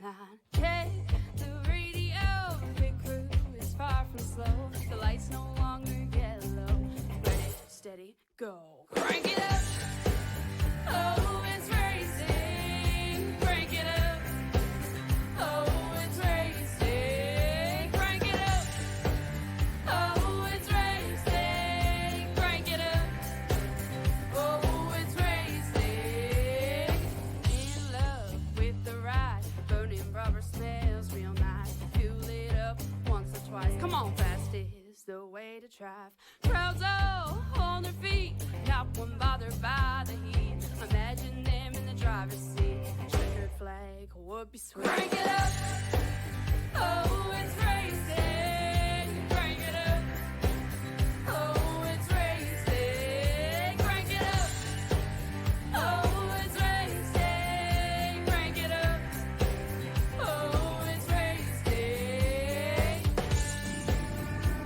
line. Hey, the radio, big crew is far from slow. The lights no longer yellow. Ready, steady, go. Crank it up. Oh, it's racing. Crank it up. Oh, it's racing. Crank it up. Oh, it's racing. Crank it up. Oh, it's racing. In love with the ride. Burning rubber smells real nice. Fuel it up once or twice. Come on, fast is the way to drive. Crowds all on their feet. Not one bothered by the heat. Imagine them in the driver's seat. Checkered flag would be sweet. Crank it up. Oh, it's racing. Crank it up. Oh, it's racing. Crank it up. Oh, it's racing. Crank it up. Oh, it's racing.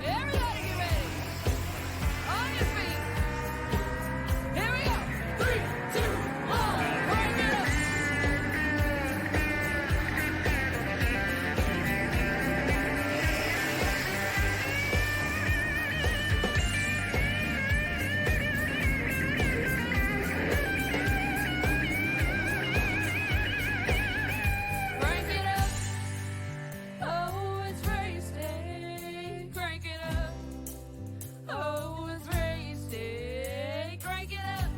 Everybody get ready. On your feet. Here we go. 3, 2, 1. Crank it up. Crank it up. Oh, it's racing. Crank it up. Oh, it's racing. Crank it up.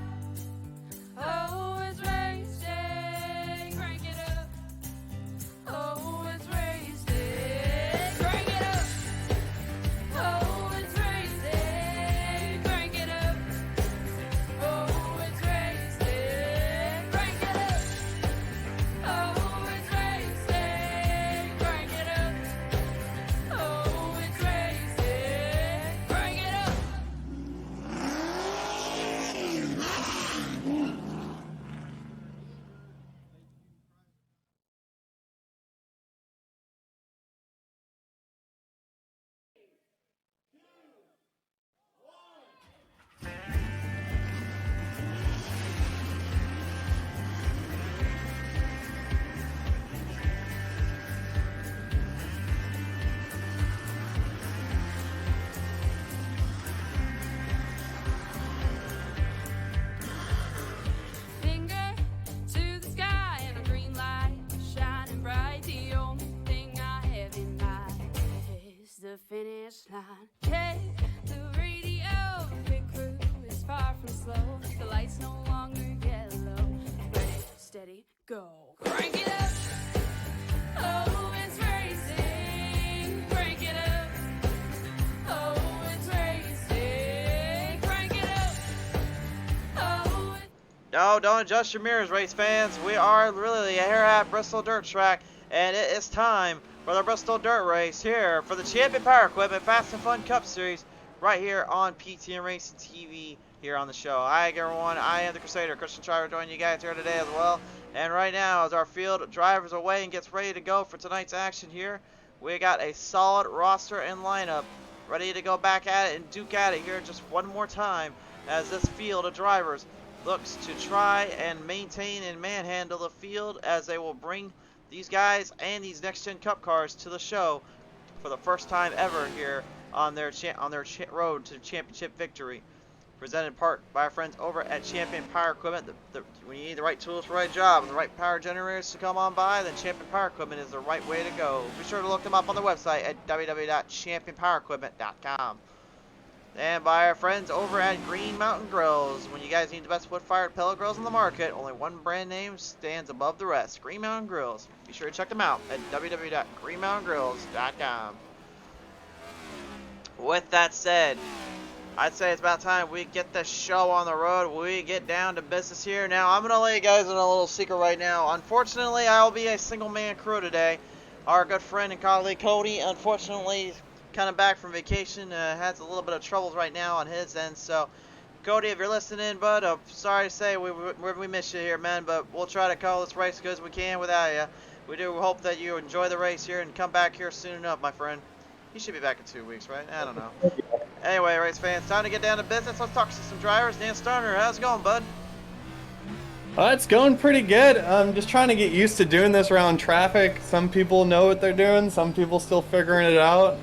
Oh, it's racing. Crank it up. Oh, it's racing. Crank it up. Oh, it's racing. Crank it up. Oh, it's racing. Crank it up. Oh, it's racing. Crank it up. Oh, it's racing. Crank it up. Finger to the sky and a green light shining bright. The only thing I have in mind is the finish line. Hey, the radio, big crew is far from slow. The lights no longer yellow. Ready, steady, go. Crank it up. Oh, it's racing. Crank it up. Oh, it's racing. Crank it up. Oh, No, don't adjust your mirrors, race fans. We are really here at Bristol Dirt Track, and it is time for the Bristol Dirt Race here for the Champion Power Equipment Fast and Fun Cup Series right here on PTM Racing TV here on the show. Hi everyone, I am the Crusader, Christian Shriver, joining you guys here today as well. And right now, as our field drivers away and gets ready to go for tonight's action here, we got a solid roster and lineup ready to go back at it and duke at it here just one more time as this field of drivers looks to try and maintain and manhandle the field as they will bring these guys and these next gen cup cars to the show for the first time ever here on their road to championship victory. Presented in part by our friends over at Champion Power Equipment. When you need the right tools for the right job and the right power generators to come on by, then Champion Power Equipment is the right way to go. Be sure to look them up on their website at www.championpowerequipment.com. And by our friends over at Green Mountain Grills. When you guys need the best wood-fired pellet grills on the market, only one brand name stands above the rest. Green Mountain Grills. Be sure to check them out at www.greenmountaingrills.com. With that said, I'd say it's about time we get the show on the road. We get down to business here. Now, I'm going to let you guys in a little secret right now. Unfortunately, I'll be a single-man crew today. Our good friend and colleague Cody, unfortunately, kind of back from vacation, has a little bit of troubles right now on his end. So, Cody, if you're listening, bud, I'm sorry to say we miss you here, man. But we'll try to call this race as good as we can without you. We do hope that you enjoy the race here and come back here soon enough, my friend. He should be back in 2 weeks, right? I don't know. Anyway, race fans, time to get down to business. Let's talk to some drivers. Dan Starner, how's it going, bud? It's going pretty good. I'm just trying to get used to doing this around traffic. Some people know what they're doing, some people still figuring it out.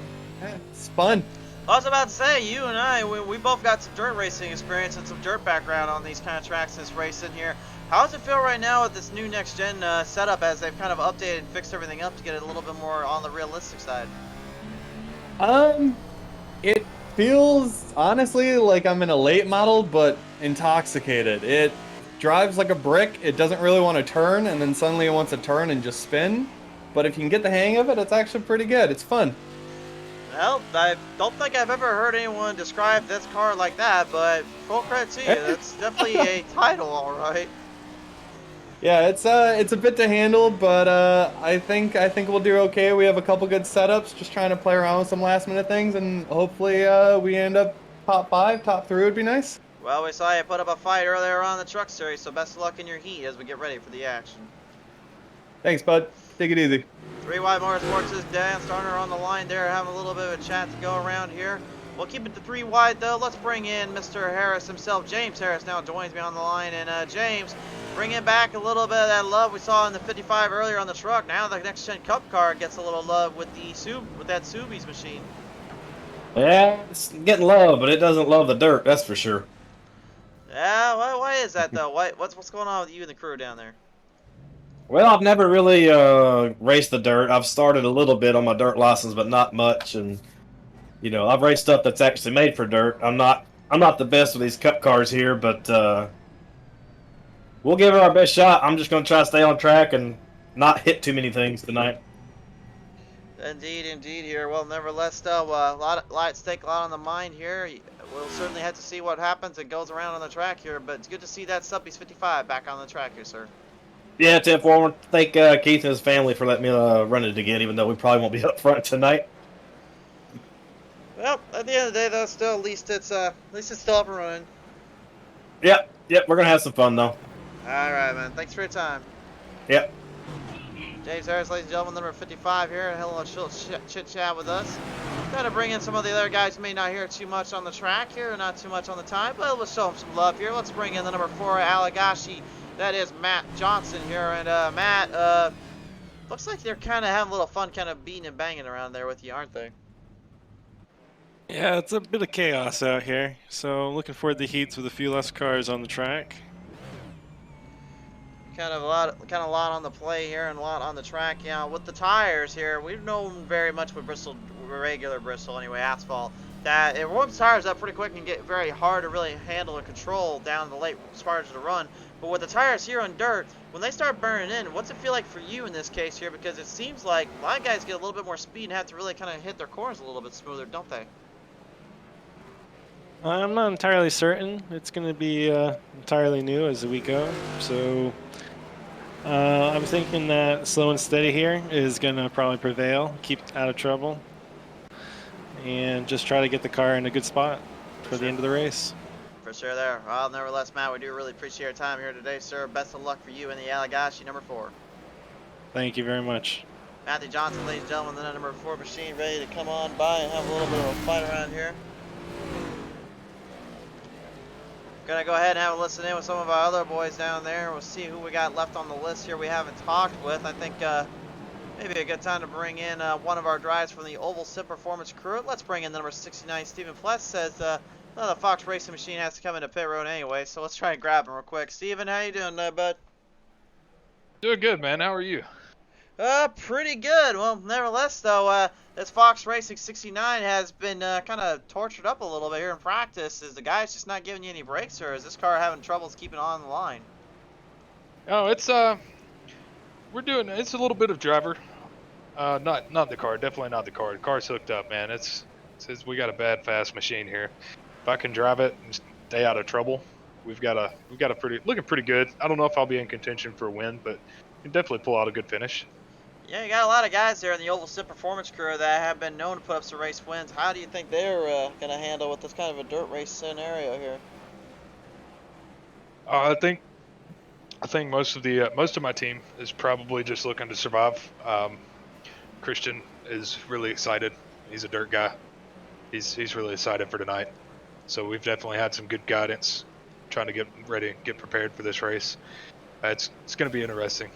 It's fun. I was about to say, you and I, we both got some dirt racing experience and some dirt background on these kind of tracks this racing here. How does it feel right now with this new next gen setup as they've kind of updated and fixed everything up to get it a little bit more on the realistic side? Um, it feels honestly like I'm in a late model, but intoxicated. It drives like a brick. It doesn't really want to turn, and then suddenly it wants to turn and just spin. But if you can get the hang of it, it's actually pretty good. It's fun. Well, I don't think I've ever heard anyone describe this car like that, but full credit to you. That's definitely a title, all right. Yeah, it's a bit to handle, but I think we'll do okay. We have a couple good setups, just trying to play around with some last minute things, and hopefully we end up top five, top three would be nice. Well, we saw you put up a fight earlier on the truck series, so best of luck in your heat as we get ready for the action. Thanks, bud. Take it easy. 3 Wide Motorsports is Dan Starner on the line there, having a little bit of a chat to go around here. We'll keep it to 3 wide though. Let's bring in Mr. Harris himself. James Harris now joins me on the line, and James, bringing back a little bit of that love we saw in the 55 earlier on the truck. Now the next gen Cup car gets a little love with that Subies machine. Yeah, it's getting love, but it doesn't love the dirt, that's for sure. Yeah, why is that though? What's going on with you and the crew down there? Well, I've never really raced the dirt. I've started a little bit on my dirt license, but not much. And I've raced stuff that's actually made for dirt. I'm not the best with these cup cars here, but we'll give it our best shot. I'm just going to try to stay on track and not hit too many things tonight. Indeed here. Well, nevertheless, though, a lot at stake, a lot on the mind here. We'll certainly have to see what happens and goes around on the track here, but it's good to see that Subbies 55 back on the track here, sir. Yeah, Tim Forward, thank Keith and his family for letting me run it again, even though we probably won't be up front tonight. Well, at the end of the day, though, still at least it's still up and running. Yep, we're gonna have some fun though. All right, man. Thanks for your time. Yep. James Harris, ladies and gentlemen, number 55 here. Hello, chit chat with us. Got to bring in some of the other guys who may not hear too much on the track here, not too much on the time, but let's show them some love here. Let's bring in the number 4 Allagashi. That is Matt Johnson here, and Matt, looks like they're kind of having a little fun, kind of beating and banging around there with you, aren't they? Yeah, it's a bit of chaos out here, so looking forward to heats with a few less cars on the track. Kind of a lot on the play here and a lot on the track. With the tires here, we've known very much with Bristol, regular Bristol anyway, asphalt, that it warms tires up pretty quick and can get very hard to really handle and control down the late parts of the run. But with the tires here on dirt, when they start burning in, what's it feel like for you in this case here? Because it seems like a lot of guys get a little bit more speed and have to really kind of hit their corners a little bit smoother, don't they? I'm not entirely certain. It's going to be entirely new as we go, so I'm thinking that slow and steady here is going to probably prevail, keep out of trouble, and just try to get the car in a good spot for the end of the race. For sure there. Well, nevertheless, Matt, we do really appreciate your time here today, sir. Best of luck for you and the Allagashi number 4. Thank you very much. Matthew Johnson, ladies and gentlemen, the number 4 machine ready to come on by and have a little bit of a fight around here. Gonna go ahead and have a listen in with some of our other boys down there. We'll see who we got left on the list here we haven't talked with. I think maybe a good time to bring in one of our drives from the Oval Sim Performance crew. Let's bring in the number 69, Stephen Pless. Says the Fox Racing Machine has to come into pit road anyway, so let's try and grab him real quick. Stephen, how you doing there, bud? Doing good, man. How are you? Pretty good. Well, nevertheless, though, this Fox Racing 69 has been kind of tortured up a little bit here in practice. Is the guy's just not giving you any breaks, or is this car having troubles keeping on the line? Oh, it's it's a little bit of driver. Not the car. Definitely not the car. The car's hooked up, man. It's we got a bad fast machine here. If I can drive it and stay out of trouble, we've got a looking pretty good. I don't know if I'll be in contention for a win, but we can definitely pull out a good finish. Yeah, you got a lot of guys there in the Oval Sim Performance crew that have been known to put up some race wins. How do you think they're going to handle with this kind of a dirt race scenario here? I think most of my team is probably just looking to survive. Christian is really excited. He's a dirt guy. He's really excited for tonight. So we've definitely had some good guidance, trying to get ready, get prepared for this race. It's going to be interesting.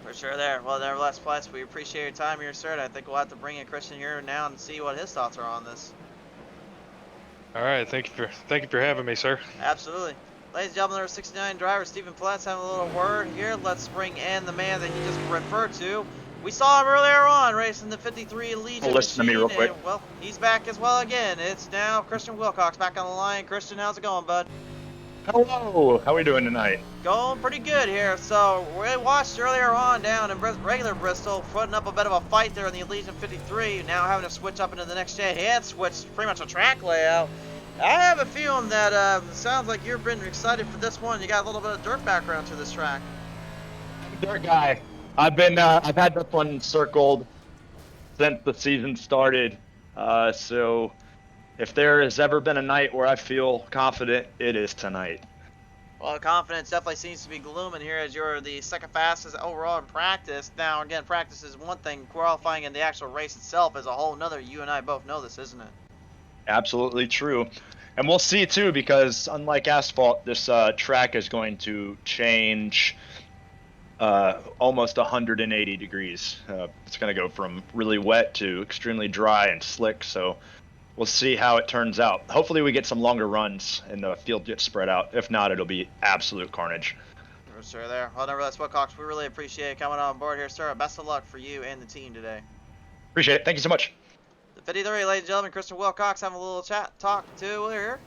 For sure there. Well, nevertheless, Plus, we appreciate your time here, sir. And I think we'll have to bring in Christian here now and see what his thoughts are on this. All right, thank you for having me, sir. Absolutely. Ladies and gentlemen, number 69 driver Stephen Platts having a little word here. Let's bring in the man that he just referred to. We saw him earlier on racing the 53 Legion listen to me machine, real quick. and well, he's back as well again. It's now Christian Wilcox back on the line. Christian, how's it going, bud? Hello. How are we doing tonight? Going pretty good here. So we watched earlier on down in regular Bristol, putting up a bit of a fight there in the Legion 53. Now having to switch up into the next gen. He had switched pretty much a track layout. I have a feeling that sounds like you've been excited for this one. You got a little bit of dirt background to this track. Dirt guy. I've had this one circled since the season started. So if there has ever been a night where I feel confident, it is tonight. Well, confidence definitely seems to be glooming here as you're the second fastest overall in practice. Now, again, practice is one thing. Qualifying in the actual race itself is a whole nother. You and I both know this, isn't it? Absolutely true. And we'll see too, because unlike asphalt, this track is going to change almost 180 degrees. It's going to go from really wet to extremely dry and slick. So we'll see how it turns out. Hopefully we get some longer runs and the field gets spread out. If not, it'll be absolute carnage. For sure there. Well, nevertheless, Wilcox, we really appreciate coming on board here, sir. Best of luck for you and the team today. Appreciate it. Thank you so much. The 53, ladies and gentlemen, Christian Wilcox having a little talk to here.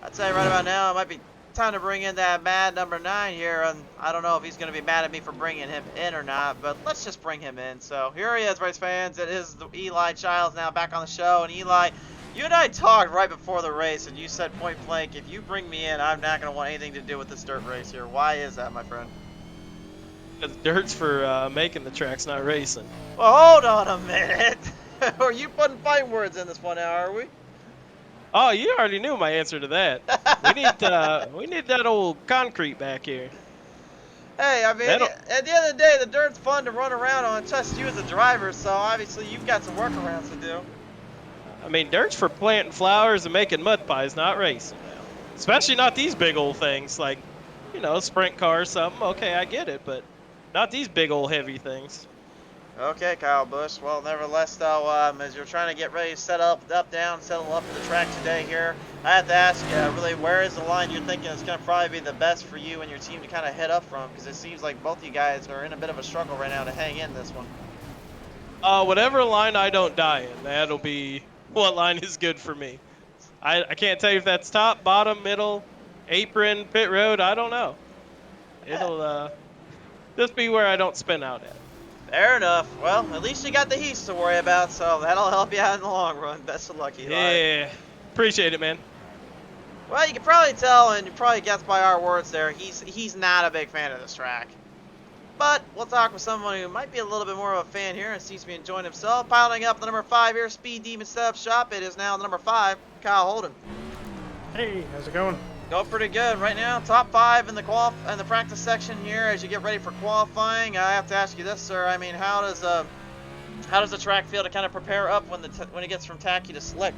I'd say right about now it might be time to bring in that mad number 9 here. And I don't know if he's going to be mad at me for bringing him in or not, but let's just bring him in. So here he is, race fans. It is Eli Childs now back on the show. And Eli, you and I talked right before the race, and you said point blank, if you bring me in, I'm not going to want anything to do with this dirt race here. Why is that, my friend? Because dirt's for making the tracks, not racing. Well, hold on a minute. Are you putting fighting words in this one now, are we? Oh, you already knew my answer to that. We need that old concrete back here. Hey, I mean, at the end of the day, the dirt's fun to run around on, just you as a driver, so obviously you've got some workarounds to do. I mean, dirt's for planting flowers and making mud pies, not racing. Especially not these big old things, like, you know, sprint car or something. Okay, I get it, but not these big old heavy things. Okay, Kyle Busch. Well, nevertheless, though, as you're trying to get ready to set up, down, settle up for the track today here, I have to ask you, really, where is the line you're thinking is going to probably be the best for you and your team to kind of head up from? Because it seems like both of you guys are in a bit of a struggle right now to hang in this one. Whatever line I don't die in, that'll be what line is good for me. I can't tell you if that's top, bottom, middle, apron, pit road. I don't know. It'll just be where I don't spin out at. Fair enough. Well, at least you got the heats to worry about, so that'll help you out in the long run. Best of luck, Eli. Yeah, appreciate it, man. Well, you can probably tell, and you probably guess by our words there, he's not a big fan of this track. But we'll talk with someone who might be a little bit more of a fan here and seems to be enjoying himself. Piling up the number 5 here, Speed Demon Setup Shop. It is now the number 5, Kyle Holden. Hey, how's it going? Going pretty good right now. Top 5 in the practice section here as you get ready for qualifying. I have to ask you this, sir. I mean, how does the track feel to kind of prepare up when it gets from tacky to slick?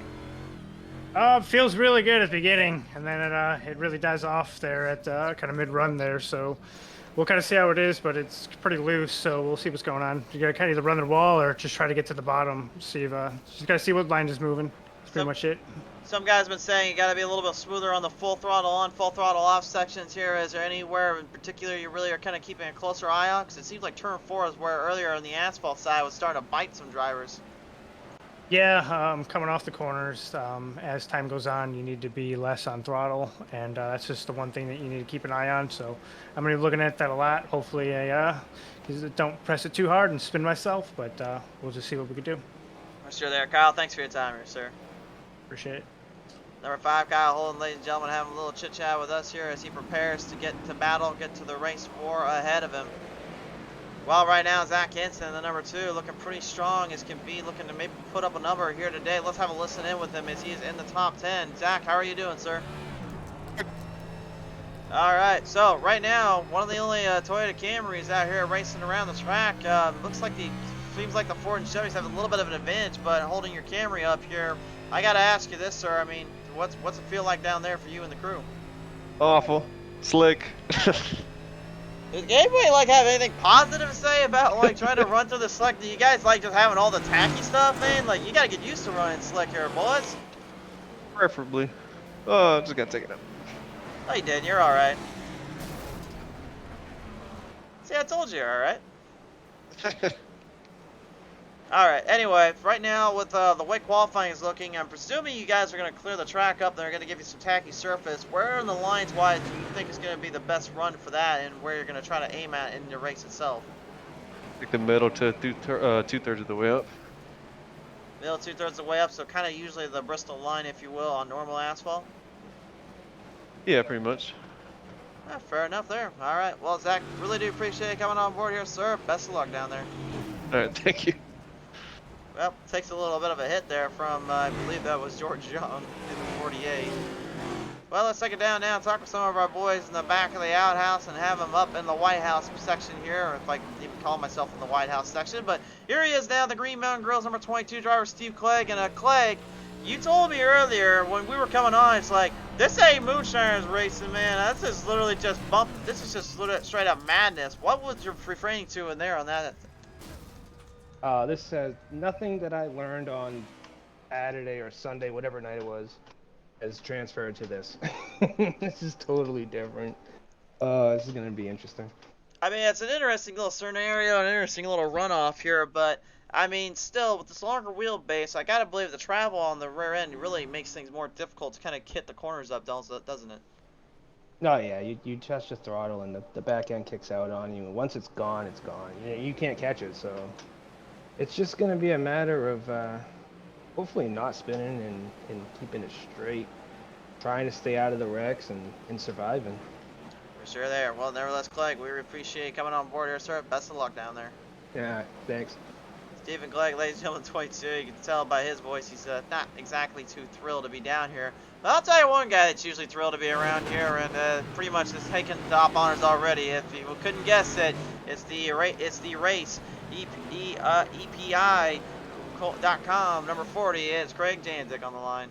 Feels really good at the beginning, and then it really dies off there at kind of mid-run there. So we'll kind of see how it is, but it's pretty loose. So we'll see what's going on. You gotta kind of either run the wall or just try to get to the bottom. See if just gotta see what line is moving. That's pretty much it. Some guys have been saying you got to be a little bit smoother on the full throttle on, full throttle off sections here. Is there anywhere in particular you really are kind of keeping a closer eye on? Because it seems like turn 4 is where earlier on the asphalt side was starting to bite some drivers. Yeah, coming off the corners, as time goes on, you need to be less on throttle, and that's just the one thing that you need to keep an eye on. So I'm going to be looking at that a lot. Hopefully I don't press it too hard and spin myself, but we'll just see what we can do. For sure there. Kyle, thanks for your time here, sir. Appreciate it. Number 5, Kyle Holden, ladies and gentlemen, having a little chit-chat with us here as he prepares to get to battle, get to the race 4 ahead of him. Well, right now, Zach Henson, the number 2, looking pretty strong as can be, looking to maybe put up a number here today. Let's have a listen in with him as he's in the top 10. Zach, how are you doing, sir? All right, so right now, one of the only Toyota Camrys out here racing around the track. Looks like seems like the Ford and Chevys have a little bit of an advantage, but holding your Camry up here, I got to ask you this, sir. I mean, what's it feel like down there for you and the crew? Awful. Slick. Does anybody like have anything positive to say about like trying to run through the slick? Do you guys like just having all the tacky stuff, man? Like you gotta get used to running slick here, boys. Preferably. Oh, I'm just gonna take it up. Oh, you did. You're all right. See, I told you, you're all right. All right. Anyway, right now with the way qualifying is looking, I'm presuming you guys are going to clear the track up. They're going to give you some tacky surface. Where in the lines wise do you think is going to be the best run for that, and where you're going to try to aim at in the race itself? Take the middle to 2/3 of the way up. Middle 2/3 of the way up, so kind of usually the Bristol line, if you will, on normal asphalt. Yeah, pretty much. Fair enough there. All right. Well, Zach, really do appreciate you coming on board here, sir. Best of luck down there. All right, thank you. Well, takes a little bit of a hit there from, I believe that was George Young in the 48. Well, let's take it down now and talk with some of our boys in the back of the outhouse and have them up in the White House section here, or if I can even call myself in the White House section. But here he is now, the Green Mountain Grills number 22 driver, Steve Clegg. And Clegg, you told me earlier when we were coming on, it's like, this ain't Moonshiners racing, man. This is literally just this is just straight up madness. What was you referring to in there on that? This says nothing that I learned on Saturday or Sunday, whatever night it was, is transferred to this. This is totally different. This is gonna be interesting. I mean, it's an interesting little scenario, an interesting little runoff here, but I mean, still, with this longer wheelbase, I gotta believe the travel on the rear end really makes things more difficult to kind of hit the corners up, doesn't it? No, yeah, you touch the throttle and the back end kicks out on you. And once it's gone, it's gone. You can't catch it, so it's just gonna be a matter of hopefully not spinning and keeping it straight, trying to stay out of the wrecks and surviving. For sure there. Well, nevertheless, Clegg, we appreciate you coming on board here, sir. Best of luck down there. Yeah, thanks. Stephen Clegg, ladies and gentlemen, 22. You can tell by his voice he's not exactly too thrilled to be down here. But I'll tell you one guy that's usually thrilled to be around here and pretty much has taken top honors already. If you couldn't guess it, it's the race EPI.com number 40. It's Craig Janzik on the line.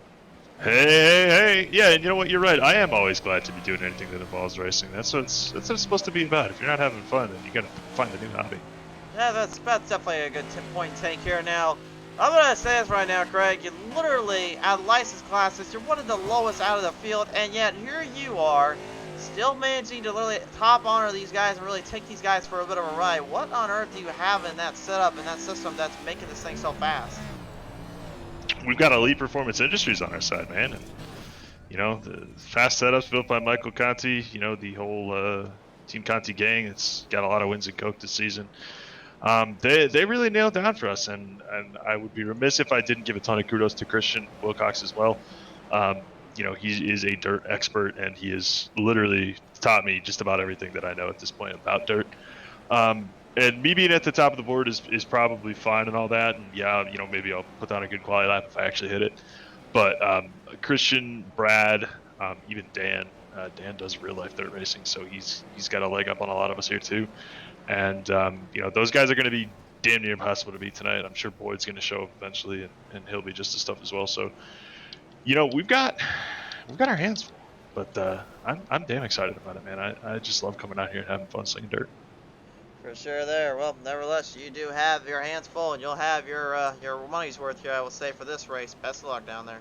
Hey. Yeah, and you know what? You're right. I am always glad to be doing anything that involves racing. That's what it's supposed to be about. If you're not having fun, then you gotta find a new hobby. Yeah, that's definitely a good point take here. Now, I'm going to say this right now, Craig. You literally, out of license classes, you're one of the lowest out of the field, and yet here you are, still managing to literally top honor these guys and really take these guys for a bit of a ride. What on earth do you have in that setup and that system that's making this thing so fast? We've got Elite Performance Industries on our side, man. And, you know, the fast setups built by Michael Conti, you know, the whole Team Conti gang. It's got a lot of wins in Coke this season. They really nailed down for us, and I would be remiss if I didn't give a ton of kudos to Christian Wilcox as well. You know, he is a dirt expert, and he has literally taught me just about everything that I know at this point about dirt. And me being at the top of the board is probably fine and all that, and yeah, you know, maybe I'll put down a good quality lap if I actually hit it. But Christian, Brad, even Dan does real life dirt racing, so he's got a leg up on a lot of us here too. And, you know, those guys are going to be damn near impossible to beat tonight. I'm sure Boyd's going to show up eventually, and he'll be just as tough as well. So, you know, we've got our hands full. But I'm damn excited about it, man. I just love coming out here and having fun slinging dirt. For sure there. Well, nevertheless, you do have your hands full, and you'll have your money's worth here, I will say, for this race. Best of luck down there.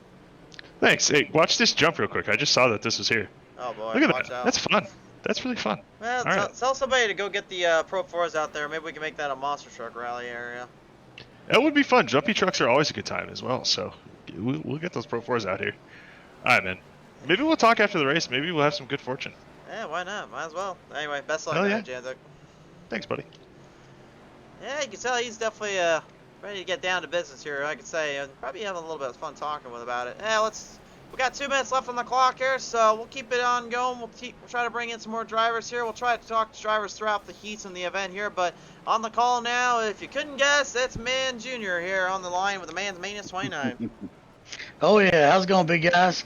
Thanks. Hey, watch this jump real quick. I just saw that this was here. Oh, boy. Look at Watch that. out. That's fun. That's really fun. Well, tell somebody to go get the Pro 4s out there. Maybe we can make that a monster truck rally area. That would be fun. Jumpy trucks are always a good time as well. So we'll get those Pro 4s out here. All right, man. Maybe we'll talk after the race. Maybe we'll have some good fortune. Yeah, why not? Might as well. Anyway, best luck, Janzik. Thanks, buddy. Yeah, you can tell he's definitely ready to get down to business here, I could say, and probably having a little bit of fun talking with about it. Yeah, we got 2 minutes left on the clock here, so we'll keep it on going. We'll try to bring in some more drivers here. We'll try to talk to drivers throughout the heats and the event here, but on the call now, if you couldn't guess, it's Man Jr. here on the line with the man's maintenance 29. Oh yeah, how's it going, big guys?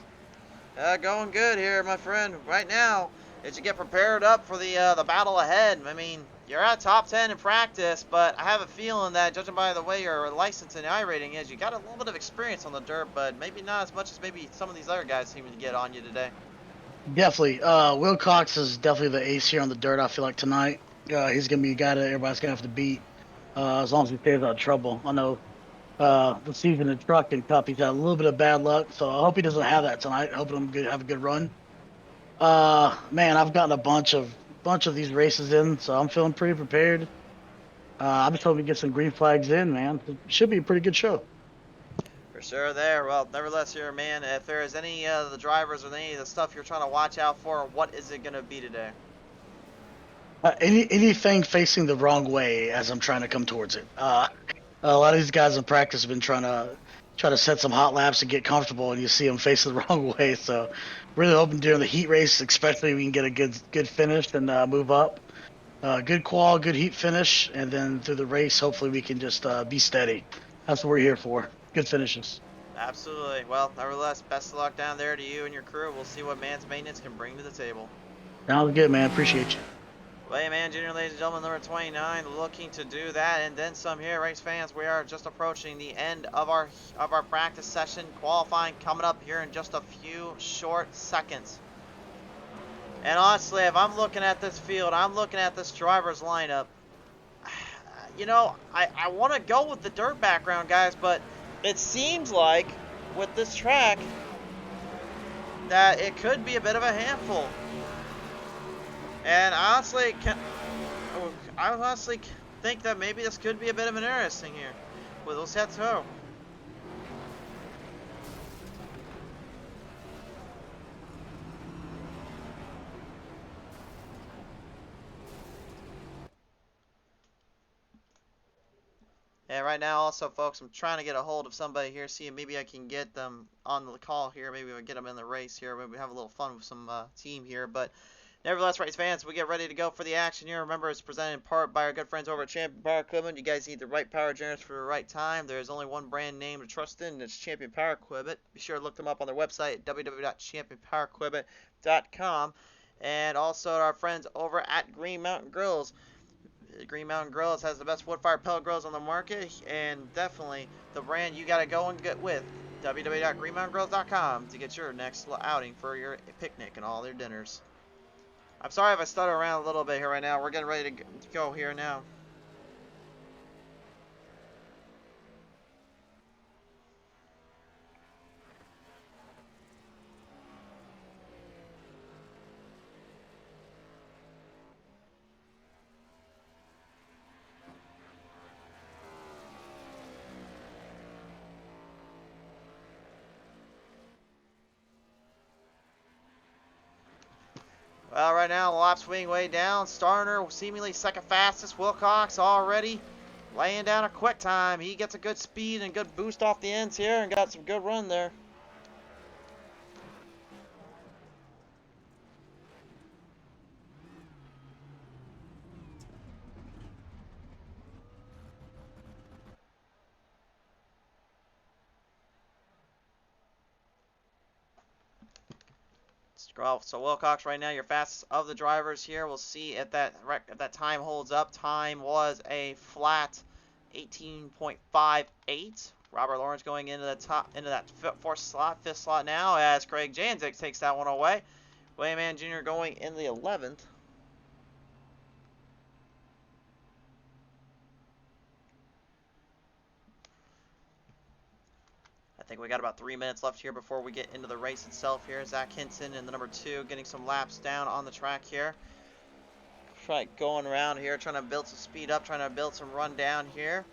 Going good here, my friend. Right now, as you get prepared up for the battle ahead, I mean, you're at top 10 in practice, but I have a feeling that, judging by the way your license and I-rating is, you got a little bit of experience on the dirt, but maybe not as much as maybe some of these other guys seem to get on you today. Definitely. Wilcox is definitely the ace here on the dirt, I feel like, tonight. He's gonna be a guy that everybody's gonna have to beat as long as he stays out of trouble. I know the season in truck and cup, he's had a little bit of bad luck, so I hope he doesn't have that tonight. I hope him good have a good run. Man, I've gotten a bunch of these races in, so I'm feeling pretty prepared. I'm just hoping to get some green flags in, man. It should be a pretty good show. For sure there. Well, nevertheless here, man, if there is any of the drivers or any of the stuff you're trying to watch out for, what is it going to be today? Anything facing the wrong way as I'm trying to come towards it. A lot of these guys in practice have been try to set some hot laps and get comfortable, and you see them facing the wrong way. So, really hoping during the heat race, especially, we can get a good finish and move up. Good qual, good heat finish, and then through the race, hopefully we can just be steady. That's what we're here for. Good finishes. Absolutely. Well, nevertheless, best of luck down there to you and your crew. We'll see what Man's Maintenance can bring to the table. Sounds good, man. Appreciate you. Layman Jr., ladies and gentlemen, number 29, looking to do that and then some here, race fans. We are just approaching the end of our practice session. Qualifying coming up here in just a few short seconds. And honestly, if I'm looking at this field, I'm looking at this driver's lineup. You know, I want to go with the dirt background, guys, but it seems like with this track that it could be a bit of a handful. And I honestly think that maybe this could be a bit of an interesting here. Well, let's head to go. And right now, also, folks, I'm trying to get a hold of somebody here, see if maybe I can get them on the call here. Maybe we'll get them in the race here. Maybe have a little fun with some team here. But nevertheless, race fans, we get ready to go for the action here. Remember, it's presented in part by our good friends over at Champion Power Equipment. You guys need the right power generators for the right time. There's only one brand name to trust in, and it's Champion Power Equipment. Be sure to look them up on their website at www.championpowerequipment.com. And also our friends over at Green Mountain Grills. Green Mountain Grills has the best wood-fired pellet grills on the market, and definitely the brand you got to go and get with. www.greenmountaingrills.com to get your next outing for your picnic and all their dinners. I'm sorry if I stutter around a little bit here right now. We're getting ready to go here now. Well, right now, lap swing way down. Starner seemingly second fastest. Wilcox already laying down a quick time. He gets a good speed and good boost off the ends here and got some good run there. So Wilcox right now, your fastest of the drivers here. We'll see if that time holds up. Time was a flat 18.58. Robert Lawrence going into that fifth slot now as Craig Janzik takes that one away. Wayman Jr. going in the 11th. I think we got about 3 minutes left here before we get into the race itself here. Zach Hinton in the number 2 getting some laps down on the track here. Try going around here, trying to build some speed up, trying to build some run down here.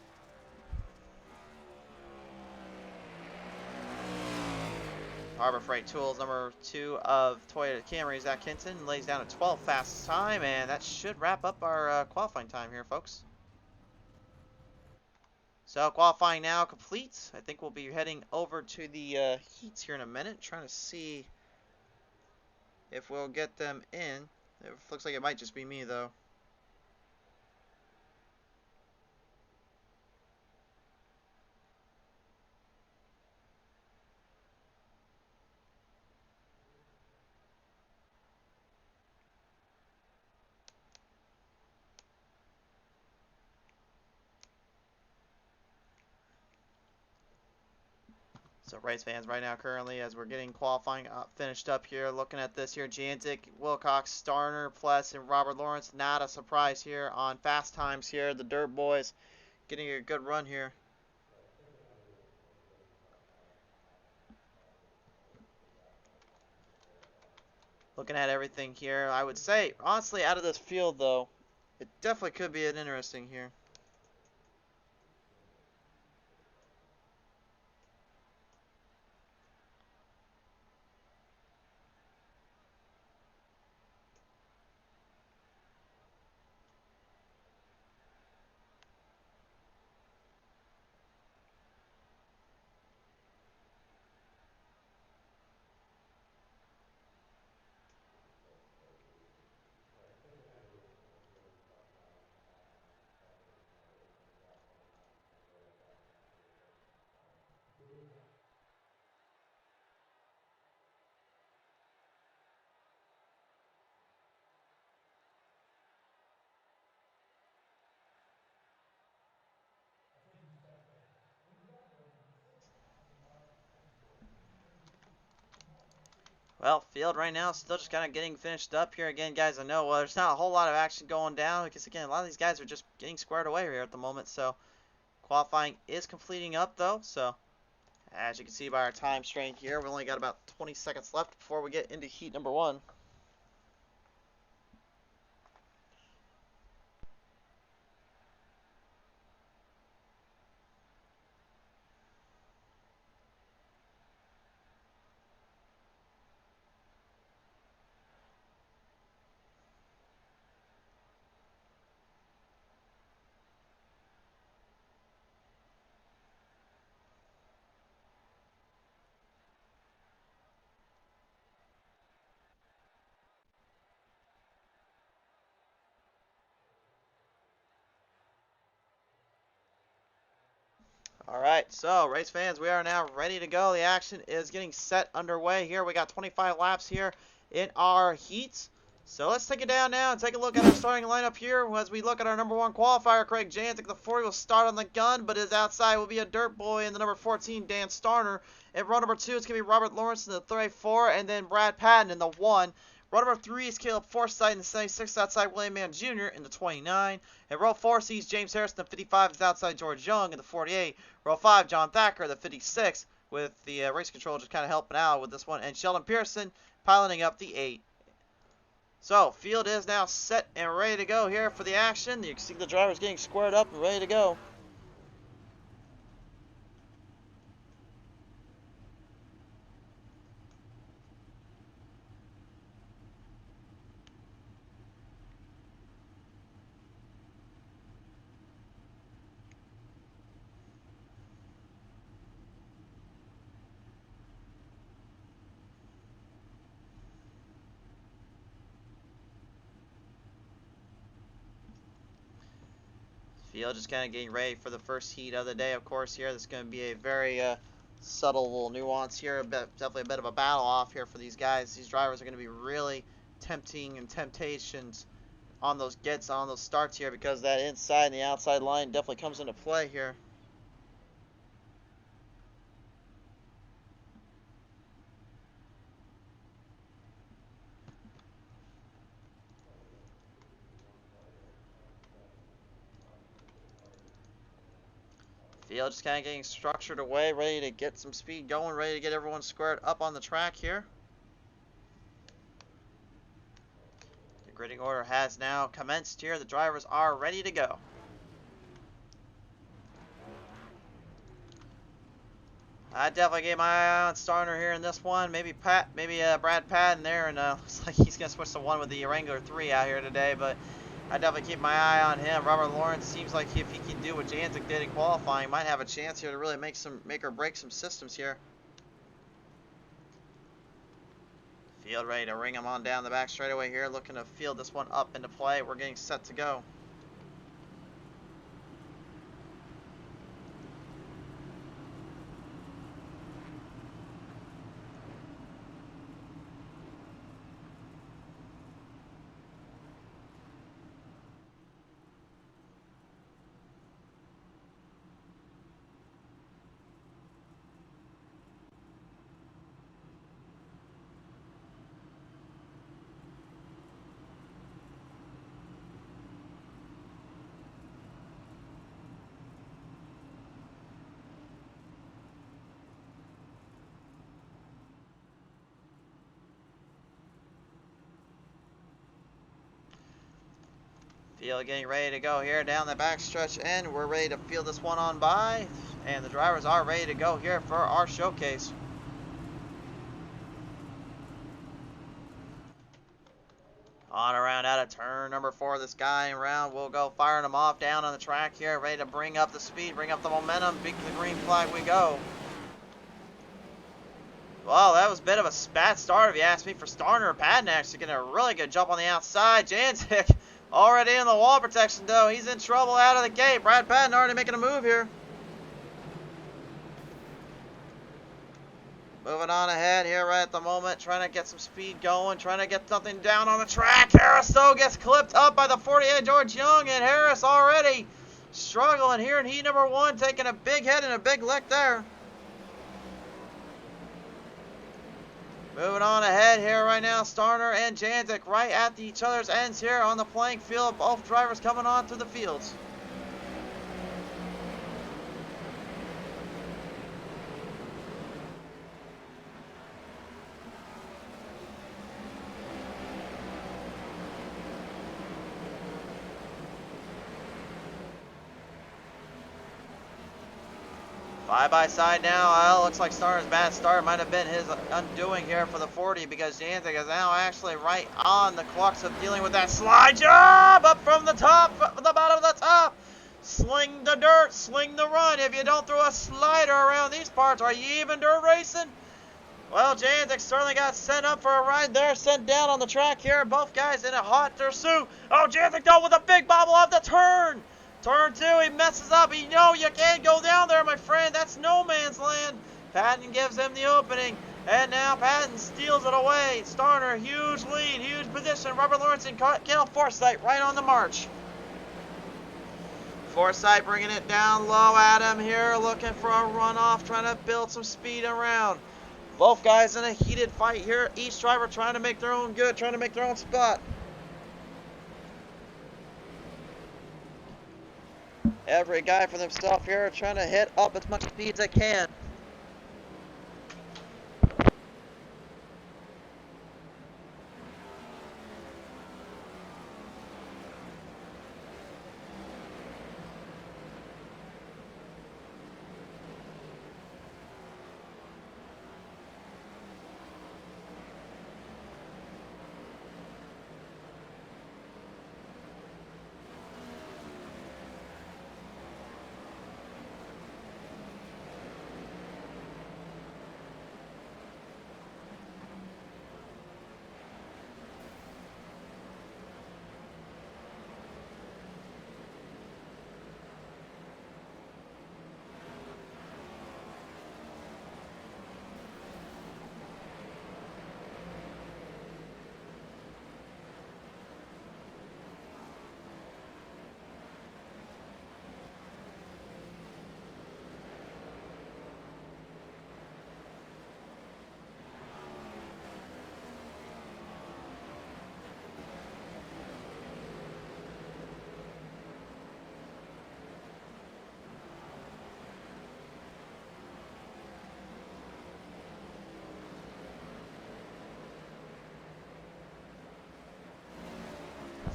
Harbor Freight Tools, number 2 of Toyota Camry, Zach Hinton, lays down a 12th fastest time, and that should wrap up our qualifying time here, folks. So qualifying now complete. I think we'll be heading over to the heats here in a minute, trying to see if we'll get them in. It looks like it might just be me, though. So race fans right now currently as we're getting qualifying finished up here, looking at this here, Jantic, Wilcox, Starner, Pless, and Robert Lawrence. Not a surprise here on fast times here. The Dirt Boys getting a good run here. Looking at everything here, I would say, honestly, out of this field though, it definitely could be an interesting here. Well, field right now still just kind of getting finished up here again, guys. I know there's not a whole lot of action going down because, again, a lot of these guys are just getting squared away here at the moment. So qualifying is completing up, though. So as you can see by our time strain here, we only got about 20 seconds left before we get into heat number 1. Alright, so race fans, we are now ready to go. The action is getting set underway here. We got 25 laps here in our heats. So let's take it down now and take a look at our starting lineup here as we look at our number 1 qualifier, Craig Jantic. The 40 will start on the gun, but his outside will be a Dirt Boy and the number 14, Dan Starner. In row number 2, it's going to be Robert Lawrence in the 34, and then Brad Patton in the 1. Row number 3 is Caleb Forsythe in the 76 outside William Mann Jr. in the 29. And row 4 sees James Harrison in the 55 is outside George Young in the 48. Row 5, John Thacker, the 56, with the race control just kind of helping out with this one. And Sheldon Pearson piloting up the 8. So, field is now set and ready to go here for the action. You can see the drivers getting squared up and ready to go. Field just kind of getting ready for the first heat of the day, of course, here. This is going to be a very subtle little nuance here. Definitely a bit of a battle off here for these guys. These drivers are going to be really tempting and temptations on those on those starts here because that inside and the outside line definitely comes into play here. Field just kind of getting structured away, ready to get some speed going, ready to get everyone squared up on the track here. The gridding order has now commenced here. The drivers are ready to go. I definitely gave my eye on Starner here in this one. Maybe Brad Patton there, and looks like he's gonna switch to 1 with the Wrangler 3 out here today. But I definitely keep my eye on him. Robert Lawrence seems like if he can do what Jantic did in qualifying, might have a chance here to really make or break some systems here. Field ready to ring him on down the back straightaway here, looking to field this one up into play. We're getting set to go. Field getting ready to go here down the backstretch, and we're ready to field this one on by. And the drivers are ready to go here for our showcase. On around out of turn number 4, this guy around. We'll go firing them off down on the track here, ready to bring up the speed, bring up the momentum. Beat the green flag we go. Well, that was a bit of a bad start if you ask me for Starner. Patton actually getting a really good jump on the outside. Janzik already in the wall protection though. He's in trouble out of the gate. Brad Patton already making a move here. Moving on ahead here right at the moment, trying to get some speed going, trying to get something down on the track. Harris though gets clipped up by the 48 George Young, and Harris already struggling here in heat number 1, taking a big hit and a big lick there. Moving on ahead here right now, Starner and Janzik right at each other's ends here on the playing field. Both drivers coming on through the fields. Side by side now. Well, looks like Starner's bad start might have been his undoing here for the 40, because Janzik is now actually right on the crux of dealing with that slide job up from the top, from the bottom of the top. Sling the dirt, sling the run. If you don't throw a slider around these parts, are you even dirt racing? Well, Janzik certainly got sent up for a ride there, sent down on the track here. Both guys in a hot pursuit. Oh, Janzik though with a big bobble off the turn. Turn 2, he messes up. You know you can't go down there, my friend. That's no man's land. Patton gives him the opening. And now Patton steals it away. Starner, huge lead, huge position. Robert Lawrence and Kale Forsythe right on the march. Forsythe bringing it down low at him here, looking for a runoff, trying to build some speed around. Both guys in a heated fight here. Each driver trying to make their own good, trying to make their own spot. Every guy for themselves here trying to hit up as much speed as they can.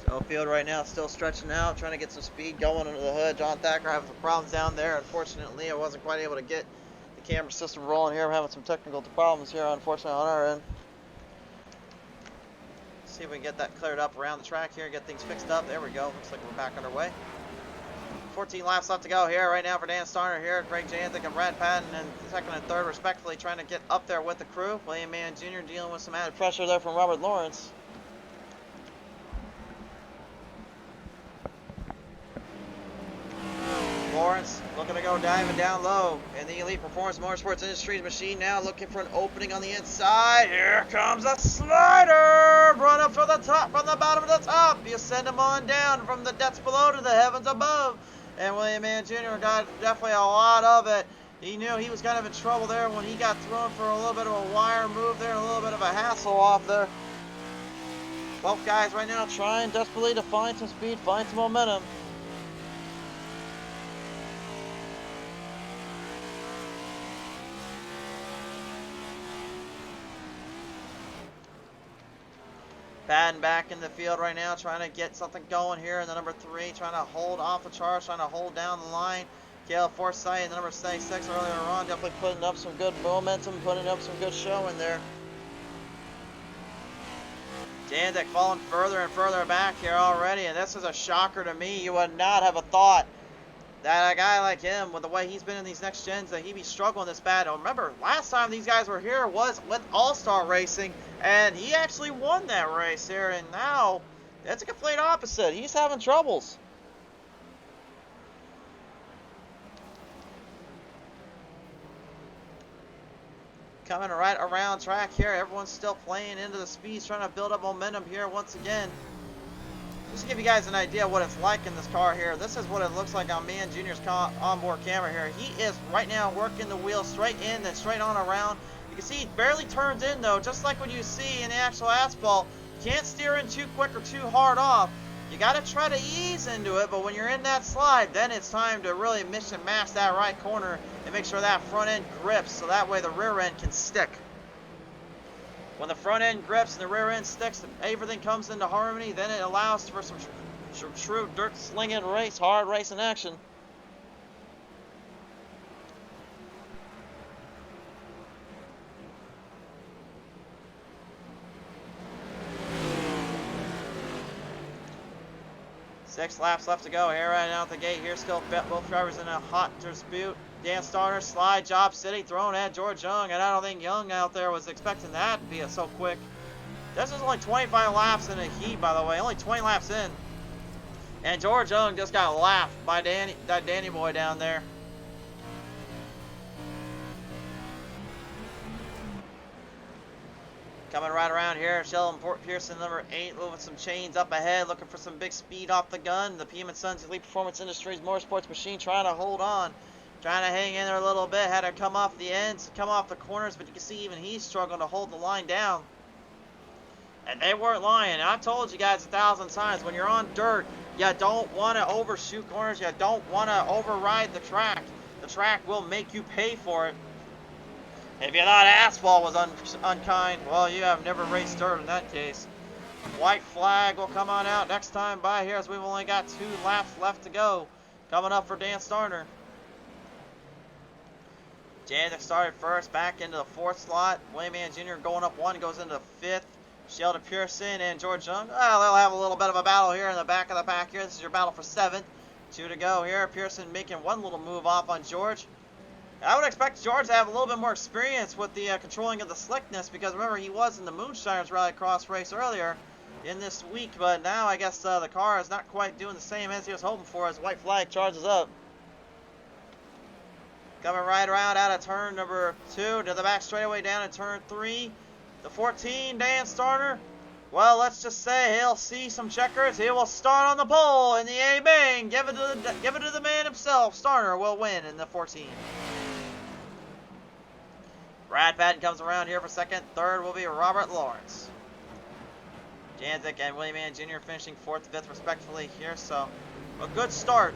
So field right now still stretching out, trying to get some speed going under the hood. John Thacker having some problems down there. Unfortunately, I wasn't quite able to get the camera system rolling here. We're having some technical problems here, unfortunately, on our end. See if we can get that cleared up around the track here, get things fixed up. There we go. Looks like we're back underway. 14 laps left to go here right now for Dan Starner here. Greg Janzik and Brad Patton in second and third respectively, trying to get up there with the crew. William Mann Jr. dealing with some added pressure there from Robert Lawrence. Lawrence looking to go diving down low in the Elite Performance Motorsports Industries machine now, looking for an opening on the inside. Here comes a slider! Run up from the top, from the bottom to the top. You send him on down from the depths below to the heavens above. And William Mann Jr. got definitely a lot of it. He knew he was kind of in trouble there when he got thrown for a little bit of a wire move there, a little bit of a hassle off there. Both guys right now trying desperately to find some speed, find some momentum. Patton back in the field right now, trying to get something going here in the number 3, trying to hold off the charge, trying to hold down the line. Caleb Forsythe in the number 76 earlier on, definitely putting up some good momentum, putting up some good showing there. Danzig falling further and further back here already, and this is a shocker to me. You would not have a thought that a guy like him, with the way he's been in these next gens, that he'd be struggling this bad. Now, remember, last time these guys were here was with All-Star Racing, and he actually won that race here, and now it's a complete opposite. He's having troubles. Coming right around track here. Everyone's still playing into the speeds, trying to build up momentum here once again. Just to give you guys an idea what it's like in this car here. This is what it looks like on Man Jr.'s onboard camera here. He is right now working the wheel straight in, then straight on around. You can see he barely turns in though, just like when you see in the actual asphalt. You can't steer in too quick or too hard off. You got to try to ease into it, but when you're in that slide, then it's time to really mix and match that right corner and make sure that front end grips, so that way the rear end can stick. When the front end grips and the rear end sticks, everything comes into harmony, then it allows for some true dirt slinging race, hard racing action. Six laps left to go here right out the gate. Here still both drivers in a hot dispute. Dan Starner, slide job city, thrown at George Young, and I don't think Young out there was expecting that to be so quick. This is only 25 laps in a heat, by the way, only 20 laps in. And George Young just got laughed by that Danny boy down there. Coming right around here, Sheldon Pearson, number 8, moving some chains up ahead, looking for some big speed off the gun. The PM & Sons Elite Performance Industries Motorsports machine trying to hold on, trying to hang in there a little bit. Had to come off the ends, come off the corners, but you can see even he's struggling to hold the line down. And they weren't lying. I've told you guys 1,000 times, when you're on dirt, you don't want to overshoot corners. You don't want to override the track. The track will make you pay for it. If you thought asphalt was unkind, well, you have never raced dirt in that case. White flag will come on out next time by here, as we've only got 2 laps left to go. Coming up for Dan Starner. Janik started first, back into the 4th slot. Wayman Jr. going up 1, goes into 5th. Sheldon Pearson and George Young. Well, they'll have a little bit of a battle here in the back of the pack here. This is your battle for 7th. 2 to go here. Pearson making one little move off on George. I would expect George to have a little bit more experience with the controlling of the slickness, because remember, he was in the Moonshiners Rallycross race earlier in this week, but now I guess the car is not quite doing the same as he was hoping for as white flag charges up. Coming right around out of turn number 2 to the back straightaway down in turn 3. The 14, Dan Starner. Well, let's just say he'll see some checkers. He will start on the pole in the A-Bang. Give it to the man himself. Starner will win in the 14. Brad Patton comes around here for 2nd. 3rd will be Robert Lawrence. Janzik and William Ann Jr. finishing 4th, 5th respectively here. So a good start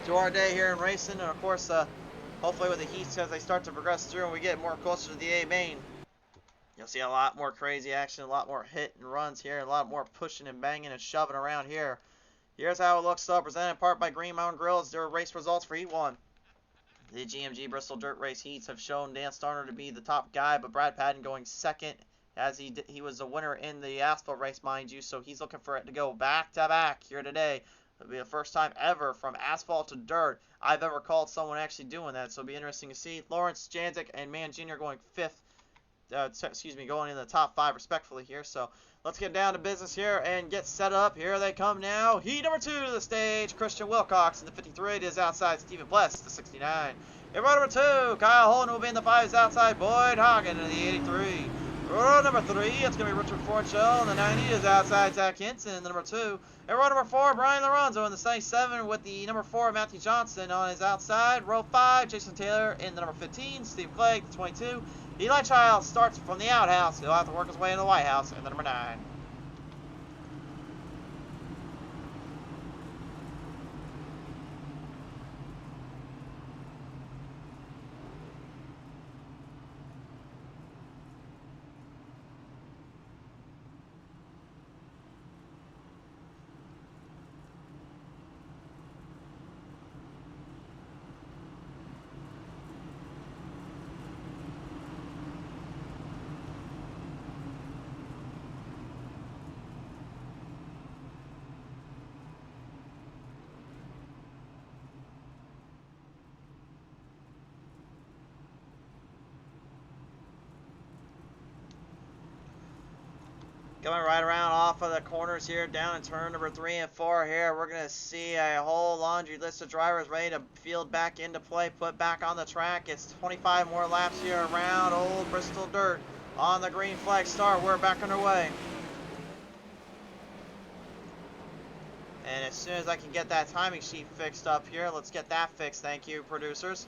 to our day here in racing. And of course, hopefully with the heats as they start to progress through and we get more closer to the A-Main, you'll see a lot more crazy action, a lot more hit and runs here, a lot more pushing and banging and shoving around here. Here's how it looks though, presented in part by Green Mountain Grills. Their race results for Heat 1. The GMG Bristol Dirt Race heats have shown Dan Starner to be the top guy, but Brad Patton going 2nd, as he was the winner in the asphalt race, mind you, so he's looking for it to go back-to-back here today. It'll be the first time ever from asphalt to dirt I've ever called someone actually doing that, so it'll be interesting to see. Lawrence, Janzik, and Man Jr. going 5th. Going in the top 5 respectfully here. So let's get down to business here and get set up. Here they come now. Heat number 2 to the stage. Christian Wilcox in the 53 is outside Stephen Bless, the 69. In row number 2, Kyle Holden will be in the 5 is outside Boyd Hagen in the 83. Row number 3, it's going to be Richard Forchell in the 90 is outside Zach Hinson in the number 2. And row number 4, Brian Lorenzo in the 77 with the number 4, Matthew Johnson on his outside. Row 5, Jason Taylor in the number 15, Steve Clegg, the 22. Eli Childs starts from the outhouse. He'll have to work his way into the White House in the number 9. Coming right around off of the corners here, down in turn number 3 and 4 here, we're going to see a whole laundry list of drivers ready to field back into play, put back on the track. It's 25 more laps here around Old Bristol Dirt on the green flag start. We're back underway. And as soon as I can get that timing sheet fixed up here, let's get that fixed. Thank you, producers.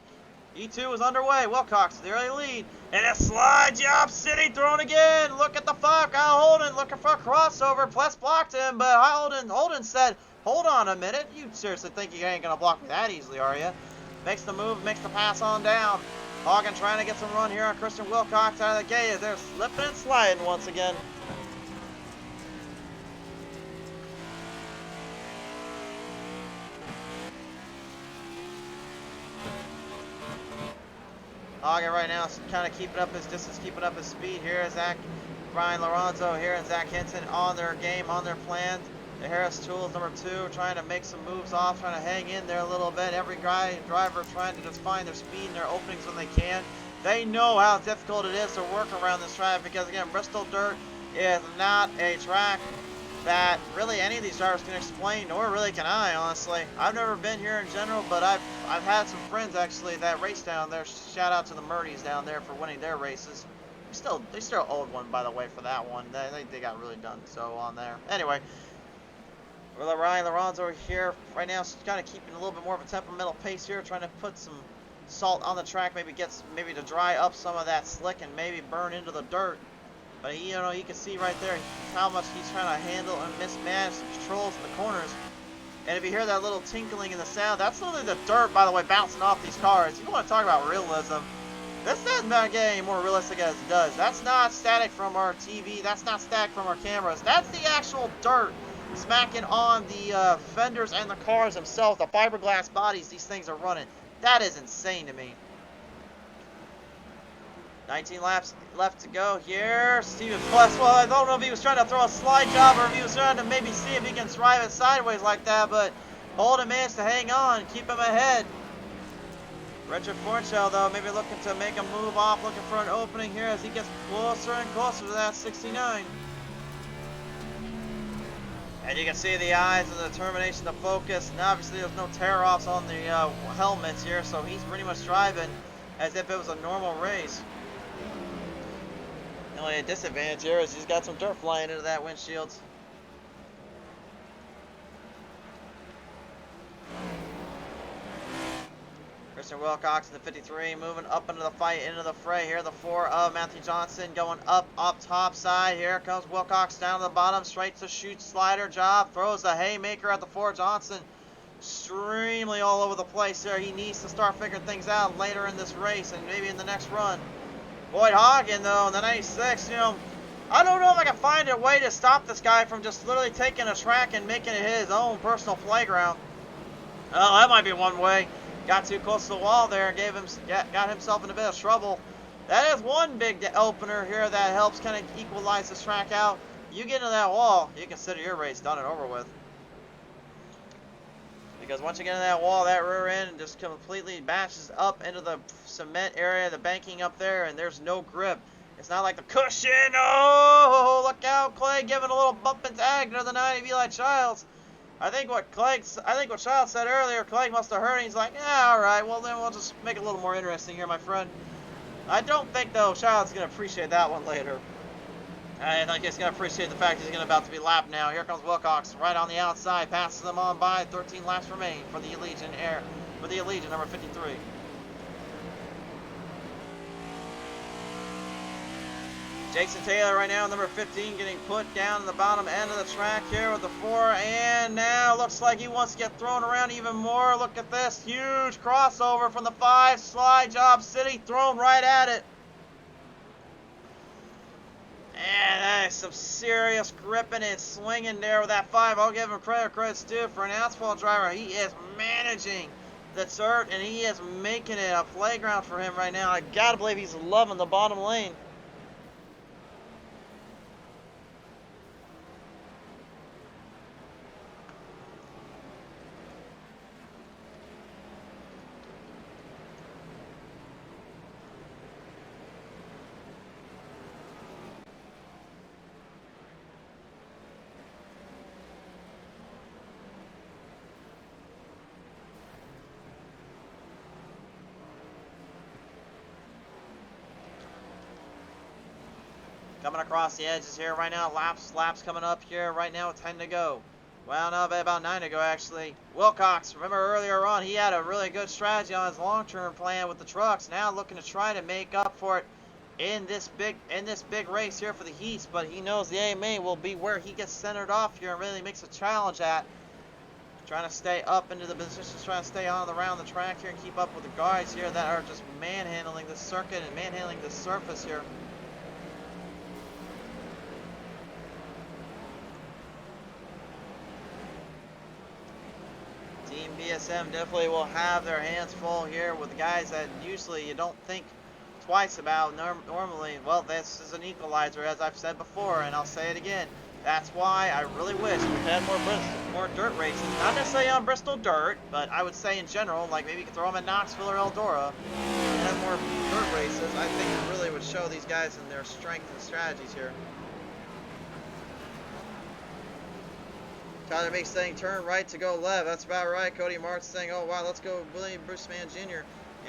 E2 is underway. Wilcox, the early lead. And a slide job city thrown again. Look at the fuck. Kyle Holden looking for a crossover. Plus blocked him, but Holden said, hold on a minute. You seriously think you ain't going to block me that easily, are you? Makes the move, makes the pass on down. Hogan trying to get some run here on Christian Wilcox out of the gate as they're slipping and sliding once again. Hogan right now is kind of keeping up his distance, keeping up his speed here. Brian Lorenzo here and Zach Hinton on their game, on their plan. The Harris Tools number 2 trying to make some moves off, trying to hang in there a little bit. Every driver trying to just find their speed and their openings when they can. They know how difficult it is to work around this track because, again, Bristol Dirt is not a track that really any of these drivers can explain, nor really can I, honestly. I've never been here in general, but I've had some friends actually that race down there. Shout out to the Murdies down there for winning their races. They still owed one, by the way, for that one. They got really done so on there. Anyway, Ryan Lorenzo here right now, kind of keeping a little bit more of a temperamental pace here, trying to put some salt on the track, maybe to dry up some of that slick and maybe burn into the dirt. But you can see right there how much he's trying to handle and mismanage the controls in the corners. And if you hear that little tinkling in the sound, that's literally the dirt, by the way, bouncing off these cars. You want to talk about realism? This doesn't get any more realistic as it does. That's not static from our TV. That's not static from our cameras. That's the actual dirt smacking on the fenders and the cars themselves, the fiberglass bodies these things are running. That is insane to me. 19 laps left to go here. Steven Plus, well, I don't know if he was trying to throw a slide job or if he was trying to maybe see if he can drive it sideways like that, but Holden managed to hang on, keep him ahead. Richard Fornshell, though, maybe looking to make a move off, looking for an opening here as he gets closer and closer to that 69. And you can see the eyes and the determination to focus. And obviously, there's no tear-offs on the helmets here, so he's pretty much driving as if it was a normal race. The only disadvantage here is he's got some dirt flying into that windshield. Christian Wilcox in the 53 moving up into the fight, into the fray here. The 4 of Matthew Johnson going up top side. Here comes Wilcox down to the bottom, straight to shoot slider job. Throws a haymaker at the 4. Johnson extremely all over the place there. He needs to start figuring things out later in this race and maybe in the next run. Boyd Hagen, though, in the 96, I don't know if I can find a way to stop this guy from just literally taking a track and making it his own personal playground. Oh, that might be one way. Got too close to the wall there and got himself in a bit of trouble. That is one big opener here that helps kind of equalize this track out. You get into that wall, you consider your race done and over with. Because once you get in that wall, that rear end just completely bashes up into the cement area, the banking up there, and there's no grip. It's not like the cushion. Oh, look out, Clay giving a little bump and tag to the 90 Eli Childs. I think what Childs said earlier, Clay must have heard, and he's like, yeah, all right, well then we'll just make it a little more interesting here, my friend. I don't think, though, Childs is going to appreciate that one later. I think he's going to appreciate the fact he's about to be lapped now. Here comes Wilcox right on the outside, passes them on by. 13 laps remain for the Allegiant number 53. Jason Taylor right now, number 15, getting put down in the bottom end of the track here with the 4, and now looks like he wants to get thrown around even more. Look at this huge crossover from the 5, slide job city, thrown right at it. And that is some serious gripping and swinging there with that 5. I'll give him credit's due. For an asphalt driver, he is managing the dirt, and he is making it a playground for him right now. I gotta believe he's loving the bottom lane. Coming across the edges here right now. Laps coming up here right now with 10 to go. Well, no, about 9 to go actually. Wilcox, remember earlier on, he had a really good strategy on his long-term plan with the trucks. Now looking to try to make up for it in this big race here for the Heats, but he knows the AMA will be where he gets centered off here and really makes a challenge at. Trying to stay up into the positions, trying to stay on around the track here and keep up with the guys here that are just manhandling this circuit and manhandling this surface here. Team BSM definitely will have their hands full here with the guys that usually you don't think twice about normally. Well, this is an equalizer, as I've said before, and I'll say it again. That's why I really wish we had more dirt races. Not necessarily on Bristol dirt, but I would say in general, like maybe you could throw them at Knoxville or Eldora and have more dirt races. I think it really would show these guys in their strength and strategies here. Tyler Meeks saying turn right to go left. That's about right. Cody Marks saying, oh wow, let's go William Bruce Mann Jr.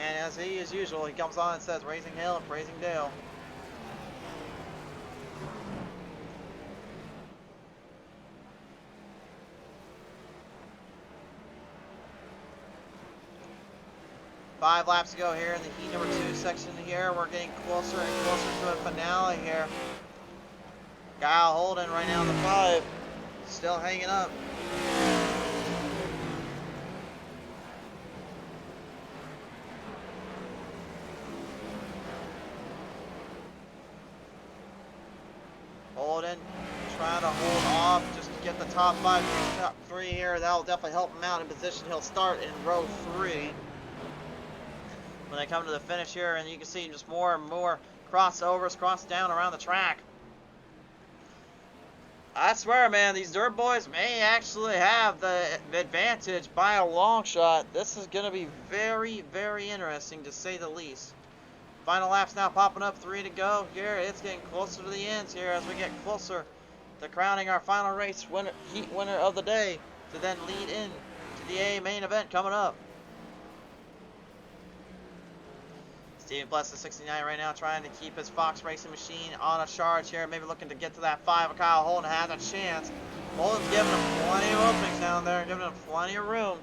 And as he as usual, he comes on and says raising hail and praising Dale. Five laps to go here in the heat number 2 section here. We're getting closer and closer to a finale here. Kyle Holden right now in the 5. Still hanging up. Holden trying to hold off just to get the top 5, top 3 here. That'll definitely help him out in position. He'll start in row 3. When they come to the finish here, and you can see just more and more crossovers, cross down around the track. I swear, man, these dirt boys may actually have the advantage by a long shot. This is going to be very, very interesting, to say the least. Final laps now popping up, 3 to go here. It's getting closer to the ends here as we get closer to crowning our final race winner, heat winner of the day, to then lead in to the A main event coming up. Steven Bless is 69 right now, trying to keep his Fox Racing machine on a charge here. Maybe looking to get to that 5. Kyle Holden has a chance. Holden's giving him plenty of openings down there, giving him plenty of room.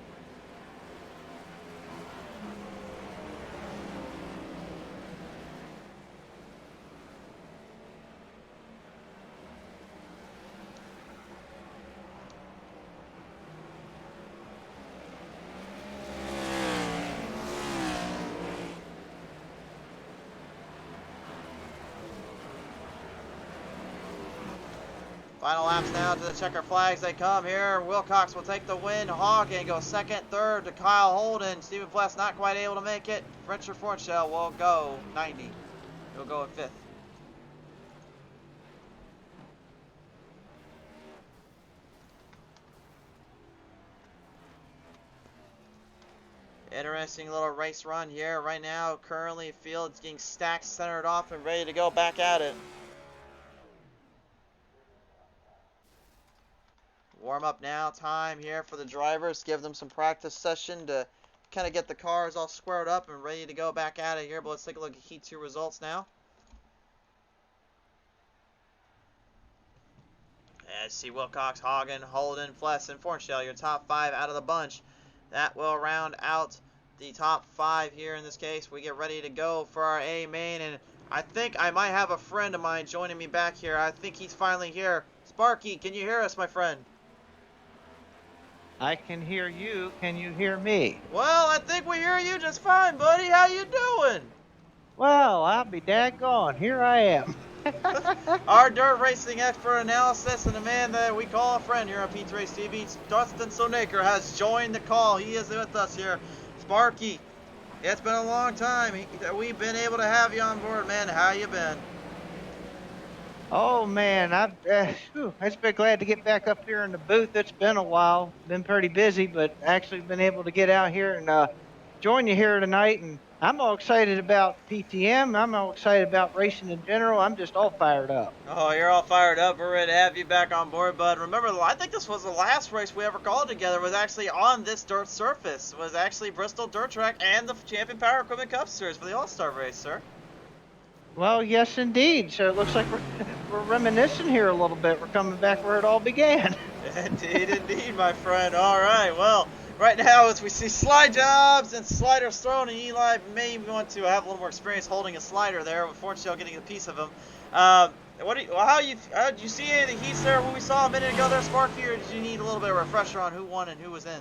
Final laps now to the checker flags. They come here. Wilcox will take the win. Hawken goes second, third to Kyle Holden. Stephen Fless not quite able to make it. Richard Fornshell will go 90. He'll go in 5th. Interesting little race run here right now. Currently, field's getting stacked, centered off, and ready to go back at it. Warm up now time here for the drivers. Give them some practice session to kind of get the cars all squared up and ready to go back at it here. But let's take a look at Heat 2 results now. As see Wilcox, Hagen, Holden, Fless, and Fornshell, your top 5 out of the bunch. That will round out the top 5 here in this case. We get ready to go for our A main, and I think I might have a friend of mine joining me back here. I think he's finally here. Sparky, can you hear us, my friend? I can hear you. Can you hear me? Well, I think we hear you just fine, buddy. How you doing? Well, I'll be daggone. Here I am. Our dirt racing expert analysis and the man that we call a friend here on Pete's Race TV, Dustin Sonaker, has joined the call. He is with us here. Sparky, it's been a long time that we've been able to have you on board, man. How you been? Oh, man, I've just been glad to get back up here in the booth. It's been a while. Been pretty busy, but actually been able to get out here and join you here tonight. And I'm all excited about PTM. I'm all excited about racing in general. I'm just all fired up. Oh, you're all fired up. We're ready to have you back on board, bud. Remember, I think this was the last race we ever called together. Was actually on this dirt surface. Was actually Bristol Dirt Track and the Champion Power Equipment Cup Series for the All-Star race, sir. Well, yes, indeed. So it looks like we're we're reminiscing here a little bit. We're coming back where it all began. Indeed, indeed, my friend. All right, well, right now as we see slide jobs and sliders thrown, and Eli may want to have a little more experience holding a slider there. Unfortunately, getting a piece of him. How did you see any of the heats there? What we saw a minute ago there, Sparky, or did you need a little bit of refresher on who won and who was in?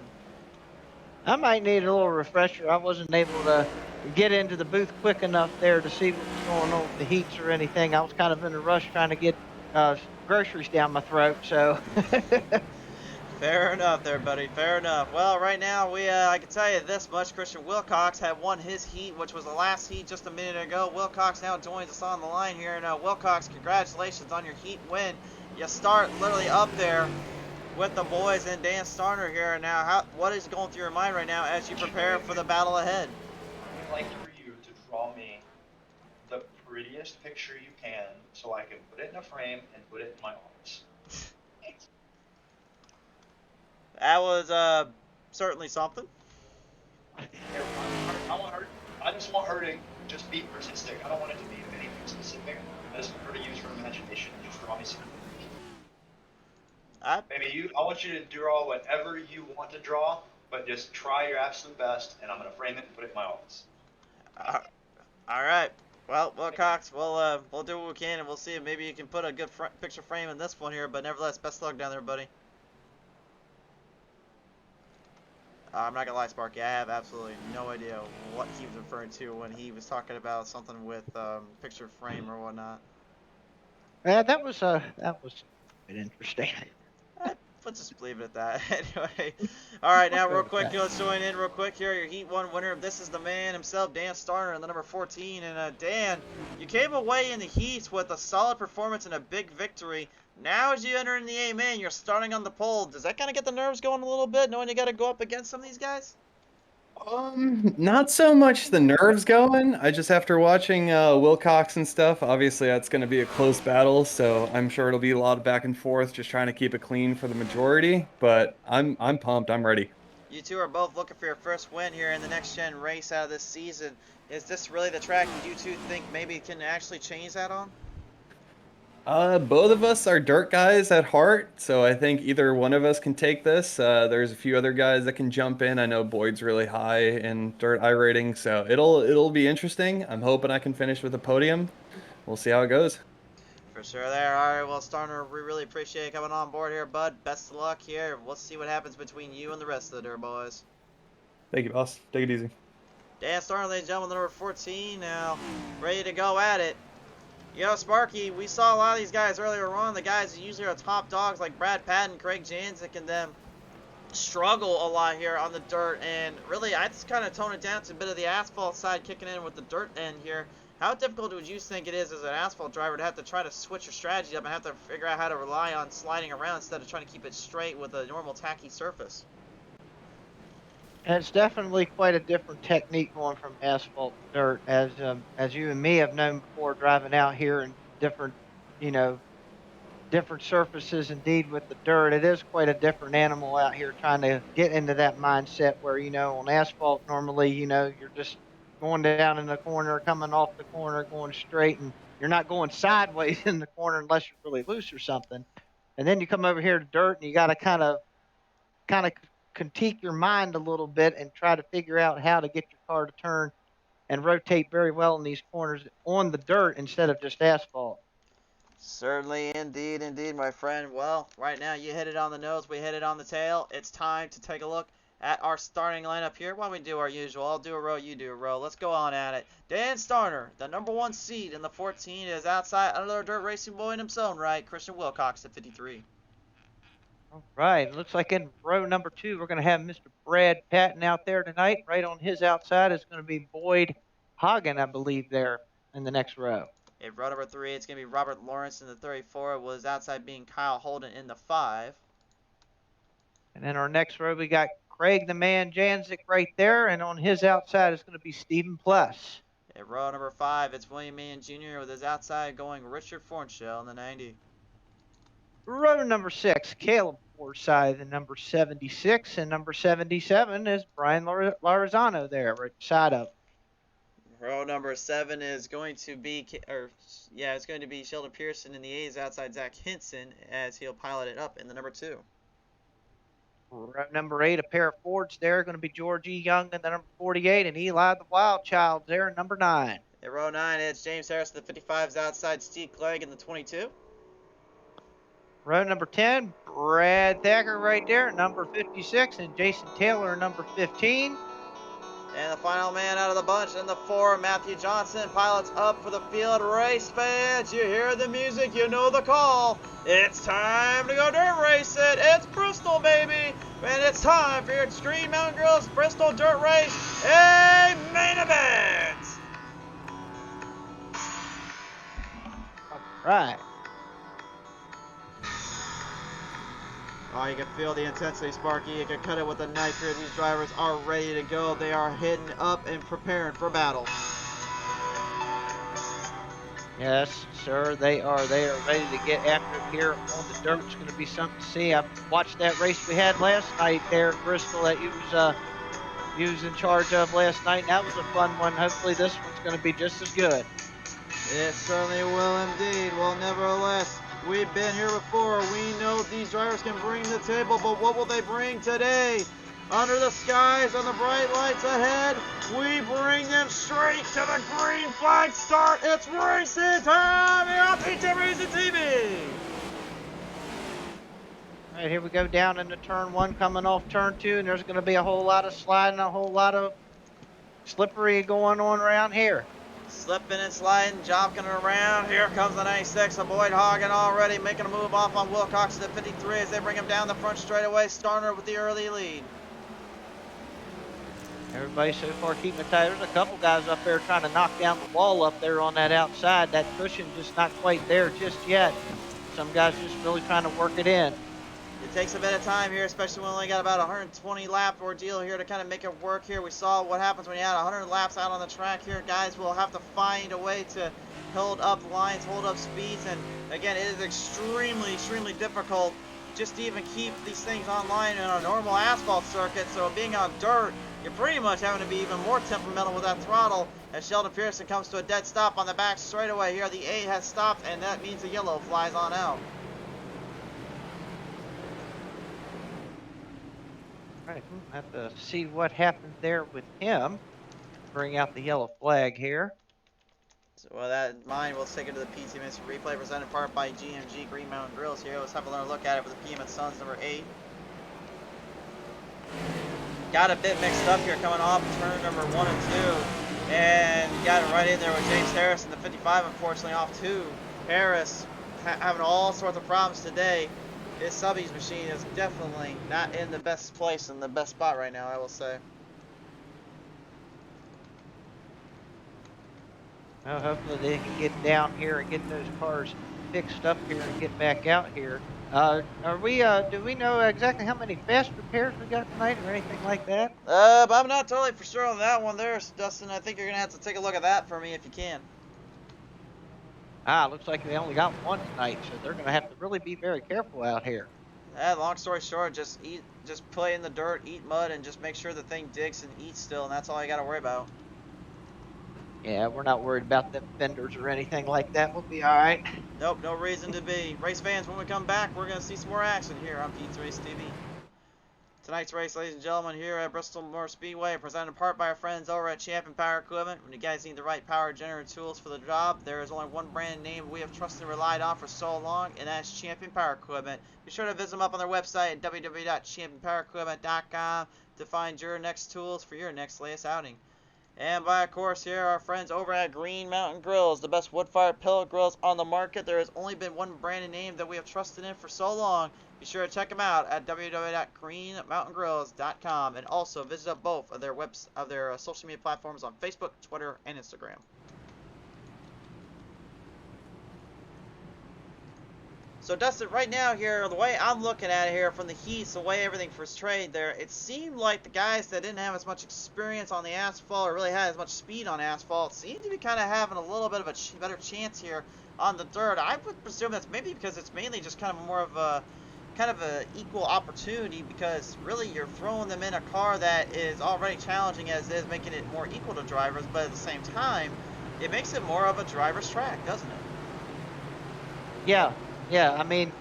I might need a little refresher. I wasn't able to get into the booth quick enough there to see what was going on with the heats or anything. I was kind of in a rush trying to get groceries down my throat. So Fair enough there, buddy. Fair enough. Well, right now, I can tell you this much. Christian Wilcox had won his heat, which was the last heat just a minute ago. Wilcox now joins us on the line here. And Wilcox, congratulations on your heat win. You start literally up there with the boys and Dan Starner here. Now, what is going through your mind right now as you prepare for the battle ahead? I'd like for you to draw me the prettiest picture you can so I can put it in a frame and put it in my office. That was certainly something. I just want her to just be artistic. I don't want it to be anything specific. I just want her to use her imagination and just draw me something. Maybe I want you to draw whatever you want to draw, but just try your absolute best, and I'm gonna frame it and put it in my office. All right. Well, Wilcox, we'll do what we can, and we'll see if maybe you can put a good picture frame in this one here. But nevertheless, best luck down there, buddy. I'm not gonna lie, Sparky. I have absolutely no idea what he was referring to when he was talking about something with picture frame or whatnot. yeah, that was a bit interesting. Let's just leave it at that. Anyway, all right, now real quick, let's join in real quick here. Your Heat 1 winner. This is the man himself, Dan Starner, in the number 14. And Dan, you came away in the Heat with a solid performance and a big victory. Now as you enter in the A-Main, you're starting on the pole. Does that kind of get the nerves going a little bit, knowing you got to go up against some of these guys? Not so much the nerves going. I just after watching Wilcox and stuff, obviously that's going to be a close battle, so I'm sure it'll be a lot of back and forth, just trying to keep it clean for the majority. But I'm pumped. I'm ready. You two are both looking for your first win here in the next gen race out of this season. Is this really the track you two think maybe can actually change that on? Both of us are dirt guys at heart, so I think either one of us can take this. There's a few other guys that can jump in. I know Boyd's really high in dirt I rating, so it'll be interesting. I'm hoping I can finish with a podium. We'll see how it goes. For sure there. All right, well, Starner, we really appreciate you coming on board here, bud. Best of luck here. We'll see what happens between you and the rest of the Dirt Boys. Thank you, boss. Take it easy. Dan Starner, ladies and gentlemen, number 14 now, ready to go at it. You know, Sparky, we saw a lot of these guys earlier on. The guys who usually are top dogs like Brad Patton, Craig Janzik, and them struggle a lot here on the dirt. And really, I just kind of tone it down to a bit of the asphalt side kicking in with the dirt end here. How difficult would you think it is as an asphalt driver to have to try to switch your strategy up and have to figure out how to rely on sliding around instead of trying to keep it straight with a normal tacky surface? And it's definitely quite a different technique going from asphalt to dirt, as you and me have known before driving out here in different, you know, different surfaces. Indeed, with the dirt, it is quite a different animal out here trying to get into that mindset where, on asphalt, normally, you're just going down in the corner, coming off the corner, going straight, and you're not going sideways in the corner unless you're really loose or something. And then you come over here to dirt, and you got to kind of critique your mind a little bit and try to figure out how to get your car to turn and rotate very well in these corners on the dirt instead of just asphalt. Certainly, indeed, indeed, my friend. Well, right now you hit it on the nose, we hit it on the tail. It's time to take a look at our starting lineup here. Why don't we do our usual? I'll do a row, you do a row. Let's go on at it. Dan Starner, the number 1 seed in the 14, is outside another dirt racing boy in his own right, Christian Wilcox at 53. All right. Looks like in row number 2, we're going to have Mr. Brad Patton out there tonight. Right on his outside is going to be Boyd Hagen, I believe, there in the next row. In row number 3, it's going to be Robert Lawrence in the 34. Was outside being Kyle Holden in the 5. And then our next row, we got Craig the Man Janzik right there. And on his outside is going to be Stephen Pless. In row number 5, it's William Mann Jr. with his outside going Richard Fornshell in the 90. Row number 6, Caleb Forsyth in number 76. And number 77 is Brian Larzano there, right side of him. Row number 7 is going to be, it's going to be Sheldon Pearson in the A's outside Zach Hinson as he'll pilot it up in the number 2. Row number 8, a pair of Fords there, going to be George E. Young in the number 48, and Eli the Wild Child there in number 9. In row 9, it's James Harris in the 55s outside Steve Clegg in the 22. Row number 10, Brad Thacker right there, number 56, and Jason Taylor, number 15. And the final man out of the bunch in the 4, Matthew Johnson, pilots up for the field. Race fans, you hear the music, you know the call. It's time to go dirt race it. It's Bristol, baby. And it's time for your Green Mountain Girls Bristol Dirt Race, a main event. All right. Oh, you can feel the intensity, Sparky. You can cut it with a knife here. These drivers are ready to go. They are heading up and preparing for battle. Yes, sir, they are. They are ready to get after it here on the dirt. It's going to be something to see. I watched that race we had last night there at Bristol that you was in charge of last night, and that was a fun one. Hopefully this one's going to be just as good. It certainly will indeed. Well, nevertheless, we've been here before. We know these drivers can bring the table, but what will they bring today? Under the skies, on the bright lights ahead, we bring them straight to the green flag start. It's racing time here on PT Racing TV. All right, here we go down into turn 1, coming off turn 2, and there's going to be a whole lot of sliding, a whole lot of slippery going on around here. Slipping and sliding, jockeying around. Here comes the 96 of Boyd Hagen already making a move off on Wilcox at the 53 as they bring him down the front straightaway. Starner with the early lead. Everybody so far keeping it tight. There's a couple guys up there trying to knock down the wall up there on that outside. That cushion just not quite there just yet. Some guys just really trying to work it in. It takes a bit of time here, especially when we only got about 120 lap ordeal here to kind of make it work here. We saw what happens when you add 100 laps out on the track here. Guys will have to find a way to hold up lines, hold up speeds, and again, it is extremely, extremely difficult just to even keep these things online in a normal asphalt circuit. So being on dirt, you're pretty much having to be even more temperamental with that throttle as Sheldon Pearson comes to a dead stop on the back straightaway here. The 8 has stopped, and that means the yellow flies on out. All right, we'll have to see what happened there with him. Bring out the yellow flag here. So with that in mind, we'll take it to the PT Mystery Replay presented in part by GMG Green Mountain Grills here. Let's have another look at it with the PM and Sons number 8. Got a bit mixed up here coming off turn number 1 and 2. And got it right in there with James Harris in the 55, unfortunately off 2. Harris having all sorts of problems today. His subbies machine is definitely not in the best place and the best spot right now, I will say. Well, hopefully they can get down here and get those cars fixed up here and get back out here. Do we know exactly how many fast repairs we got tonight or anything like that? But I'm not totally for sure on that one there, Dustin. I think you're gonna have to take a look at that for me if you can. Looks like they only got one tonight, so they're going to have to really be very careful out here. Long story short, just play in the dirt, eat mud, and just make sure the thing digs and eats still, and that's all you got to worry about. Yeah, we're not worried about the fenders or anything like that. We'll be all right. Nope, no reason to be. Race fans, when we come back, we're going to see some more action here on Pete's Race TV. Tonight's race, ladies and gentlemen, here at Bristol Motor Speedway, presented in part by our friends over at Champion Power Equipment. When you guys need the right power generator tools for the job, there is only one brand name we have trusted and relied on for so long, and that's Champion Power Equipment. Be sure to visit them up on their website at www.championpowerequipment.com to find your next tools for your next latest outing. And by of course, here are our friends over at Green Mountain Grills, the best wood-fired pellet grills on the market. There has only been one brand name that we have trusted in for so long. Be sure to check them out at www.greenmountaingrills.com, and also visit both of their social media platforms on Facebook, Twitter, and Instagram. So Dustin, right now here, the way I'm looking at it here from the heats, the way everything was trade there, it seemed like the guys that didn't have as much experience on the asphalt or really had as much speed on asphalt seemed to be kind of having a little bit of a better chance here on the dirt. I would presume that's maybe because it's mainly just kind of more of a kind of a equal opportunity, because really you're throwing them in a car that is already challenging as is, making it more equal to drivers, but at the same time, it makes it more of a driver's track, doesn't it? Yeah, yeah. I mean,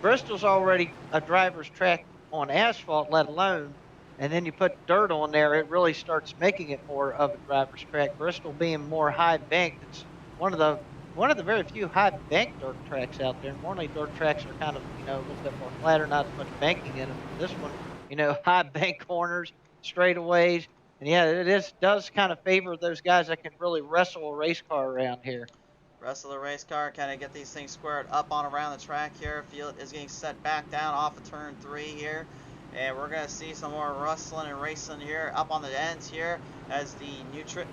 Bristol's already a driver's track on asphalt, let alone, and then you put dirt on there, it really starts making it more of a driver's track. Bristol being more high banked, it's one of the very few high banked dirt tracks out there. Normally, dirt tracks are kind of a little bit more flatter, not as much banking in them. This one, high bank corners, straightaways, and yeah, does kind of favor those guys that can really wrestle a race car around here. Wrestle the race car, kind of get these things squared up on around the track here. Field is getting set back down off of turn 3 here. And we're going to see some more rustling and racing here up on the ends here as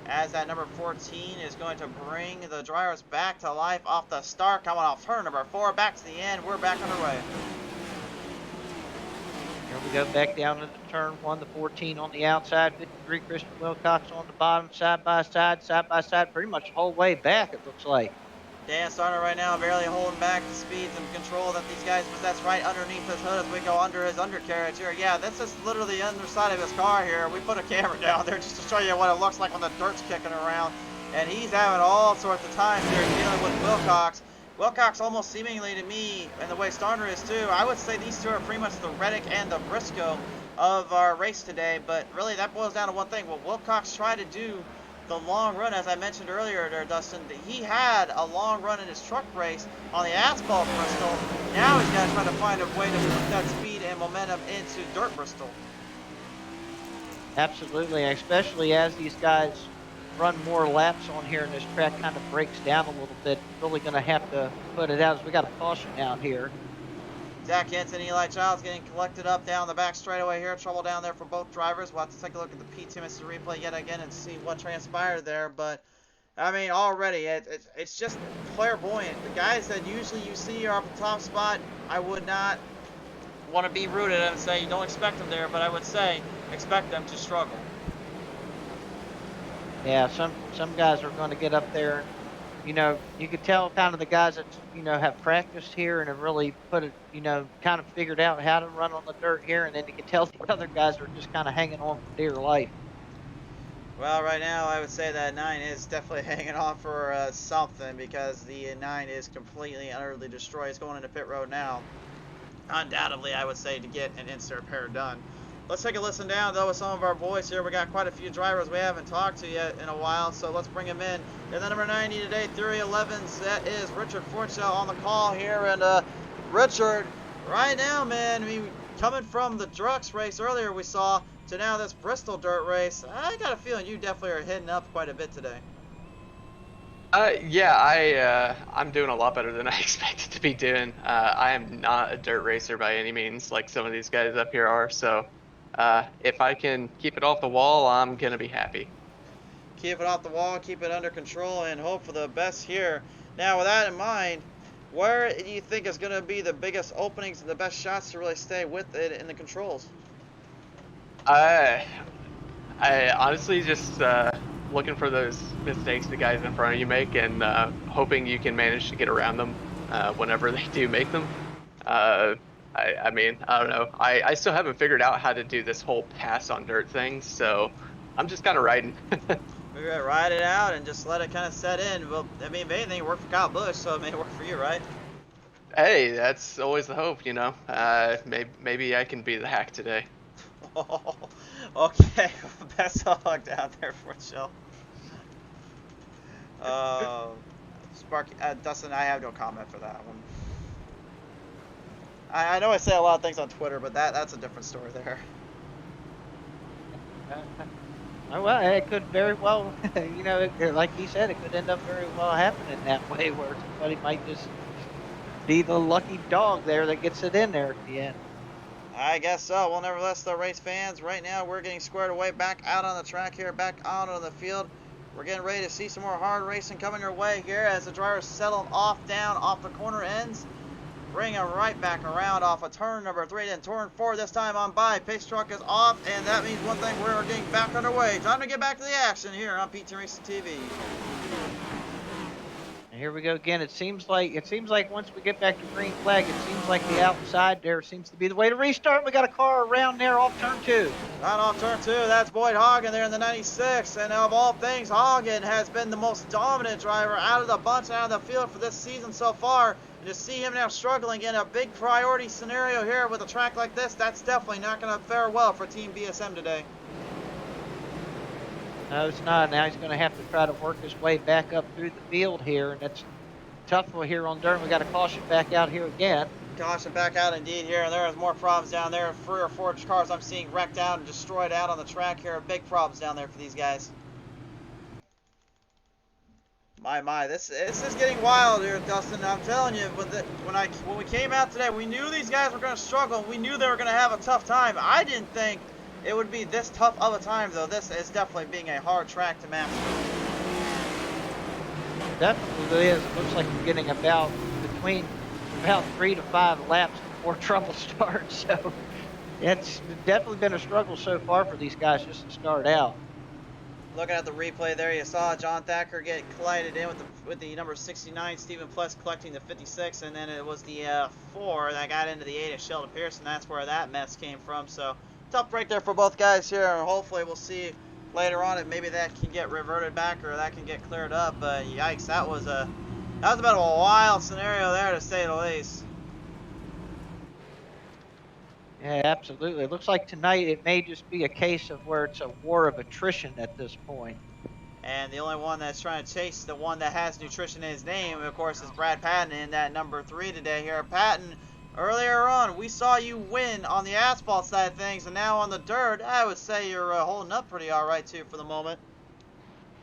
as that number 14 is going to bring the drivers back to life off the start. Coming off turn number 4, back to the end. We're back underway. Here we go back down into turn 1, the 14 on the outside, 53 Christian Wilcox on the bottom, side by side, pretty much the whole way back, it looks like. Dan Starner right now barely holding back the speeds and control that these guys possess right underneath his hood as we go under his undercarriage here. Yeah, this is literally the underside of his car here. We put a camera down there just to show you what it looks like when the dirt's kicking around. And he's having all sorts of times here dealing with Wilcox. Wilcox almost seemingly to me, and the way Starner is too, I would say these two are pretty much the Reddick and the Briscoe of our race today. But really that boils down to one thing. What Wilcox tried to do the long run, as I mentioned earlier there, Dustin, he had a long run in his truck race on the asphalt Bristol. Now he's got to try to find a way to put that speed and momentum into dirt Bristol. Absolutely, especially as these guys run more laps on here and this track kind of breaks down a little bit. Really going to have to put it out as we got a caution out here. Zach Henson, Eli Childs getting collected up down the back straightaway here. Trouble down there for both drivers. We'll have to take a look at the P2 Mr. replay yet again and see what transpired there. But, I mean, already, it's just clairvoyant. The guys that usually you see are up the top spot, I would not want to be rude at them and say you don't expect them there, but I would say expect them to struggle. Yeah, some guys are going to get up there. You could tell kind of the guys that, have practiced here and have really put it, kind of figured out how to run on the dirt here. And then you can tell the other guys are just kind of hanging on for dear life. Well, right now I would say that 9 is definitely hanging on for something, because the 9 is completely and utterly destroyed. It's going into pit road now. Undoubtedly, I would say, to get an instant repair done. Let's take a listen down, though, with some of our boys here. We got quite a few drivers we haven't talked to yet in a while, so let's bring them in. And the number 90 today, 311, that is Richard Fortshell on the call here. And, Richard, right now, man, I mean, coming from the Drux race earlier we saw to now this Bristol dirt race, I got a feeling you definitely are hitting up quite a bit today. Yeah, I'm doing a lot better than I expected to be doing. I am not a dirt racer by any means, like some of these guys up here are, so if I can keep it off the wall, I'm going to be happy. Keep it off the wall, keep it under control, and hope for the best here. Now, with that in mind, where do you think is going to be the biggest openings and the best shots to really stay with it in the controls? I honestly just looking for those mistakes the guys in front of you make, and hoping you can manage to get around them whenever they do make them. I mean, I don't know. I still haven't figured out how to do this whole pass on dirt thing, so I'm just kind of riding. We're gonna ride it out and just let it kind of set in. Well, I mean, if anything, it worked for Kyle Busch, so it may work for you, right? Hey, that's always the hope, Maybe I can be the hack today. Oh, okay. Best of luck down there for Chill. Sparky, Dustin, I have no comment for that one. I know I say a lot of things on Twitter, but that's a different story there. Well, it could very well, like he said, it could end up very well happening that way, where somebody might just be the lucky dog there that gets it in there at the end. I guess so. Well, nevertheless, though, race fans, right now we're getting squared away back out on the track here, back out on the field. We're getting ready to see some more hard racing coming your way here as the drivers settle off down off the corner ends. Bring them right back around off of turn number 3, then turn 4 this time on by. Pace truck is off, and that means one thing, we're getting back underway. Time to get back to the action here on P2 Racing TV. And here we go again. It seems like once we get back to green flag, it seems like the outside there seems to be the way to restart. We got a car around there off turn 2. Not off turn 2, that's Boyd Hagen there in the 96, and of all things, Hagen has been the most dominant driver out of the bunch, out of the field for this season so far. And to see him now struggling in a big priority scenario here with a track like this, that's definitely not going to fare well for Team BSM today. No, it's not. Now he's going to have to try to work his way back up through the field here, and that's tough for here on dirt. We got a caution back out here again. Caution back out indeed here, and there's more problems down there. 3 or 4 cars I'm seeing wrecked out and destroyed out on the track here. Big problems down there for these guys. My, this is getting wild here, Dustin. I'm telling you, when we came out today, we knew these guys were going to struggle. We knew they were going to have a tough time. I didn't think it would be this tough of a time, though. This is definitely being a hard track to master. Definitely is. It looks like we're getting about 3 to 5 laps before trouble starts. So it's definitely been a struggle so far for these guys just to start out. Looking at the replay there, you saw John Thacker get collided in with the number 69, Stephen Pless collecting the 56, and then it was the 4 that got into the 8 of Sheldon Pearson. That's where that mess came from. So tough break there for both guys here. Hopefully we'll see later on if maybe that can get reverted back or that can get cleared up. But yikes, that was a bit of a wild scenario there, to say the least. Yeah, absolutely. It looks like tonight it may just be a case of where it's a war of attrition at this point. And the only one that's trying to chase the one that has nutrition in his name, of course, is Brad Patton in that number 3 today here. Patton, earlier on, we saw you win on the asphalt side of things, and now on the dirt, I would say you're holding up pretty all right, too, for the moment.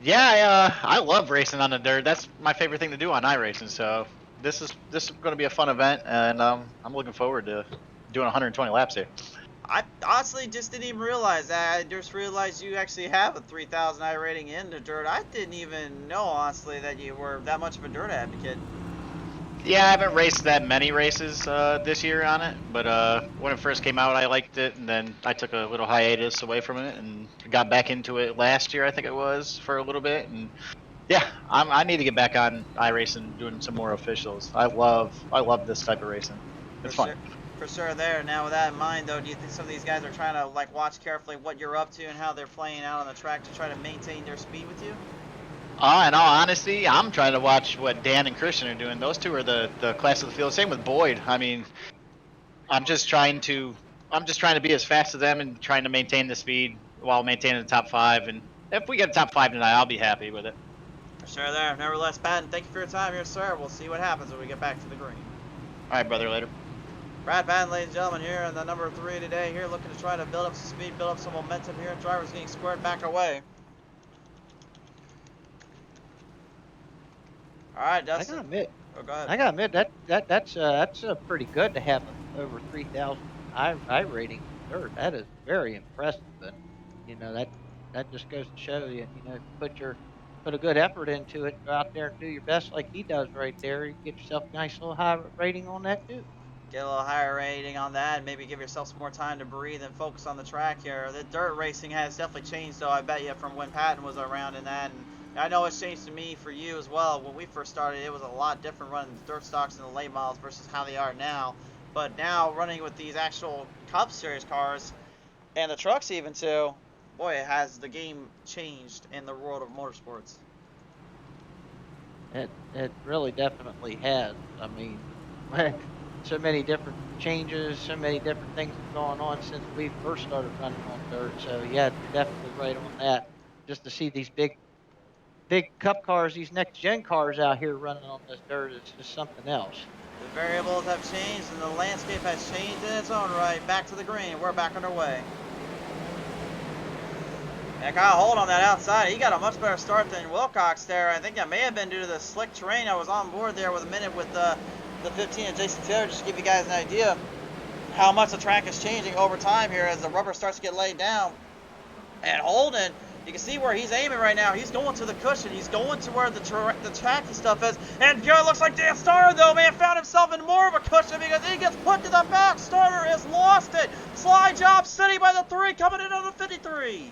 Yeah, I love racing on the dirt. That's my favorite thing to do on iRacing. So this is going to be a fun event, and I'm looking forward to doing 120 laps here. I honestly just didn't even realize that. I just realized you actually have a 3,000 I rating in the dirt. I didn't even know, honestly, that you were that much of a dirt advocate. Yeah, I haven't raced that many races this year on it, but when it first came out, I liked it, and then I took a little hiatus away from it and got back into it last year, I think it was, for a little bit. And yeah, I need to get back on iRacing, doing some more officials. I love this type of racing. It's fun. For sure there. Now, with that in mind, though, do you think some of these guys are trying to watch carefully what you're up to and how they're playing out on the track to try to maintain their speed with you? In all honesty, I'm trying to watch what Dan and Christian are doing. Those two are the class of the field. Same with Boyd. I mean, I'm just trying to be as fast as them and trying to maintain the speed while maintaining the top 5. And if we get a top 5 tonight, I'll be happy with it. For sure there. Nevertheless, Patton, thank you for your time here, sir. We'll see what happens when we get back to the green. All right, brother, later. Brad Patton, ladies and gentlemen, here in the number 3 today, here looking to try to build up some speed, build up some momentum here. Drivers getting squared back away. All right, Dustin. I gotta admit that's pretty good to have over 3,000 I rating dirt. That is very impressive, and you know that just goes to show you put a good effort into it, go out there and do your best like he does right there. You get yourself a nice little high rating on that too. Get a little higher rating on that, and maybe give yourself some more time to breathe and focus on the track here. The dirt racing has definitely changed, though, I bet you, from when Patton was around in that. And I know it's changed to me for you as well. When we first started, it was a lot different running dirt stocks in the late models versus how they are now. But now, running with these actual Cup Series cars, and the trucks even too, boy, has the game changed in the world of motorsports. It really definitely has. I mean, so many different changes, so many different things going on since we first started running on dirt. So yeah, you're definitely right on that. Just to see these big Cup cars, these next gen cars out here running on this dirt is just something else. The variables have changed and the landscape has changed in its own right. Back to the green. We're back underway. And Kyle Holt on that outside, he got a much better start than Wilcox there. I think that may have been due to the slick terrain. I was on board there with a minute with the 15 and Jason Taylor, just to give you guys an idea how much the track is changing over time here as the rubber starts to get laid down. And Holden, you can see where he's aiming right now. He's going to the cushion. He's going to where the tracky stuff is. And it looks like Dan Starter, though, man, found himself in more of a cushion because he gets put to the back. Starter has lost it. Slide job city by the 3, coming in on the 53.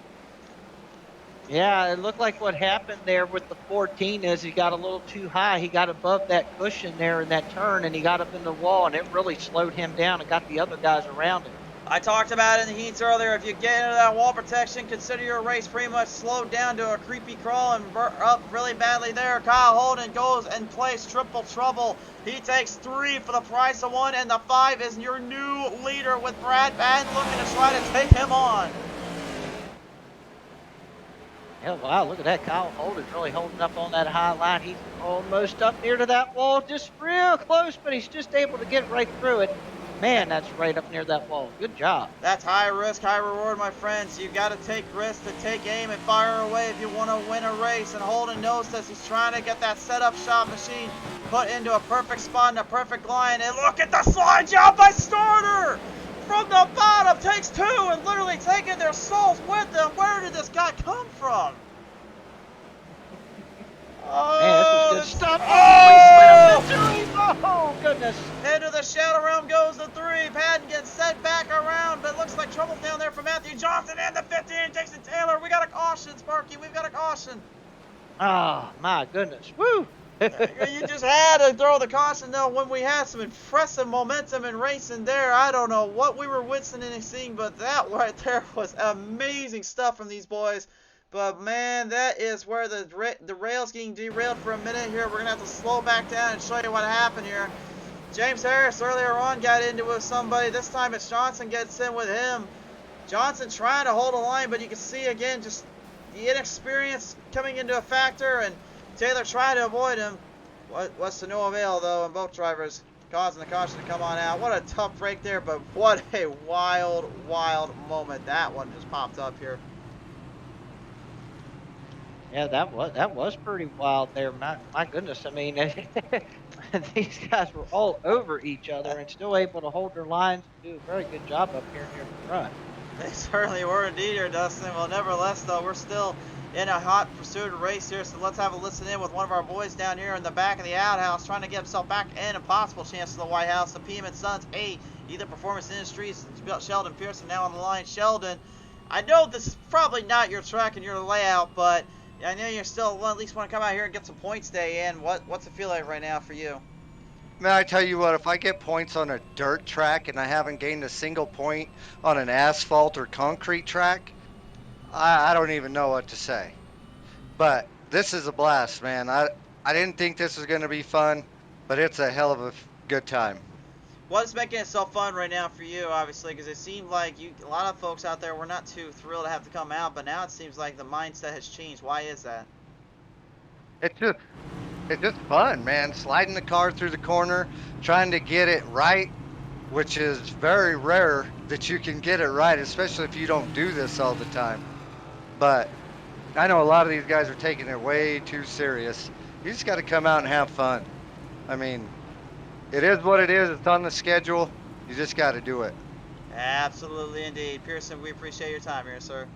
Yeah, it looked like what happened there with the 14 is he got a little too high. He got above that cushion there in that turn, and he got up in the wall, and it really slowed him down and got the other guys around him. I talked about it in the heats earlier. If you get into that wall protection, consider your race pretty much slowed down to a creepy crawl and up really badly there. Kyle Holden goes and plays triple trouble. He takes 3 for the price of 1, and the 5 is your new leader with Brad Batten looking to try to take him on. Yeah, wow, look at that. Kyle Holden really holding up on that high line. He's almost up near to that wall, just real close, but he's just able to get right through it. Man, that's right up near that wall. Good job. That's high risk, high reward, my friends. You got to take risks to take aim and fire away if you want to win a race. And Holden knows this. He's trying to get that setup shot machine put into a perfect spot and a perfect line. And look at the slide job by Starter! From the bottom, takes 2 and literally taking their souls with them. Where did this guy come from? Man, this is good stuff. Oh, goodness. Into the shadow realm goes the 3. Patton gets set back around, but looks like trouble's down there for Matthew Johnson. And the 15, Jason Taylor. We got a caution, Sparky. We've got a caution. Oh, my goodness. Woo! You just had to throw the caution, though, when we had some impressive momentum in racing there. I don't know what we were witnessing and seeing, but that right there was amazing stuff from these boys. But, man, that is where the rail's getting derailed for a minute here. We're going to have to slow back down and show you what happened here. James Harris earlier on got into it with somebody. This time it's Johnson gets in with him. Johnson trying to hold a line, but you can see, again, just the inexperience coming into a factor, and Taylor trying to avoid him. What's to no avail, though, and both drivers causing the caution to come on out. What a tough break there, but what a wild, wild moment. That one just popped up here. Yeah, that was pretty wild there. My goodness, I mean, these guys were all over each other and still able to hold their lines and do a very good job up here near the front. They certainly were indeed here, Dustin. Well, nevertheless, though, we're still in a hot pursuit race here, so let's have a listen in with one of our boys down here in the back of the outhouse trying to get himself back in a possible chance to the White House. The PM and Sons, Either Performance Industries, Sheldon Pearson now on the line. Sheldon, I know this is probably not your track and your layout, but I know you still at least want to come out here and get some points day in. What's it feel like right now for you? Man, I tell you what, if I get points on a dirt track and I haven't gained a single point on an asphalt or concrete track, I don't even know what to say. But this is a blast, man. I didn't think this was going to be fun, but it's a hell of a good time. What's making it so fun right now for you, obviously, because it seemed like a lot of folks out there were not too thrilled to have to come out, but now it seems like the mindset has changed. Why is that? It's just fun, man. Sliding the car through the corner, trying to get it right, which is very rare that you can get it right, especially if you don't do this all the time. But I know a lot of these guys are taking it way too serious. You just got to come out and have fun. I mean, it is what it is. It's on the schedule. You just got to do it. Absolutely, indeed. Pearson, we appreciate your time here, sir.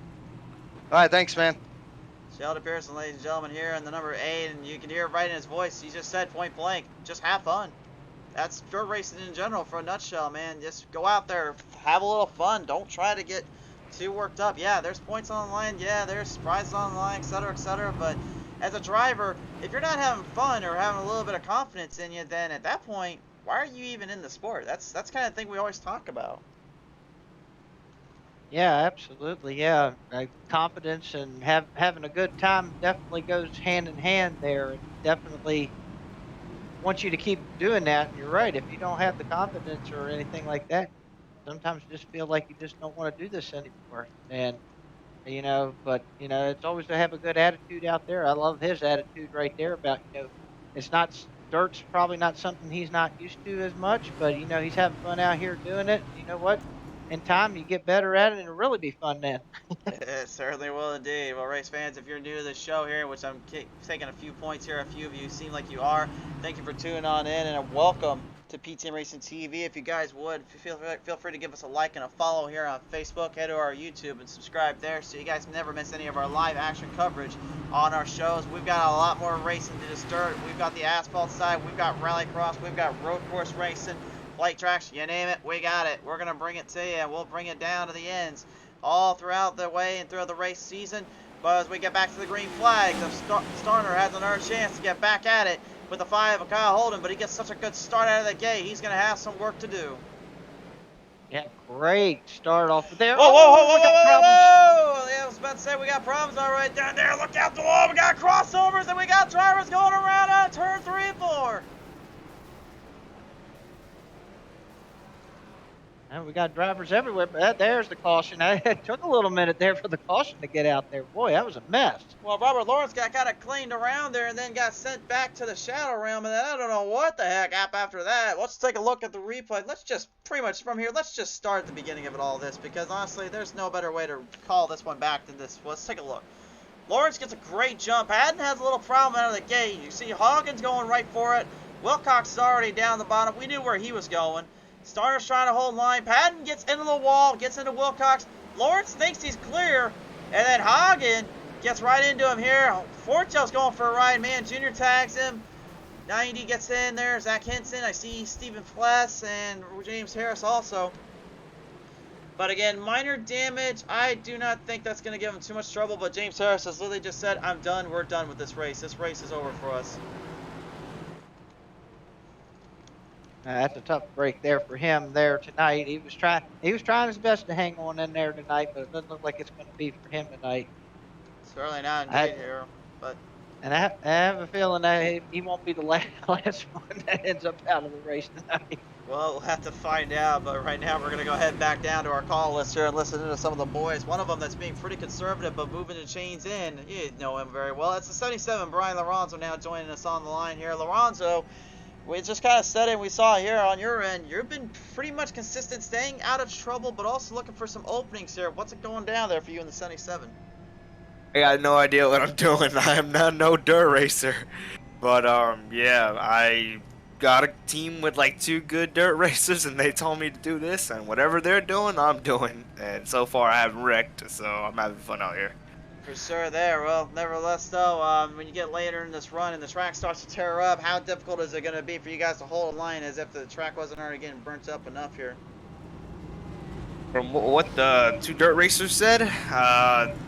All right, thanks, man. Sheldon Pearson, ladies and gentlemen, here in the number 8, and you can hear it right in his voice. He just said point blank, just have fun. That's dirt racing in general for a nutshell, man. Just go out there, have a little fun. Don't try to get too worked up. Yeah, there's points on the line. Yeah, there's prizes on the line, etc., etc. But as a driver, if you're not having fun or having a little bit of confidence in you, then at that point, why are you even in the sport? That's kind of thing we always talk about. Yeah, absolutely. Yeah, confidence and having a good time definitely goes hand in hand there. It definitely wants you to keep doing that. And you're right. If you don't have the confidence or anything like that, sometimes you just feel like you just don't want to do this anymore. And but it's always to have a good attitude out there. I love his attitude right there about it's not dirt's probably not something he's not used to as much, but he's having fun out here doing it. You know what? In time, you get better at it, and it'll really be fun then. It certainly will indeed. Well, race fans, if you're new to the show here, which I'm taking a few points here, a few of you seem like you are, thank you for tuning on in, and welcome to PTM Racing TV. If you guys would, feel free to give us a like and a follow here on Facebook. Head to our YouTube and subscribe there so you guys never miss any of our live action coverage on our shows. We've got a lot more racing to just dirt. We've got the asphalt side, we've got rallycross, we've got road course racing, flight tracks, you name it, we got it. We're going to bring it to you, and we'll bring it down to the ends all throughout the way and throughout the race season. But as we get back to the green flag, the starter has another chance to get back at it with the 5 of Kyle Holden, but he gets such a good start out of the gate, he's going to have some work to do. Yeah, great start off there. Whoa, whoa, whoa, Oh, whoa, we got whoa, problems. whoa! Yeah, I was about to say we got problems all right down there. Look out the wall. We got crossovers and we got drivers going around on turn 3 and 4. And we got drivers everywhere, but there's the caution. It took a little minute there for the caution to get out there. Boy, that was a mess. Well, Robert Lawrence got kind of cleaned around there and then got sent back to the Shadow Realm, and then I don't know what the heck happened after that. Let's take a look at the replay. Let's just, pretty much from here, let's just start at the beginning of it all this, because honestly, there's no better way to call this one back than this. Let's take a look. Lawrence gets a great jump. Haddon has a little problem out of the gate. You see Hawkins going right for it. Wilcox is already down the bottom. We knew where he was going. Starter's trying to hold line. Patton gets into the wall, gets into Wilcox. Lawrence thinks he's clear, and then Hagen gets right into him here. Fortel's going for a ride. Man, Junior tags him. 90 gets in there. Zach Henson. I see Stephen Fless and James Harris also. But again, minor damage. I do not think that's going to give him too much trouble. But James Harris has literally just said, I'm done. We're done with this race. This race is over for us. That's a tough break there for him there tonight. He was trying his best to hang on in there tonight, but it doesn't look like it's going to be for him tonight. Certainly not indeed here, but. And I have a feeling that he won't be the last one that ends up out of the race tonight. Well, we'll have to find out, but right now we're going to go ahead back down to our call list here and listen to some of the boys. One of them that's being pretty conservative but moving the chains in. You know him very well. It's the 77, Brian Lorenzo, now joining us on the line here. Lorenzo, we just kind of said it, we saw here on your end, you've been pretty much consistent, staying out of trouble, but also looking for some openings here. What's it going down there for you in the 77? I got no idea what I'm doing. I am not no dirt racer. But, yeah, I got a team with like 2 good dirt racers, and they told me to do this, and whatever they're doing, I'm doing. And so far, I haven't wrecked, so I'm having fun out here. For sure there. Well, nevertheless, though, when you get later in this run and the track starts to tear up, how difficult is it going to be for you guys to hold a line as if the track wasn't already getting burnt up enough here? From what the 2 dirt racers said,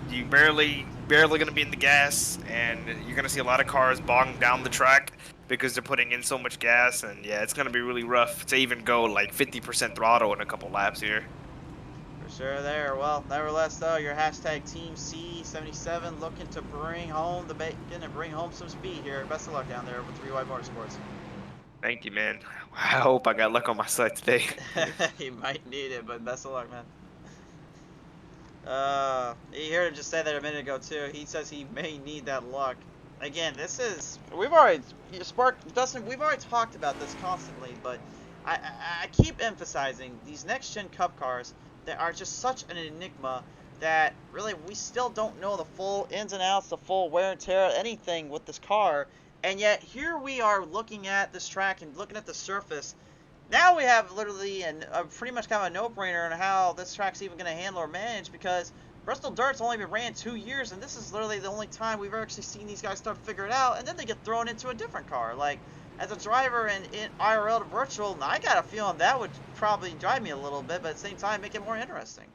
you barely gonna be in the gas, and you're gonna see a lot of cars bogging down the track because they're putting in so much gas, and yeah, it's gonna be really rough to even go like 50% throttle in a couple laps here. For sure there. Well, nevertheless, though, your hashtag Team C77 looking to bring home the bacon and bring home some speed here. Best of luck down there with 3Y Motorsports. Thank you, man. I hope I got luck on my side today. You might need it, but best of luck, man. You heard him just say that a minute ago, too. He says he may need that luck. Again, this is... We've already... Dustin, we've already talked about this constantly, but I keep emphasizing these next-gen Cup cars that are just such an enigma that really we still don't know the full ins and outs, the full wear and tear, anything with this car. And yet, here we are looking at this track and looking at the surface. Now we have literally a pretty much kind of a no-brainer on how this track's even going to handle or manage, because Bristol Dirt's only been ran 2 years, and this is literally the only time we've actually seen these guys start to figure it out, and then they get thrown into a different car. Like, as a driver in IRL to virtual, I got a feeling that would probably drive me a little bit, but at the same time make it more interesting.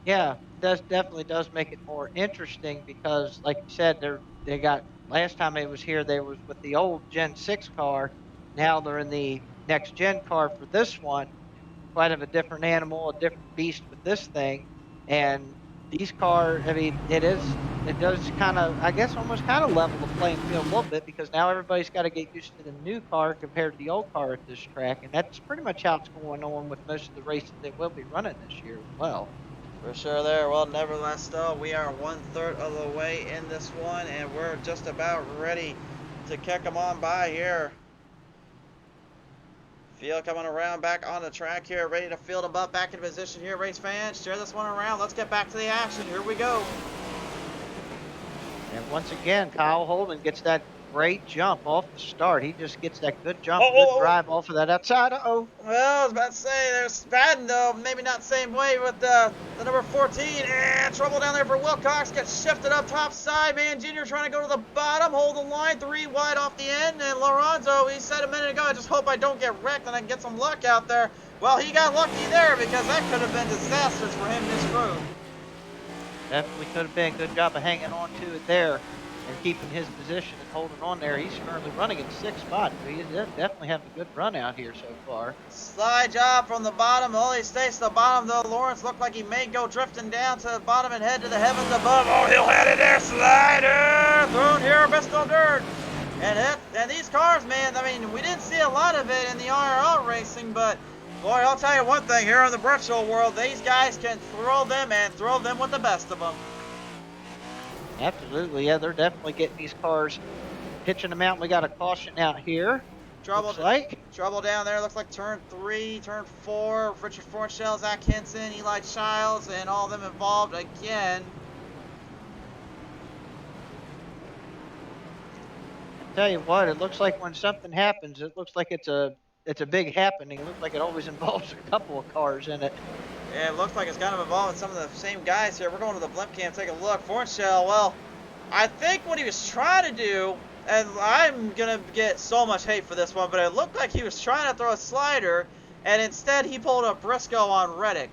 Yeah, that definitely does make it more interesting because, like you said, they got last time it was here, they was with the old Gen 6 car. Now they're in the next gen car for this one. Quite of a different animal, a different beast with this thing. And these cars, I mean, it does kind of, I guess, almost kind of level the playing field a little bit, because now everybody's got to get used to the new car compared to the old car at this track. And that's pretty much how it's going on with most of the races that will be running this year as well. For sure there. Well, nevertheless, though, we are 1/3 of the way in this one, and we're just about ready to kick them on by here. Field coming around back on the track here, ready to field them up back in position here. Race fans, share this one around. Let's get back to the action. Here we go. And once again, Kyle Holden gets that great jump off the start. He just gets that good jump, good drive off of that outside. Uh-oh. Well, I was about to say, there's Madden, though. Maybe not the same way with the number 14. And trouble down there for Wilcox. Gets shifted up top side. Man, Junior trying to go to the bottom. Hold the line. 3 wide off the end. And Lorenzo, he said a minute ago, I just hope I don't get wrecked and I can get some luck out there. Well, he got lucky there because that could have been disastrous for him this road. Definitely could have been. Good job of hanging on to it there and keeping his position and holding on there. He's currently running in 6th spot, so he's definitely having a good run out here so far. Slide job from the bottom. Only stays to the bottom, though. Lawrence looked like he may go drifting down to the bottom and head to the heavens above. Oh, he'll head it there. Slider thrown here, Bristol Dirt. And these cars, man, I mean, we didn't see a lot of it in the IRL racing, but boy, I'll tell you one thing, here in the Bristol world, these guys can throw them and throw them with the best of them. Absolutely, yeah, they're definitely getting these cars, pitching them out. We got a caution out here. Trouble down there. Looks like turn 3, turn 4. Richard Fornshell, Zach Henson, Eli Childs, and all of them involved again. Tell you what, it looks like when something happens, it looks like it's a big happening. It looks like it always involves a couple of cars in it. Yeah, it looks like it's kind of involving some of the same guys here. We're going to the blimp cam, take a look. Fornshell, well, I think what he was trying to do, and I'm going to get so much hate for this one, but it looked like he was trying to throw a slider, and instead he pulled a Briscoe on Reddick.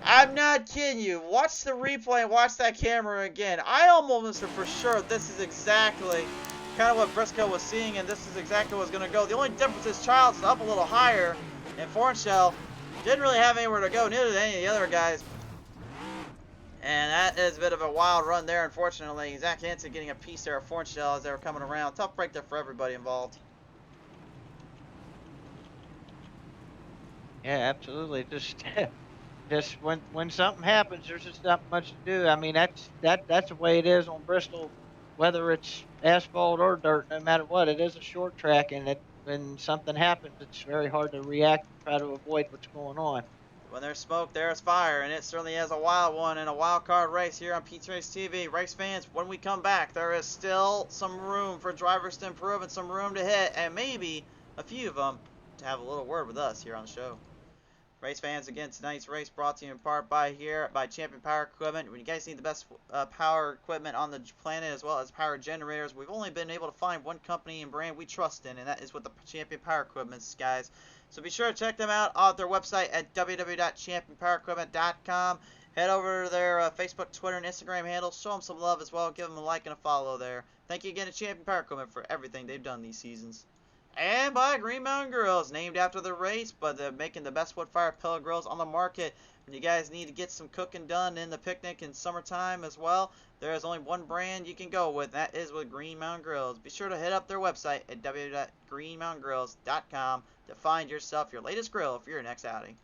I'm not kidding you. Watch the replay and watch that camera again. I almost am for sure this is exactly kind of what Briscoe was seeing, and this is exactly what's going to go. The only difference is Childs is up a little higher, and Fornshell didn't really have anywhere to go, neither did any of the other guys. And that is a bit of a wild run there, unfortunately. Zach Hansen getting a piece there of Fornshell as they were coming around. Tough break there for everybody involved. Yeah, absolutely. Just when something happens, there's just not much to do. I mean, that's the way it is on Bristol, whether it's asphalt or dirt. No matter what, it is a short track, and when something happens, it's very hard to react and try to avoid what's going on. When there's smoke, there's fire, and it certainly is a wild one in a wild card race here on Pete's Race TV. Race fans, when we come back, there is still some room for drivers to improve and some room to hit, and maybe a few of them to have a little word with us here on the show. Race fans, again, tonight's race brought to you in part by Champion Power Equipment. When you guys need the best power equipment on the planet as well as power generators, we've only been able to find one company and brand we trust in, and that is with the Champion Power Equipment, guys. So be sure to check them out on their website at www.championpowerequipment.com. Head over to their Facebook, Twitter, and Instagram handles. Show them some love as well. Give them a like and a follow there. Thank you again to Champion Power Equipment for everything they've done these seasons. And by Green Mountain Grills, named after the race, but they're making the best wood-fired pellet grills on the market. When you guys need to get some cooking done in the picnic in summertime as well, there is only one brand you can go with, and that is with Green Mountain Grills. Be sure to hit up their website at www.greenmountaingrills.com to find yourself your latest grill for your next outing.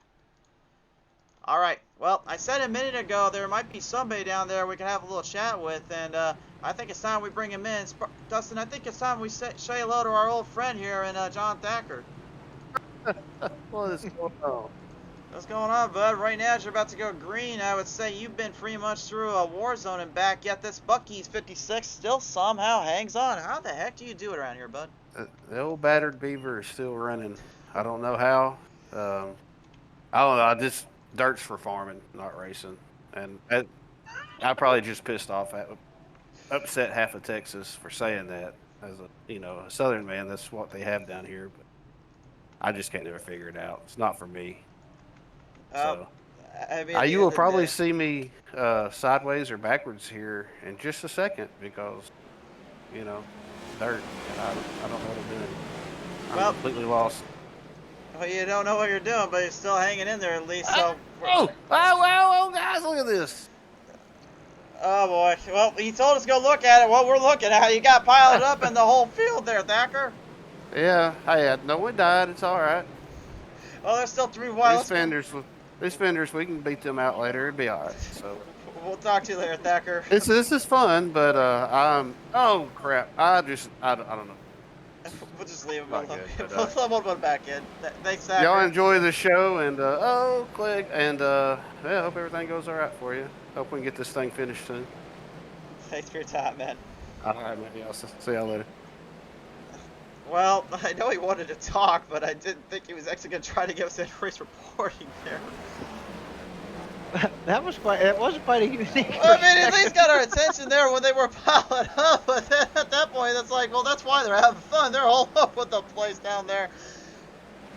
Alright, well, I said a minute ago there might be somebody down there we can have a little chat with, and I think it's time we bring him in. Dustin, I think it's time we say hello to our old friend here, and John Thacker. What is going on? What's going on, bud? Right now, as you're about to go green, I would say you've been pretty much through a war zone and back, yet this Buc-ee's 56 still somehow hangs on. How the heck do you do it around here, bud? The old battered beaver is still running. I don't know how. I don't know. Dirt's for farming, not racing. And I probably just pissed off upset half of Texas for saying that. As a Southern man, that's what they have down here. But I just can't never figure it out. It's not for me. So you will probably see me sideways or backwards here in just a second because dirt. And I don't know what I'm doing. I'm completely lost. Well, you don't know what you're doing, but you're still hanging in there at least. So. Oh, guys, look at this. Oh boy. Well, he told us to go look at it. Well, we're looking at it. You got piled up in the whole field there, Thacker. Yeah. Hey, no one died. It's all right. Well, there's still 3 wild. These fenders, we can beat them out later. It'll be all right. So. We'll talk to you later, Thacker. This is fun, but oh crap. I don't know. We'll just leave him alone. We'll put back in. Thanks, Thacker. Y'all enjoy the show, and click, and hope everything goes all right for you. Hope we can get this thing finished soon. Thanks for your time, man. All right, man. I'll see y'all later. Well, I know he wanted to talk, but I didn't think he was actually going to try to give us any race reporting there. That was quite a unique. Well, I mean, at least got our attention there when they were piling up, but then at that point, it's like, well, that's why they're having fun. They're all up with the place down there.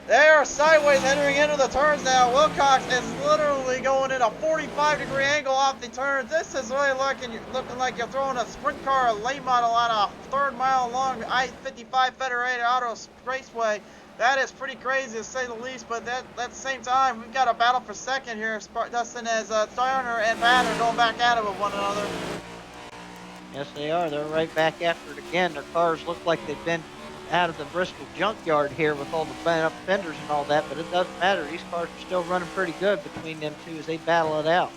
They are sideways entering into the turns now. Wilcox is literally going in a 45-degree angle off the turns. This is really looking like you're throwing a sprint car, a late model on a third mile long I-55 Federated Auto Raceway. That is pretty crazy to say the least, but at the same time, we've got a battle for second here. Dustin, as Starner and Pat are going back at it with one another. Yes, they are. They're right back after it again. Their cars look like they've been out of the Bristol junkyard here with all the bent up fenders and all that, but it doesn't matter. These cars are still running pretty good between them two as they battle it out.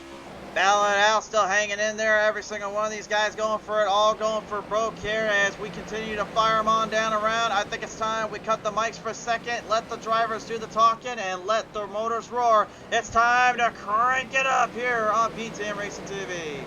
Battling it out, still hanging in there. Every single one of these guys going for it, all going for broke here as we continue to fire them on down around. I think it's time we cut the mics for a second, let the drivers do the talking, and let the motors roar. It's time to crank it up here on PTM Racing TV.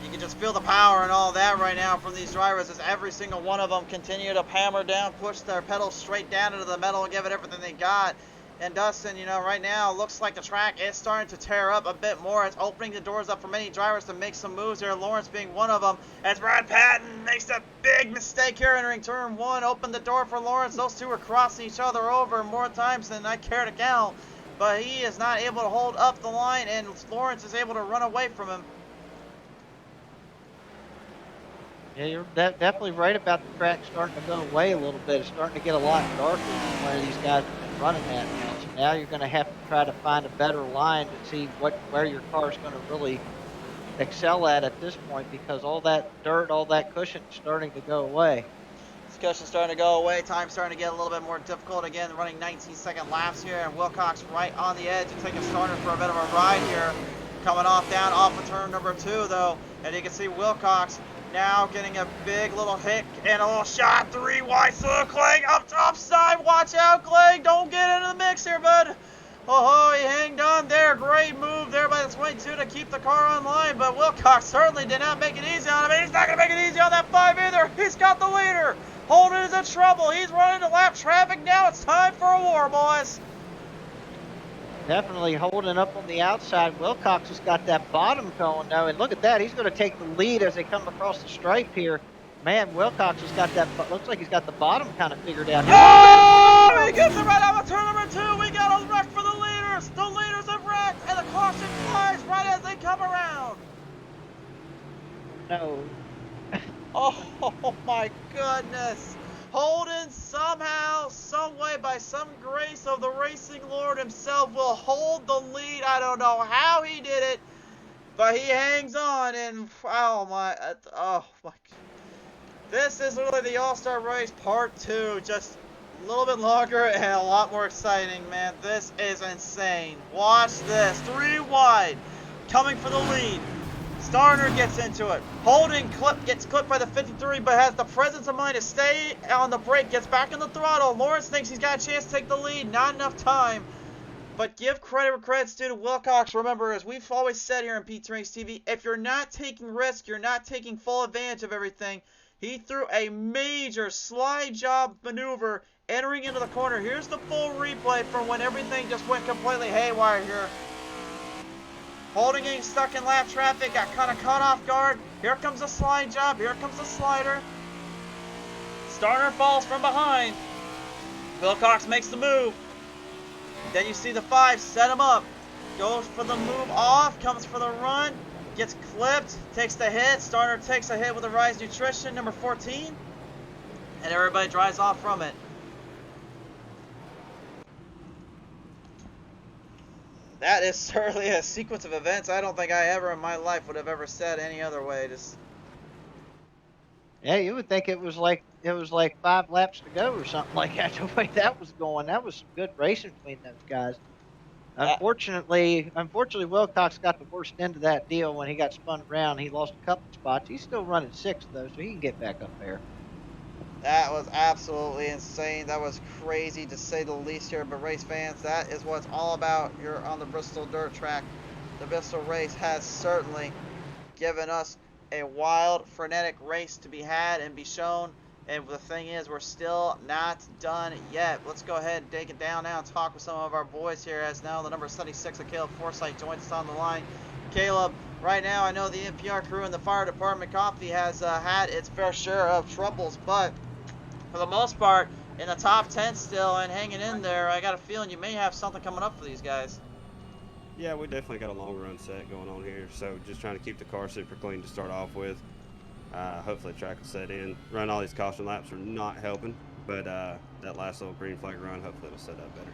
You can just feel the power and all that right now from these drivers as every single one of them continue to hammer down, push their pedals straight down into the metal and give it everything they got. And Dustin, you know, right now looks like the track is starting to tear up a bit more. It's opening the doors up for many drivers to make some moves here. Lawrence being one of them. As Brad Patton makes a big mistake here entering turn one, opened the door for Lawrence. Those two are crossing each other over more times than I care to count. But he is not able to hold up the line, and Lawrence is able to run away from him. Yeah, you're definitely right about the track starting to go away a little bit. It's starting to get a lot darker than where these guys have been running at now. So now you're going to have to try to find a better line to see where your car is going to really excel at this point, because all that dirt, all that cushion is starting to go away. Discussion starting to go away. Time starting to get a little bit more difficult again. Running 19-second laps here, and Wilcox right on the edge to take a starter for a bit of a ride here. Coming off of turn number 2 though, and you can see Wilcox now getting a big little hit and a little shot. 3 wide. So Clegg up top side. Watch out, Clegg. Don't get into the mix here, bud. Oh, he hanged on there. Great move there by the 22 to keep the car online, but Wilcox certainly did not make it easy on him, and he's not going to make it easy on that 5 either. He's got the leader. Holden is in trouble. He's running into lap traffic now. It's time for a war, boys. Definitely holding up on the outside. Wilcox has got that bottom going though, and look at that. He's going to take the lead as they come across the stripe here. Man, Wilcox has got that, looks like he's got the bottom kind of figured out. Oh, he gets it right out of turn number 2. We got a wreck for the leaders. The leaders have wrecked, and the caution flies right as they come around. No. Oh my goodness. Holden somehow, some way, by some grace of the racing lord himself, will hold the lead. I don't know how he did it, but he hangs on, and oh my God. This is literally the All-Star Race Part 2, just a little bit longer and a lot more exciting, man. This is insane. Watch this. 3 wide, coming for the lead. Starner gets into it. Holden gets clipped by the 53, but has the presence of mind to stay on the brake, gets back in the throttle. Lawrence thinks he's got a chance to take the lead. Not enough time. But give credit where credit's due to Wilcox. Remember, as we've always said here on Pete Race TV, if you're not taking risk, you're not taking full advantage of everything. He threw a major slide job maneuver entering into the corner. Here's the full replay from when everything just went completely haywire here. Holden getting stuck in lap traffic, got kind of caught off guard. Here comes a slide job, here comes the slider. Starner falls from behind. Wilcox makes the move. Then you see the 5 set him up. Goes for the move off, comes for the run, gets clipped, takes the hit. Starner takes a hit with a Rise Nutrition, number 14. And everybody drives off from it. That is certainly a sequence of events I don't think I ever in my life would have ever said any other way. Just Yeah, you would think it was like 5 laps to go or something like that. The way that was going, that was some good racing between those guys. Unfortunately, Wilcox got the worst end of that deal when he got spun around. He lost a couple spots. He's still running sixth though, so he can get back up there. That was absolutely insane. That was crazy to say the least here. But race fans, that is what it's all about here on the Bristol dirt track. The Bristol race has certainly given us a wild, frenetic race to be had and be shown. And the thing is, we're still not done yet. Let's go ahead and take it down now and talk with some of our boys here, as now the number 76 of Caleb Forsyth joins us on the line. Caleb, right now I know the NPR crew and the fire department coffee has had its fair share of troubles, but for the most part, in the top 10 still and hanging in there, I got a feeling you may have something coming up for these guys. Yeah, we definitely got a long run set going on here, so just trying to keep the car super clean to start off with. Hopefully the track will set in. Running all these caution laps are not helping, but that last little green flag run, hopefully it'll set up better.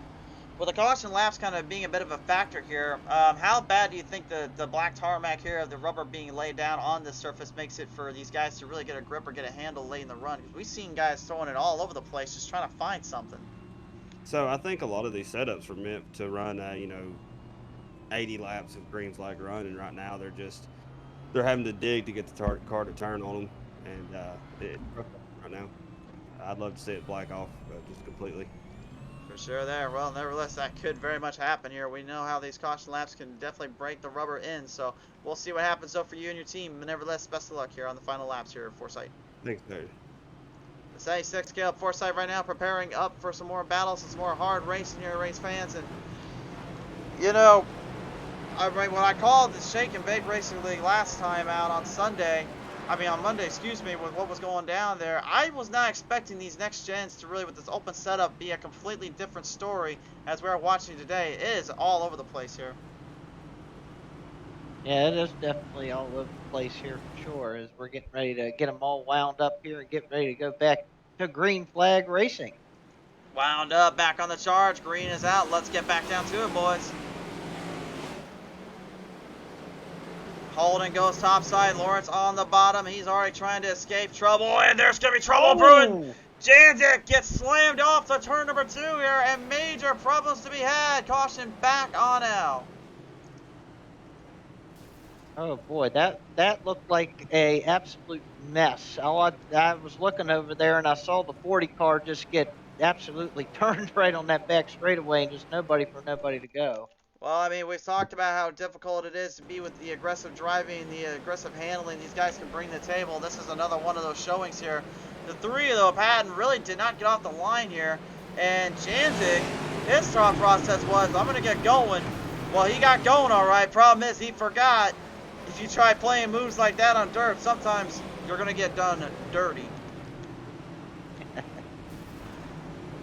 Well, the caution laps kind of being a bit of a factor here. How bad do you think the black tarmac here, the rubber being laid down on this surface, makes it for these guys to really get a grip or get a handle late in the run? Because we've seen guys throwing it all over the place just trying to find something. So I think a lot of these setups were meant to run, 80 laps of green flag run, and right now they're having to dig to get the car to turn on them, and it's right now. I'd love to see it black off just completely. For sure there. Well, nevertheless, that could very much happen here. We know how these caution laps can definitely break the rubber in, so we'll see what happens, though, for you and your team. But nevertheless, best of luck here on the final laps here at Forsyth. Thanks, sir. The 76 Caleb Forsyth right now preparing up for some more battles and some more hard racing here, race fans. And, you know, when I called the Shake and Bake Racing League last time out on Monday, excuse me, with what was going down there, I was not expecting these next gens to really, with this open setup, be a completely different story as we're watching today. It is all over the place here. Yeah, it is definitely all over the place here for sure. As we're getting ready to get them all wound up here and get ready to go back to green flag racing. Wound up, back on the charge. Green is out. Let's get back down to it, boys. Holden goes topside. Lawrence on the bottom. He's already trying to escape trouble, and there's going to be trouble brewing. Janzik gets slammed off to turn number 2 here, and major problems to be had. Caution back on out. Oh boy, that looked like a absolute mess. I was looking over there and I saw the 40 car just get absolutely turned right on that back straightaway and just nobody to go. Well, I mean, we've talked about how difficult it is to be with the aggressive driving, the aggressive handling these guys can bring to the table. This is another one of those showings here. The 3, though, Patton really did not get off the line here. And Janzik, his thought process was, I'm going to get going. Well, he got going all right. Problem is, he forgot. If you try playing moves like that on dirt, sometimes you're going to get done dirty.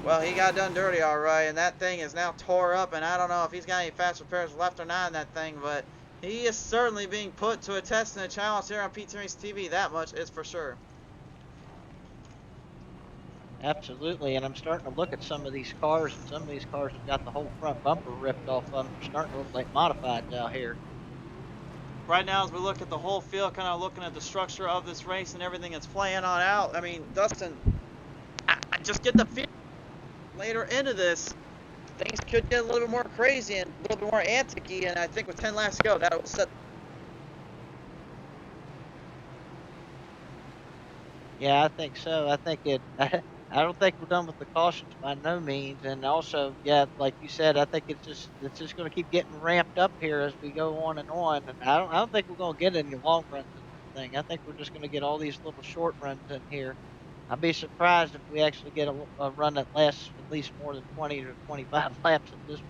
Well, he got done dirty all right, and that thing is now tore up, and I don't know if he's got any fast repairs left or not in that thing, but he is certainly being put to a test and a challenge here on Pizza Race TV. That much is for sure. Absolutely, and I'm starting to look at some of these cars, and some of these cars have got the whole front bumper ripped off of them. They're starting to look like modifieds out here. Right now, as we look at the whole field, kind of looking at the structure of this race and everything that's playing on out, I mean, Dustin, I just get the feeling later into this, things could get a little bit more crazy and a little bit more antic-y, and I think with 10 laps to go, that will set. Yeah, I think so. I think it. I don't think we're done with the cautions by no means, and also, yeah, like you said, I think it's just going to keep getting ramped up here as we go on and on. And I don't think we're going to get any long runs in this thing. I think we're just going to get all these little short runs in here. I'd be surprised if we actually get a run that lasts at least more than 20 or 25 laps at this point.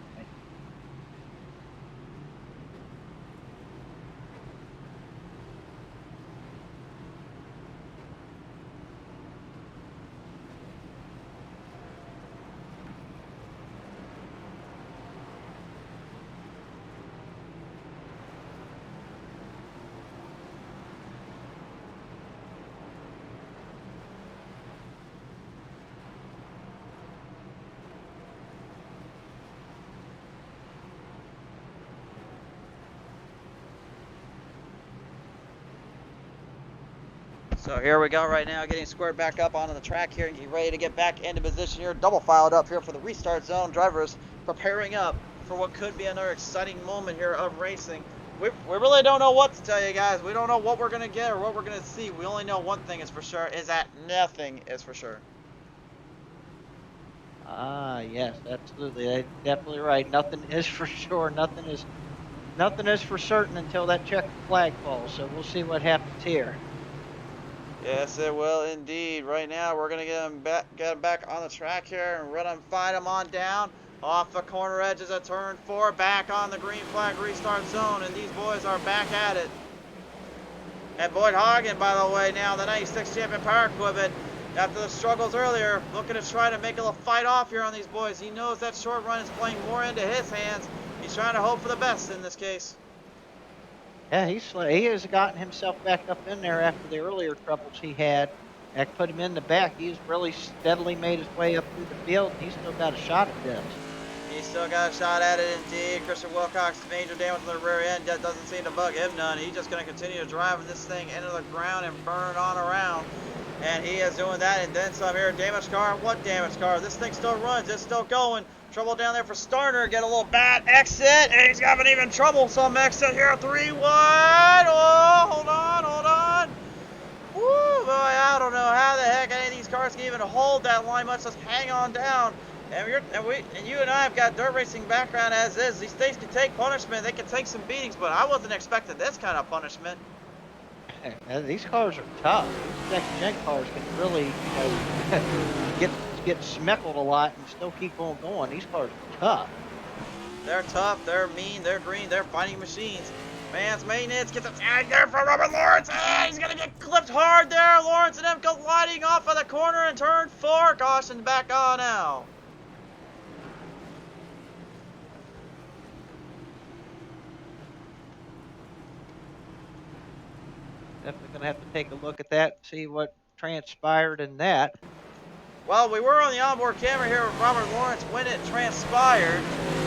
So here we go right now, getting squared back up onto the track here and getting ready to get back into position here. Double filed up here for the restart zone. Drivers preparing up for what could be another exciting moment here of racing. We really don't know what to tell you guys. We don't know what we're going to get or what we're going to see. We only know one thing is for sure, is that nothing is for sure. Yes, absolutely. Definitely right. Nothing is for sure. Nothing is for certain until that checkered flag falls. So we'll see what happens here. Yes, it will indeed. Right now, we're going to get him back on the track here and run him, fight him on down. Off the corner edges of turn 4, back on the green flag restart zone, and these boys are back at it. And Boyd Hagen, by the way, now the 96 champion power equipment, after the struggles earlier, looking to try to make a little fight off here on these boys. He knows that short run is playing more into his hands. He's trying to hope for the best in this case. Yeah, he has gotten himself back up in there after the earlier troubles he had. That put him in the back. He's really steadily made his way up through the field, and he's still got a shot at this. He's still got a shot at it indeed. Christian Wilcox, major damage on the rear end. That doesn't seem to bug him none. He's just going to continue to drive this thing into the ground and burn on around. And he is doing that and then some here. Damage car. What damage car? This thing still runs. It's still going. Trouble down there for Starner. Get a little bad exit. And he's having even trouble. Some exit here. 3 wide. Oh, hold on. Woo, boy, I don't know how the heck any of these cars can even hold that line, much less hang on down. And you and I have got dirt racing background as is. These things can take punishment. They can take some beatings, but I wasn't expecting this kind of punishment. These cars are tough. These next-gen cars can really, get smeckled a lot and still keep on going. These cars are tough. They're tough. They're mean. They're green. They're fighting machines. Man's maintenance gets a tag there for Robert Lawrence. Hey, he's going to get clipped hard there. Lawrence and him gliding off of the corner in turn 4. Caution back on now. Definitely going to have to take a look at that and see what transpired in that. Well, we were on the onboard camera here with Robert Lawrence when it transpired.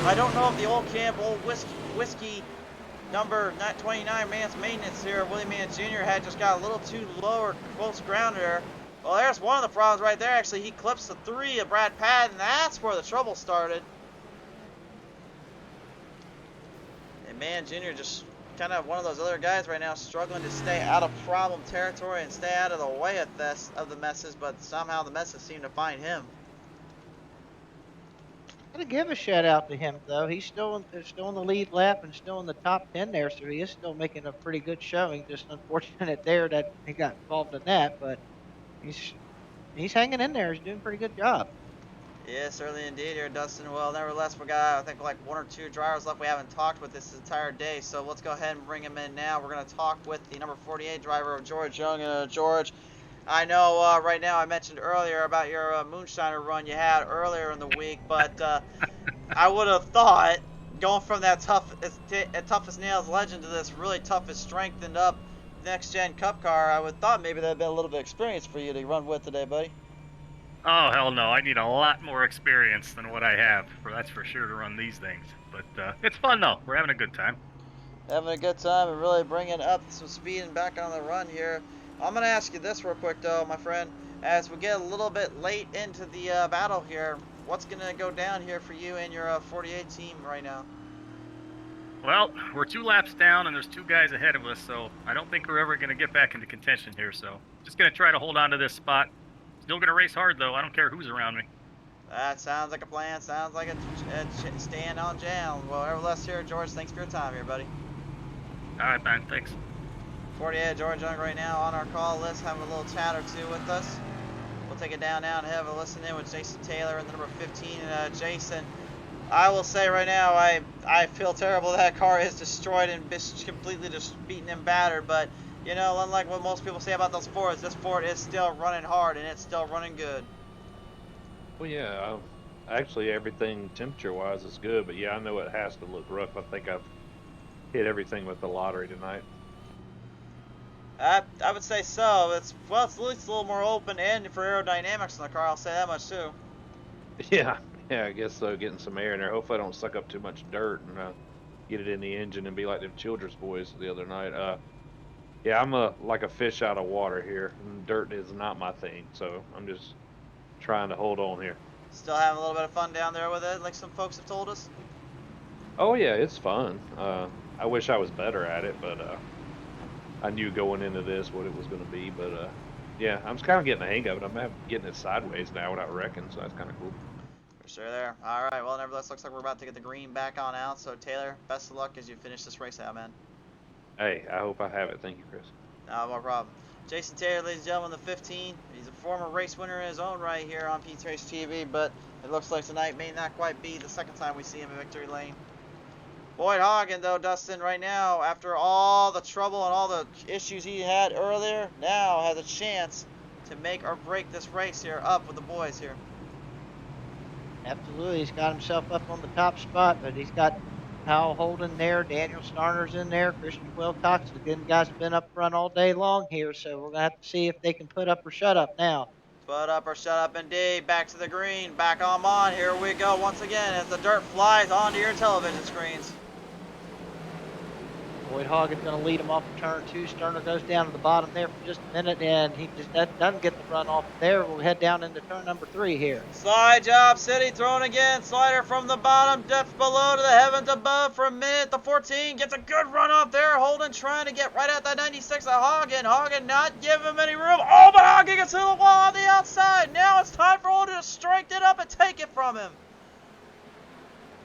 I don't know if the old camp, old whiskey number 29 man's maintenance here, Willie Mann Jr. had just got a little too low or close ground there. Well, there's one of the problems right there. Actually, he clips the 3 of Brad Patton, and that's where the trouble started. And Mann Jr. just kind of one of those other guys right now struggling to stay out of problem territory and stay out of the way of the messes, but somehow the messes seem to find him. Gotta give a shout out to him though. He's still in the lead lap and still in the top 10 there, so he is still making a pretty good showing. Just unfortunate there that he got involved in that, but he's hanging in there. He's doing a pretty good job. Yeah, certainly indeed here, Dustin. Well, nevertheless, we got, I think, like 1 or 2 drivers left we haven't talked with this entire day, so let's go ahead and bring him in now. We're going to talk with the number 48 driver of George Young. George, I know right now I mentioned earlier about your Moonshiner run you had earlier in the week, but I would have thought going from that tough as nails legend to this really tough as strengthened up next-gen cup car, I would have thought maybe that would have been a little bit of experience for you to run with today, buddy. Oh, hell no. I need a lot more experience than what I have, that's for sure, to run these things. But it's fun, though. We're having a good time. Having a good time and really bringing up some speed and back on the run here. I'm going to ask you this real quick, though, my friend. As we get a little bit late into the battle here, what's going to go down here for you and your 48 team right now? Well, we're 2 laps down, and there's 2 guys ahead of us, so I don't think we're ever going to get back into contention here. So just going to try to hold on to this spot. Still going to race hard, though. I don't care who's around me. That sounds like a plan. Sounds like a stand on jam. Well, nevertheless here, George, thanks for your time here, buddy. All right, man. Thanks. 48 George Young right now on our call list, having a little chat or two with us. We'll take it down now and have a listen in with Jason Taylor and the number 15. Jason, I will say right now, I feel terrible that car is destroyed and completely just beaten and battered, but you know, unlike what most people say about those Fords, this Ford is still running hard and it's still running good. Well, yeah, actually everything temperature-wise is good, but yeah, I know it has to look rough. I think I've hit everything with the lottery tonight. I would say so. It's at least a little more open and for aerodynamics in the car. I'll say that much too. Yeah, I guess so. Getting some air in there. Hopefully, I don't suck up too much dirt and get it in the engine and be like them Childress boys the other night. Yeah, I'm like a fish out of water here, and dirt is not my thing. So I'm just trying to hold on here. Still having a little bit of fun down there with it, like some folks have told us. Oh yeah, it's fun. I wish I was better at it, but I knew going into this what it was going to be. But yeah, I'm kind of getting the hang of it. getting it sideways now without wrecking, so that's kind of cool. For sure there. All right, well, nevertheless, looks like we're about to get the green back on out. So, Taylor, best of luck as you finish this race out, man. Hey, I hope I have it. Thank you, Chris. No problem. Jason Taylor, ladies and gentlemen, the 15. He's a former race winner in his own right here on Pete's Race TV, but it looks like tonight may not quite be the second time we see him in victory lane. Boyd Hagen, though, Dustin, right now, after all the trouble and all the issues he had earlier, now has a chance to make or break this race here up with the boys here. Absolutely, he's got himself up on the top spot, but he's got Hal Holden there, Daniel Starner's in there, Christian Wilcox. The good guys have been up front all day long here, so we're gonna have to see if they can put up or shut up now. Put up or shut up indeed. Back to the green. Back on. Here we go once again as the dirt flies onto your television screens. Boyd Hagen's going to lead him off of turn 2. Sterner goes down to the bottom there for just a minute, and he just doesn't get the run off there. We'll head down into turn number 3 here. Slide job city thrown again. Slider from the bottom, depth below to the heavens above for a minute. The 14 gets a good run off there. Holden trying to get right at that 96 of Hagen. Hagen not giving him any room. Oh, but Hagen gets to the wall on the outside. Now it's time for Holden to strike it up and take it from him.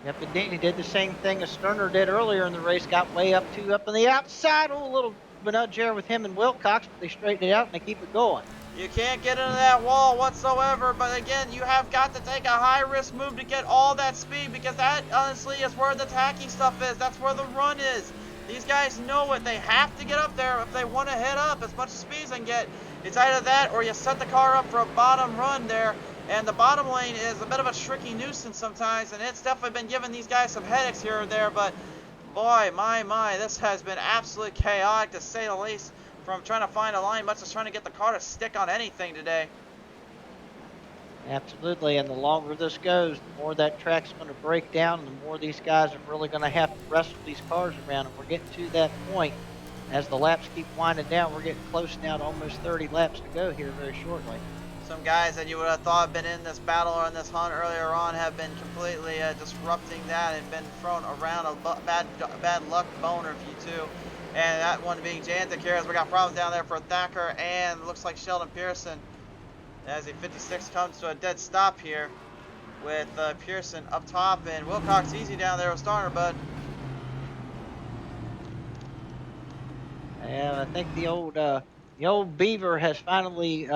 Yep, indeed. He did the same thing as Sterner did earlier in the race. Got way up on the outside. Oh, a little nudge there with him and Wilcox, but they straighten it out and they keep it going. You can't get into that wall whatsoever, but again, you have got to take a high-risk move to get all that speed, because that, honestly, is where the tacky stuff is. That's where the run is. These guys know it. They have to get up there if they want to head up as much speed as they can get. It's either that or you set the car up for a bottom run there. And the bottom lane is a bit of a tricky nuisance sometimes, and it's definitely been giving these guys some headaches here and there, but boy, my, this has been absolutely chaotic to say the least, from trying to find a line, much as trying to get the car to stick on anything today. Absolutely, and the longer this goes, the more that track's going to break down, and the more these guys are really going to have to wrestle these cars around, and we're getting to that point. As the laps keep winding down, we're getting close now to almost 30 laps to go here very shortly. Some guys that you would have thought had been in this battle or in this hunt earlier on have been completely disrupting that and been thrown around a bad luck boner for you too. And that one being Jantic here, as we got problems down there for Thacker and looks like Sheldon Pearson, as a 56 comes to a dead stop here with Pearson up top and Wilcox easy down there with Starner, bud. And I think the old Beaver has finally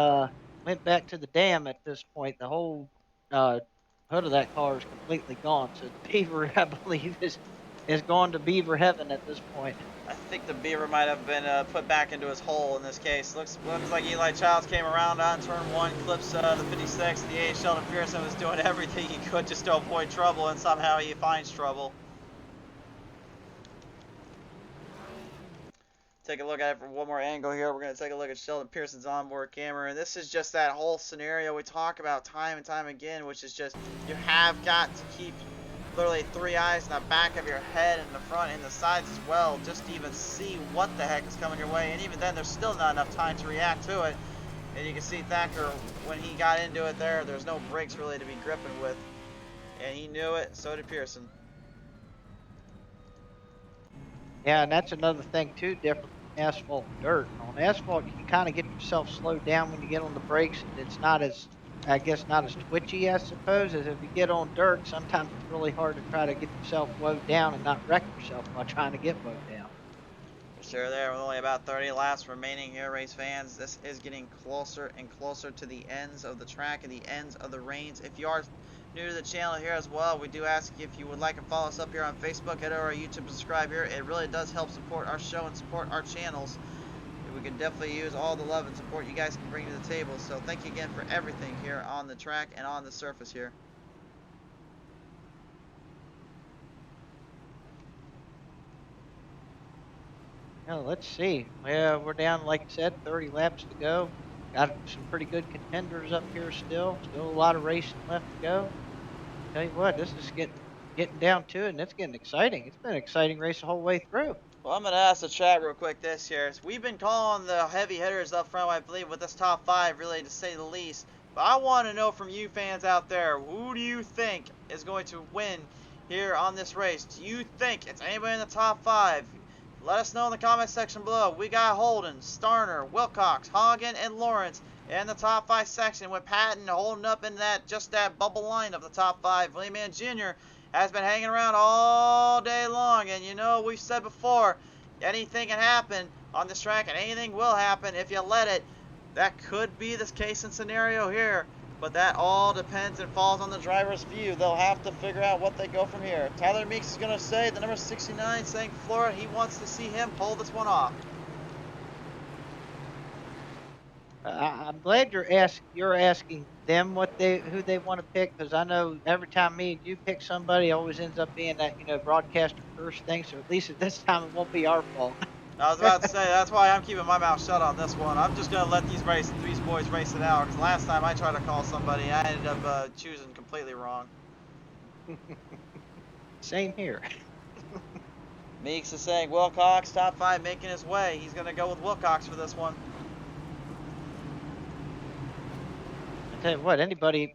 went back to the dam at this point. The whole hood of that car is completely gone. So the Beaver, I believe, is gone to Beaver heaven at this point. I think the Beaver might have been put back into his hole in this case. Looks like Eli Childs came around on turn 1, clips the 56. The 8 Sheldon Pearson was doing everything he could just to avoid trouble, and somehow he finds trouble. Take a look at it from one more angle here. We're going to take a look at Sheldon Pearson's onboard camera, and this is just that whole scenario we talk about time and time again, which is just you have got to keep literally 3 eyes in the back of your head and the front and the sides as well, just to even see what the heck is coming your way. And even then, there's still not enough time to react to it. And you can see Thacker, when he got into it there's no brakes really to be gripping with. And he knew it, so did Pearson. Yeah, and that's another thing too, different from asphalt and dirt. On asphalt, you can kind of get yourself slowed down when you get on the brakes. It's not as, I guess, not as twitchy, I suppose, as if you get on dirt. Sometimes it's really hard to try to get yourself woed down and not wreck yourself while trying to get woed down. Sure, there with only about 30 laps remaining here, race fans. This is getting closer and closer to the ends of the track and the ends of the reigns. If you are new to the channel here as well, we do ask if you would like to follow us up here on Facebook, head over to our YouTube and subscribe here. It really does help support our show and support our channels. We can definitely use all the love and support you guys can bring to the table. So thank you again for everything here on the track and on the surface here. Now, let's see. Well, we're down, like I said, 30 laps to go. Got some pretty good contenders up here still. Still a lot of racing left to go. Tell you what, this is getting down to it, and it's getting exciting. It's been an exciting race the whole way through. Well, I'm going to ask the chat real quick this here. So we've been calling the heavy hitters up front, I believe, with this top 5, really, to say the least. But I want to know from you fans out there, who do you think is going to win here on this race? Do you think it's anybody in the top 5? Let us know in the comment section below. We got Holden, Starner, Wilcox, Hagen, and Lawrence in the top 5 section, with Patton holding up in that just that bubble line of the top 5. Willie Man Jr. has been hanging around all day long, and you know, we've said before, anything can happen on this track, and anything will happen if you let it. That could be the case and scenario here, but that all depends and falls on the driver's view. They'll have to figure out what they go from here. Tyler Meeks is going to say, the number 69, saying Florida, he wants to see him pull this one off. I'm glad you're asking them who they want to pick, because I know every time me and you pick somebody, it always ends up being that broadcaster curse thing. So at least at this time, it won't be our fault. I was about to say, that's why I'm keeping my mouth shut on this one. I'm just going to let these boys race it out, because last time I tried to call somebody, I ended up choosing completely wrong. Same here. Meeks is saying Wilcox, top 5, making his way. He's going to go with Wilcox for this one. I tell you what, anybody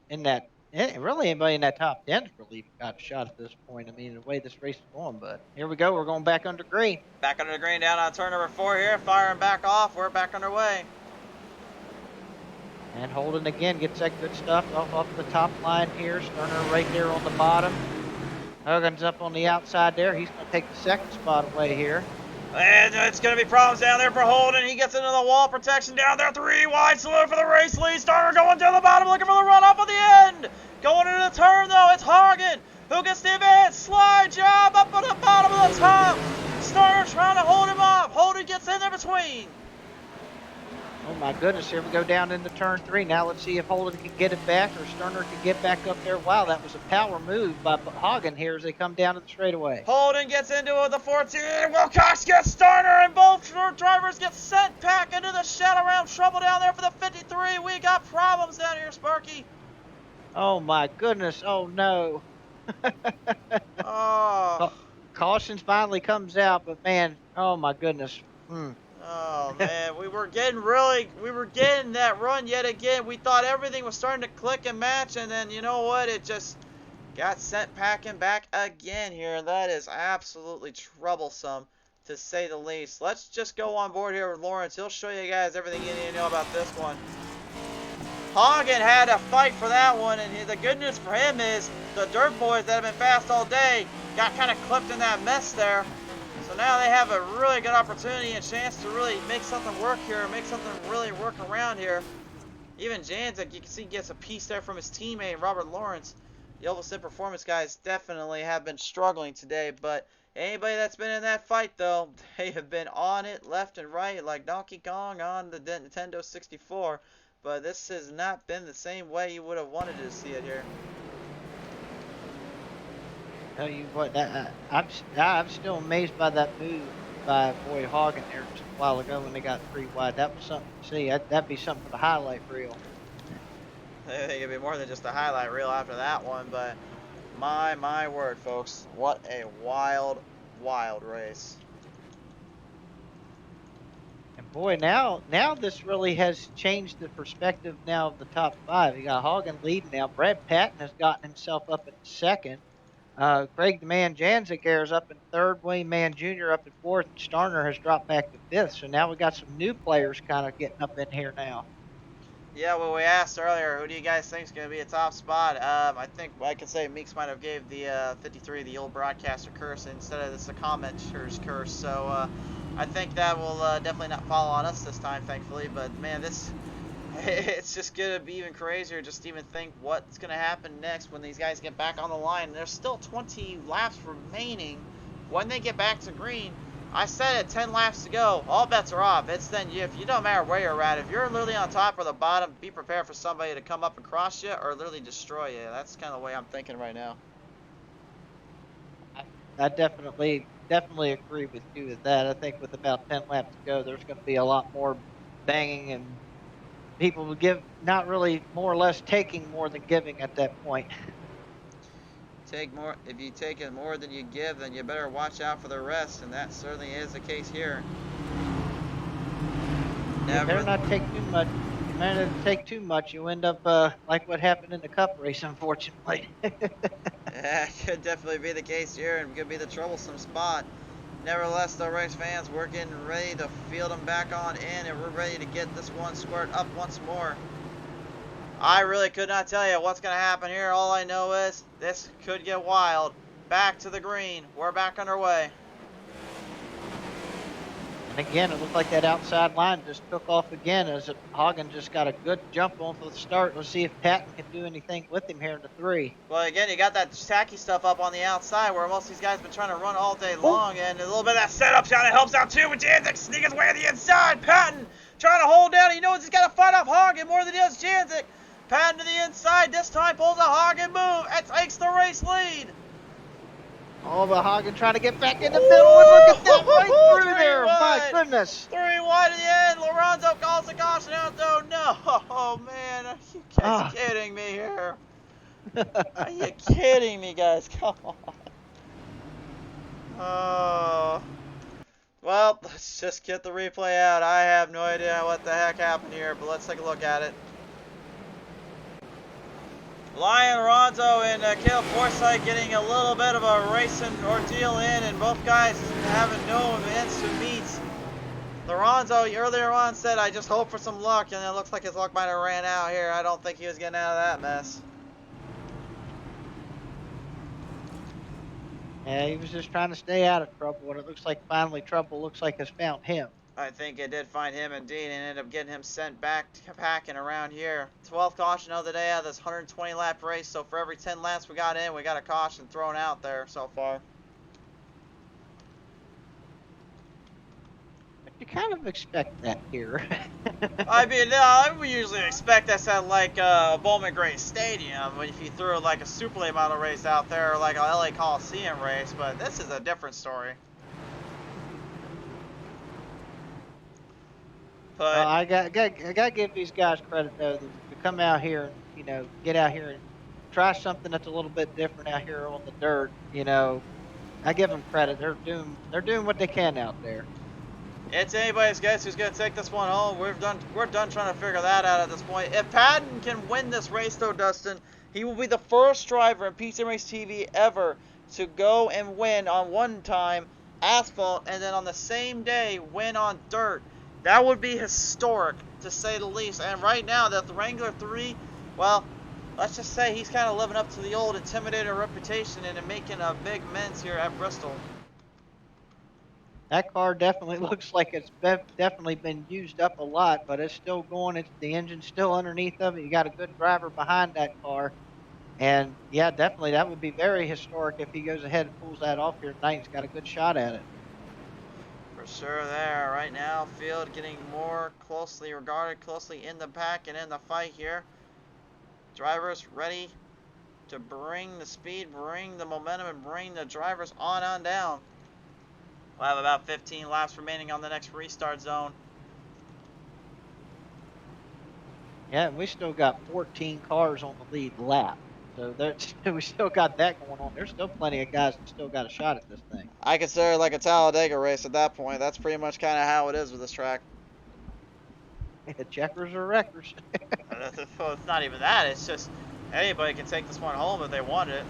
in that, anybody in that top 10's really got a shot at this point. I mean, the way this race is going. But here we go. We're going back under green. Back under the green, down on turn number 4 here. Firing back off. We're back underway. And Holden again gets that good stuff off the top line here. Sterner right there on the bottom. Huggins up on the outside there. He's going to take the second spot away here. And it's going to be problems down there for Holden. He gets into the wall protection down there. 3 wide salute for the race lead. Starter going to the bottom, looking for the run up at the end. Going into the turn, though, it's Hagen who gets the advance. Slide job up at the bottom of the top. Starter trying to hold him up. Holden gets in there between. Oh my goodness, here we go down into turn 3. Now let's see if Holden can get it back or Sterner can get back up there. Wow, that was a power move by Hagen here as they come down to the straightaway. Holden gets into the 14. Wilcox gets Starner, and both drivers get sent back into the shadow round. Trouble down there for the 53. We got problems down here, Sparky. Oh my goodness, oh no. Oh. Caution finally comes out, but man, oh my goodness. Oh man, we were getting that run yet again. We thought everything was starting to click and match, and then you know what? It just got sent packing back again here. That is absolutely troublesome, to say the least. Let's just go on board here with Lawrence. He'll show you guys everything you need to know about this one. Hagen had a fight for that one, and the good news for him is the dirt boys that have been fast all day got kind of clipped in that mess there. So now they have a really good opportunity and chance to really make something work here, make something really work around here. Even Janzik, you can see, gets a piece there from his teammate, Robert Lawrence. The Ovalson Performance guys definitely have been struggling today, but anybody that's been in that fight, though, they have been on it left and right like Donkey Kong on the Nintendo 64. But this has not been the same way you would have wanted to see it here. Tell you what, I'm still amazed by that move by Boy Hagen there just a while ago when they got 3 wide. That was something to see. That'd be something for the highlight reel. I think it'd be more than just a highlight reel after that one, but my word, folks, what a wild race. And boy, now this really has changed the perspective now of the top 5. You got Hagen leading now. Brad Patton has gotten himself up in second. Craig the Man Janzik is up in third. William Man Jr. up in fourth. And Starner has dropped back to fifth. So now we got some new players kind of getting up in here now. Yeah, well, we asked earlier, who do you guys think is going to be a top spot? I think I could say Meeks might have gave the 53 the old broadcaster curse instead of this a commenter's curse. So I think that will definitely not fall on us this time, thankfully. But man, it's just going to be even crazier just to even think what's going to happen next when these guys get back on the line. There's still 20 laps remaining when they get back to green. I said it, 10 laps to go. All bets are off. It's then if you don't matter where you're at. If you're literally on top or the bottom, be prepared for somebody to come up and cross you or literally destroy you. That's kind of the way I'm thinking right now. I definitely agree with you with that. I think with about 10 laps to go, there's going to be a lot more banging and people will give, not really more or less taking more than giving at that point. if you take it more than you give, then you better watch out for the rest, and that certainly is the case here. You better not take too much. You better not take too much. You end up like what happened in the Cup race, unfortunately. Yeah, it could definitely be the case here, and could be the troublesome spot. Nevertheless, the race fans, we're getting ready to field them back on in, and we're ready to get this one squared up once more. I really could not tell you what's going to happen here. All I know is this could get wild. Back to the green. We're back underway. And again, it looked like that outside line just took off again as Hagen just got a good jump on for the start. Let's see if Patton can do anything with him here in the 3. Well, again, you got that tacky stuff up on the outside where most of these guys have been trying to run all day long, and a little bit of that setup shot that helps out too with Janzik sneaking his way to the inside. Patton trying to hold down. He knows he's got to fight off Hagen more than he does Janzik. Patton to the inside. This time pulls a Hagen move and takes the race lead. Oh, but Hagen trying to get back in the middle, and look at that right through there. Wide. My goodness. 3 wide at the end. Lorenzo calls the caution out, though. No, oh, man. Are you guys kidding me here? Are you kidding me, guys? Come on. Oh. Well, let's just get the replay out. I have no idea what the heck happened here, but let's take a look at it. Lion Ronzo and Caleb Forsythe getting a little bit of a racing ordeal in, and both guys having no events to meet. Lorenzo earlier on said, I just hope for some luck, and it looks like his luck might have ran out here. I don't think he was getting out of that mess. Yeah, he was just trying to stay out of trouble, and it looks like finally trouble looks like has found him. I think it did find him indeed, and ended up getting him sent back to packing around here. 12th caution of the day out of this 120 lap race, so for every 10 laps we got in, we got a caution thrown out there so far. You kind of expect that here. I mean, no, we usually expect this at like Bowman Gray Stadium, if you threw like a Super Late model race out there, or like a LA Coliseum race, but this is a different story. But I got to give these guys credit though to come out here and get out here and try something that's a little bit different out here on the dirt. I give them credit. They're doing what they can out there. it's anybody's guess who's going to take this one home. We're done trying to figure that out at this point. If Patton can win this race, though, Dustin, he will be the first driver in PC Race TV ever to go and win on one time asphalt, and then on the same day win on dirt. That would be historic, to say the least. And right now, the Wrangler 3, well, let's just say he's kind of living up to the old Intimidator reputation and making a big amends here at Bristol. That car definitely looks like it's definitely been used up a lot, but it's still going. The engine's still underneath of it. You got a good driver behind that car. And, yeah, definitely that would be very historic if he goes ahead and pulls that off here tonight. He's got a good shot at it. For sure there. Right now, field getting more closely regarded, closely in the pack and in the fight here. Drivers ready to bring the speed, bring the momentum, and bring the drivers on down. We'll have about 15 laps remaining on the next restart zone. Yeah, and we still got 14 cars on the lead lap. So we still got that going on. There's still plenty of guys that still got a shot at this thing. I consider it like a Talladega race at that point. That's pretty much kind of how it is with this track. Checkers or wreckers. Well, it's not even that. It's just anybody can take this one home if they want it.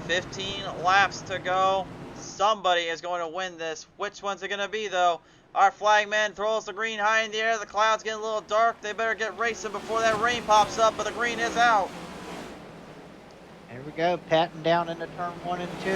15 laps to go. Somebody is going to win this. Which one's it going to be, though? Our flagman throws the green high in the air. The clouds getting a little dark. They better get racing before that rain pops up, but the green is out. There we go. Patton down into turn 1 and 2.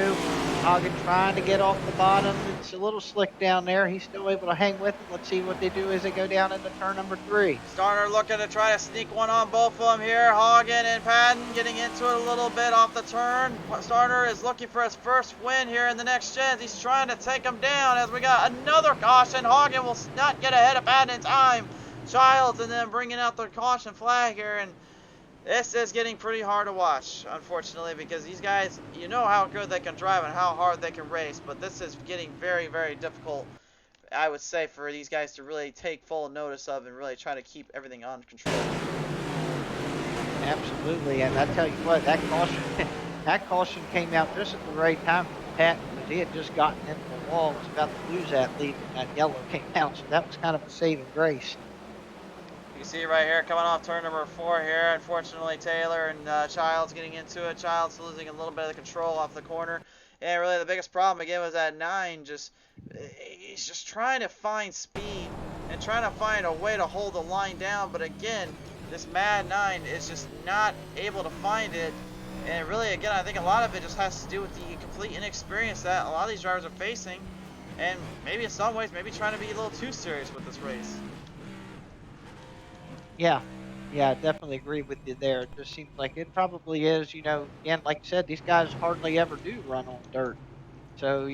Hagen trying to get off the bottom. It's a little slick down there. He's still able to hang with it. Let's see what they do as they go down into turn number 3. Starner looking to try to sneak one on both of them here. Hagen and Patton getting into it a little bit off the turn. Starner is looking for his first win here in the next gens. He's trying to take him down as we got another caution. Hagen will not get ahead of Patton in time. Childs and then bringing out the caution flag here, and this is getting pretty hard to watch, unfortunately, because these guys, you know how good they can drive and how hard they can race, but this is getting very, very difficult, I would say, for these guys to really take full notice of and really try to keep everything on control. Absolutely, and I tell you what, that caution, that caution came out just at the right time for Patton because he had just gotten into a wall, was about to lose that lead when that yellow came out. So that was kind of a saving grace. You can see right here, coming off turn number 4 here. Unfortunately, Taylor and Childs getting into it. Childs losing a little bit of the control off the corner. And really the biggest problem again was that 9 he's just trying to find speed and trying to find a way to hold the line down. But again, this Mad 9 is just not able to find it. And really, again, I think a lot of it just has to do with the complete inexperience that a lot of these drivers are facing. And maybe in some ways, maybe trying to be a little too serious with this race. Yeah, I definitely agree with you there. It just seems like it probably is, again, like you said, these guys hardly ever do run on dirt. So,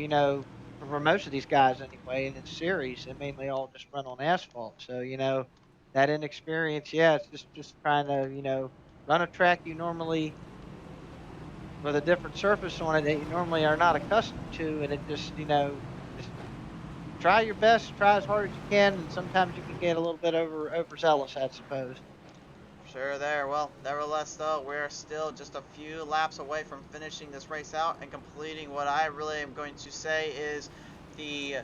for most of these guys anyway, in this series, they mainly all just run on asphalt. So, that inexperience, yeah, it's just trying to, run a track you normally, with a different surface on it that you normally are not accustomed to. And it just, just try your best, try as hard as you can. And sometimes you can get a little bit overzealous, I suppose. Sure there. Well, nevertheless, though, we're still just a few laps away from finishing this race out and completing what I really am going to say is the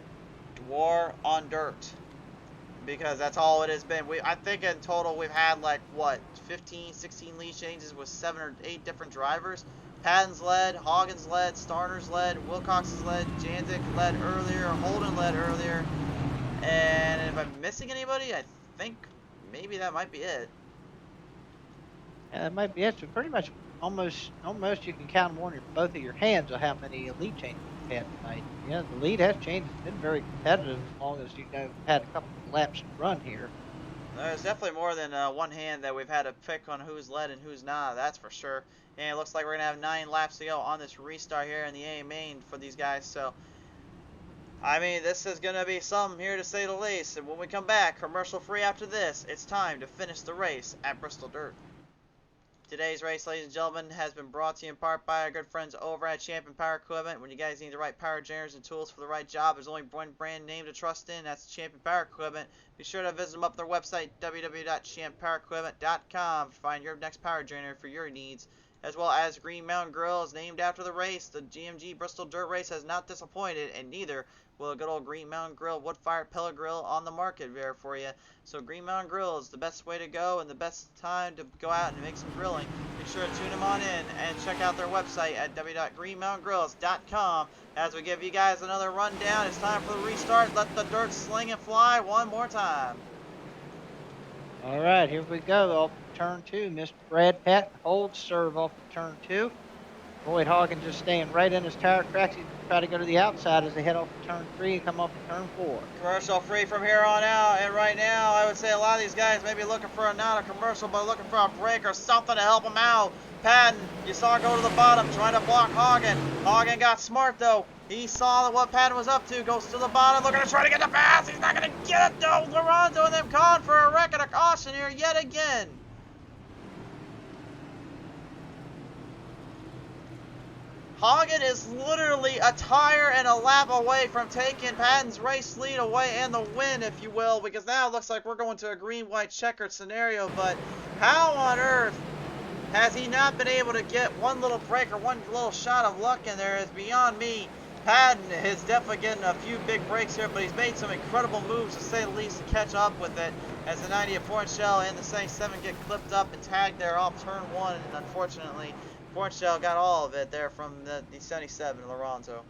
war on dirt. Because that's all it has been. I think in total we've had like, what, 15, 16 lead changes with 7 or 8 different drivers. Patton's led, Hoggins led, Starner's led, Wilcox's led, Janzik led earlier, Holden led earlier. And if I'm missing anybody, I think maybe that might be it. Yeah, that might be it. So pretty much almost you can count them on both of your hands of how many lead changes we've had tonight. Yeah, the lead has changed. It's been very competitive as long as had a couple of laps to run here. There's definitely more than one hand that we've had to pick on who's led and who's not. That's for sure. And it looks like we're gonna have 9 laps to go on this restart here in the A main for these guys. So, I mean, this is gonna be something here to say the least. And when we come back, commercial free after this, it's time to finish the race at Bristol Dirt. Today's race, ladies and gentlemen, has been brought to you in part by our good friends over at Champion Power Equipment. When you guys need the right power generators and tools for the right job, there's only one brand name to trust in. That's Champion Power Equipment. Be sure to visit them up on their website, www.champpowerequipment.com, to find your next power generator for your needs. As well as Green Mountain Grill is named after the race. The GMG Bristol Dirt Race has not disappointed, and neither will a good old Green Mountain Grill wood-fired pellet grill on the market there for you. So Green Mountain Grill is the best way to go and the best time to go out and make some grilling. Be sure to tune them on in and check out their website at www.greenmountaingrills.com. As we give you guys another rundown, it's time for the restart. Let the dirt sling and fly one more time. All right, here we go. Off of turn 2, Mr. Brad Patton holds serve off of turn 2. Boyd Hogan just staying right in his tire tracks. He's going to try to go to the outside as they head off of turn 3 and come off of turn 4. Commercial free from here on out, and right now I would say a lot of these guys may be looking for not a commercial, but looking for a break or something to help them out. Patton, you saw go to the bottom, trying to block Hogan. Hogan got smart though. He saw what Patton was up to, goes to the bottom, looking to try to get the pass. He's not going to get it though. Lorenzo and them calling for a wreck and a caution here yet again. Hogan is literally a tire and a lap away from taking Patton's race lead away and the win, if you will, because now it looks like we're going to a green-white checkered scenario, but how on earth has he not been able to get one little break or one little shot of luck in there is beyond me. Patton is definitely getting a few big breaks here, but he's made some incredible moves, to say the least, to catch up with it, as the 90 of Fornshell and the 77 get clipped up and tagged there off turn 1, and unfortunately, Fornshell got all of it there from the 77, Lorenzo.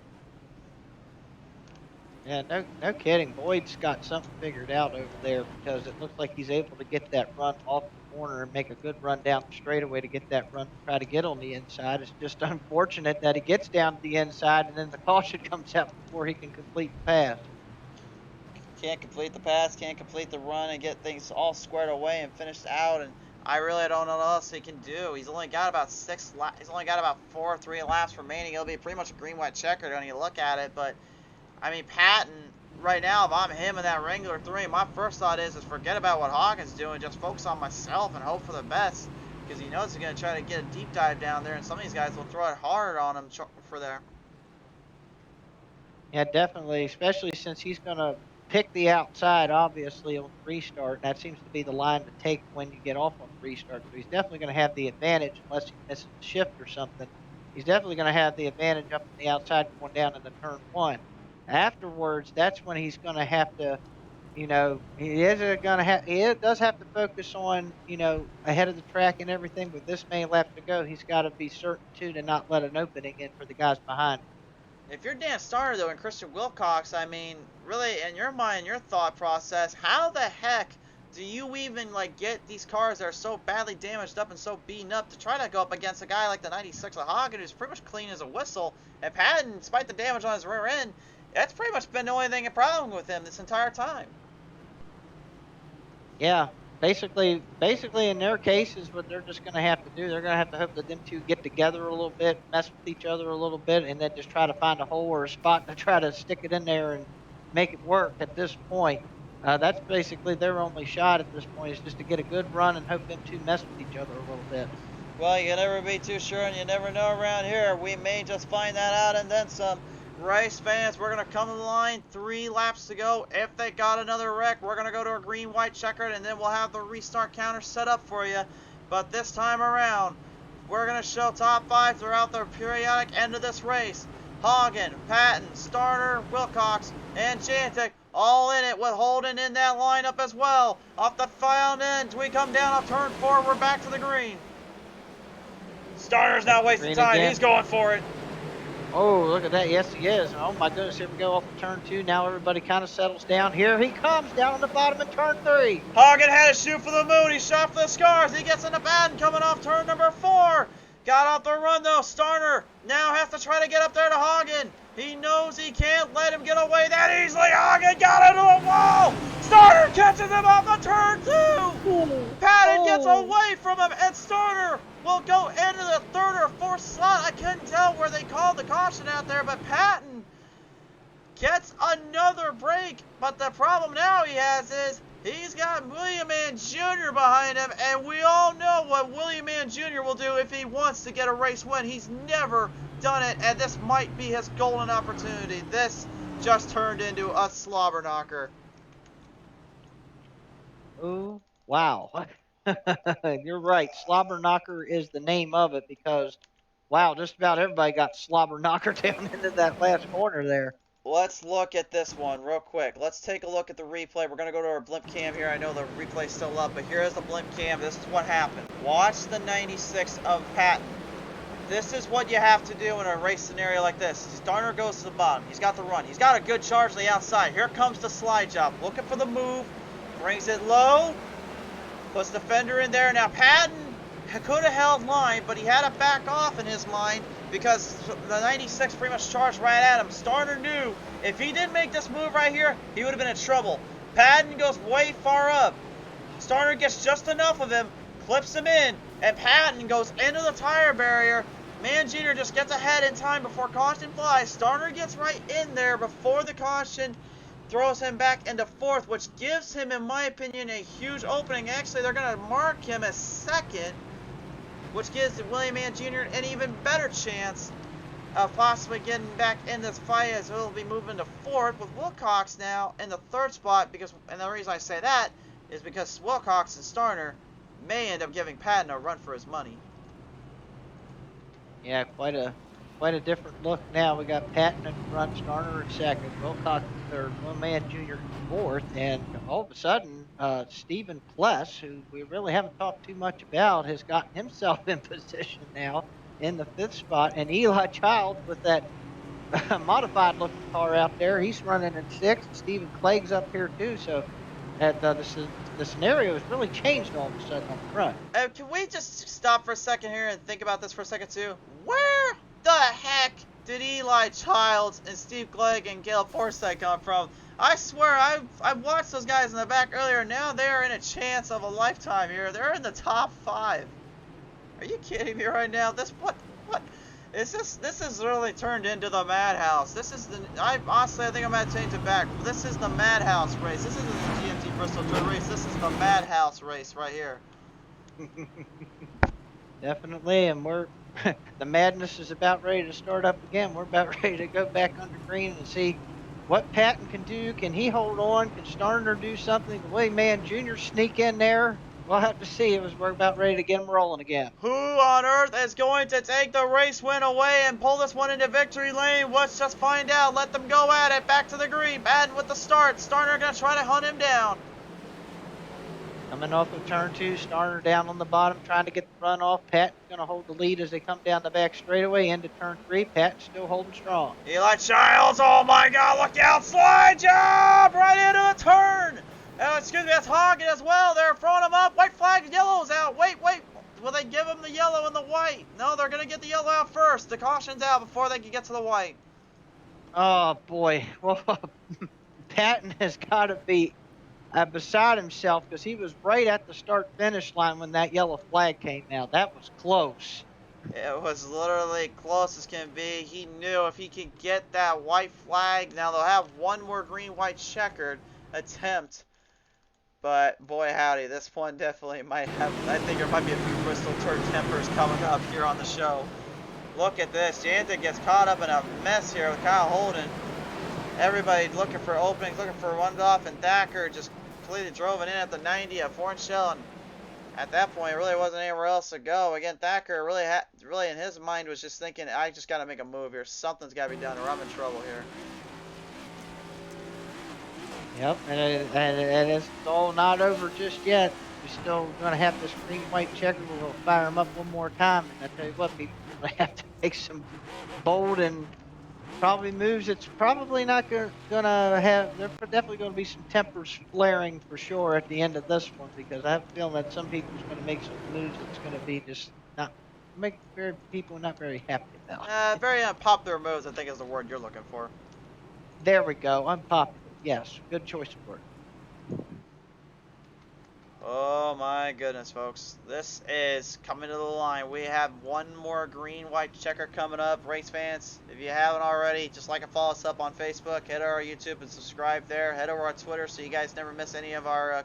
Yeah, no kidding. Boyd's got something figured out over there because it looks like he's able to get that run off the corner and make a good run down the straightaway to get that run to try to get on the inside. It's just unfortunate that he gets down to the inside and then the caution comes out before he can complete the pass. Can't complete the pass, can't complete the run and get things all squared away and finished out, and I really don't know what else he can do. He's only got about 4 or 3 laps remaining. It'll be pretty much a green-white checkered when you look at it, but I mean, Patton, right now, if I'm him in that Wrangler 3, my first thought is forget about what Hawkins doing, just focus on myself and hope for the best, because he knows he's going to try to get a deep dive down there, and some of these guys will throw it hard on him for there. Yeah, definitely, especially since he's going to pick the outside, obviously, on the restart. And that seems to be the line to take when you get off on the restart. So he's definitely going to have the advantage unless he misses a shift or something. He's definitely going to have the advantage up on the outside going down into turn one. Afterwards, that's when he's going to have to, he does have to focus on, ahead of the track and everything. With this many laps to go, he's got to be certain too to not let an opening in for the guys behind him. If you're Dan Starner, though, and Christian Wilcox, I mean, really, in your mind, your thought process, how the heck do you even, like, get these cars that are so badly damaged up and so beaten up to try to go up against a guy like the 96 of Hagen, who's pretty much clean as a whistle, and Patton, despite the damage on his rear end, that's pretty much been the only thing a problem with him this entire time. Yeah, basically, in their case is what they're just going to have to do. They're going to have to hope that them two get together a little bit, mess with each other a little bit, and then just try to find a hole or a spot to try to stick it in there and make it work. At this point, that's basically their only shot at this point, is just to get a good run and hope them two mess with each other a little bit. Well, you can never be too sure, and you never know around here. We may just find that out and then some. Race fans, we're going to come to the line, 3 laps to go. If they got another wreck, we're going to go to a green-white checkered, and then we'll have the restart counter set up for you. But this time around, we're going to show top 5 throughout the periodic end of this race. Hagen, Patton, Starner, Wilcox, and Jantic all in it with Holden in that lineup as well. Off the final end, we come down off turn 4, we're back to the green. Starner's not wasting time, he's going for it. Oh, look at that. Yes, he is. Oh, my goodness. Here we go off of turn 2. Now everybody kind of settles down. Here he comes down on the bottom in turn 3. Hagen had to shoot for the moon. He shot for the scars. He gets into Patton coming off turn number 4. Got off the run, though. Starner now has to try to get up there to Hagen. He knows he can't let him get away that easily. Hagen got into a wall. Starner catches him off of turn 2. Patton gets away from him, and Starner will go into the 3rd or 4th slot. I couldn't tell where they called the caution out there, but Patton gets another break. But the problem now he has is he's got William Mann Jr. behind him, and we all know what William Mann Jr. will do if he wants to get a race win. He's never done it, and this might be his golden opportunity. This just turned into a slobber knocker. Oh, wow. You're right. Slobber knocker is the name of it because, wow, just about everybody got slobber knocker down into that last corner there. Let's look at this one real quick. Let's take a look at the replay. We're going to go to our blimp cam here. I know the replay's still up, but here is the blimp cam. This is what happened. Watch the 96 of Patton. This is what you have to do in a race scenario like this. Starner goes to the bottom. He's got the run. He's got a good charge on the outside. Here comes the slide job. Looking for the move. Brings it low. Puts the fender in there. Now Patton could have held line, but he had to back off in his mind because the 96 pretty much charged right at him. Starner knew if he didn't make this move right here, he would have been in trouble. Patton goes way far up. Starner gets just enough of him, clips him in, and Patton goes into the tire barrier. Mann Jr. just gets ahead in time before caution flies. Starner gets right in there before the caution throws him back into 4th, which gives him, in my opinion, a huge opening. Actually, they're going to mark him as 2nd, which gives William Mann Jr. an even better chance of possibly getting back in this fight, as he'll be moving to 4th with Wilcox now in the 3rd spot. And the reason I say that is because Wilcox and Starner may end up giving Patton a run for his money. Yeah, quite a different look now. We got Patton in front, Starner in 2nd, Wilcox in 3rd, Will Mann Jr. in 4th, and all of a sudden, Stephen Pless, who we really haven't talked too much about, has gotten himself in position now in the 5th spot, and Eli Childs with that modified looking car out there, he's running in 6th. Stephen Clegg's up here too, so the scenario has really changed all of a sudden on the front. Can we just stop for a second here and think about this for a second too? Where the heck did Eli Childs and Steve Clegg and Gale Forsythe come from? I swear, I watched those guys in the back earlier. Now they're in a chance of a lifetime here. They're in the top 5. Are you kidding me right now? What is this? This has really turned into the madhouse. This is honestly, I think I'm gonna change it back. This is the madhouse race. This isn't the GMG Bristol Dirt race. This is the madhouse race right here. Definitely, and we're the madness is about ready to start up again. We're about ready to go back under green and see what Patton can do. Can he hold on? Can Starner do something? Can Willie Man Jr. sneak in there? We'll have to see as we're about ready to get him rolling again. Who on earth is going to take the race win away and pull this one into victory lane? Let's just find out. Let them go at it. Back to the green. Patton with the start. Starner going to try to hunt him down. Coming off of turn 2, Starner down on the bottom, trying to get the run off. Patton's going to hold the lead as they come down the back straightaway into turn 3. Patton still holding strong. Eli Childs, oh my God, look out, slide job, right into a turn. Excuse me, that's hogging as well. They're throwing him up. White flag, yellow's out. Wait. Will they give him the yellow and the white? No, they're going to get the yellow out first. The caution's out before they can get to the white. Oh, boy. Well, Patton has got to be beside himself because he was right at the start-finish line when that yellow flag came out. That was close. It was literally close as can be. He knew if he could get that white flag, now they'll have one more green-white checkered attempt. But boy howdy, this one definitely might have, I think there might be a few Bristol Dirt tempers coming up here on the show. Look at this, Jantic gets caught up in a mess here with Kyle Holden. Everybody looking for openings, looking for runoff, and Thacker just completely drove it in at the 90 at Foreign Shell, and at that point, it really wasn't anywhere else to go. Again, Thacker really in his mind was just thinking, I just got to make a move here. Something's got to be done or I'm in trouble here. Yep, and it's all not over just yet. We're still going to have this green-white checker. We'll fire them up one more time. And I tell you what, people are going to have to make some bold and probably moves. It's probably not going to have, there's definitely going to be some tempers flaring for sure at the end of this one, because I have a feeling that some people's going to make some moves that's going to be just not, make very people not very happy about. Very unpopular moves, I think is the word you're looking for. There we go. Unpopular. Yes. Good choice of word. Oh my goodness, folks. This is coming to the line. We have one more green-white checker coming up. Race fans, if you haven't already, just like and follow us up on Facebook. Head over to our YouTube and subscribe there. Head over to our Twitter so you guys never miss any of our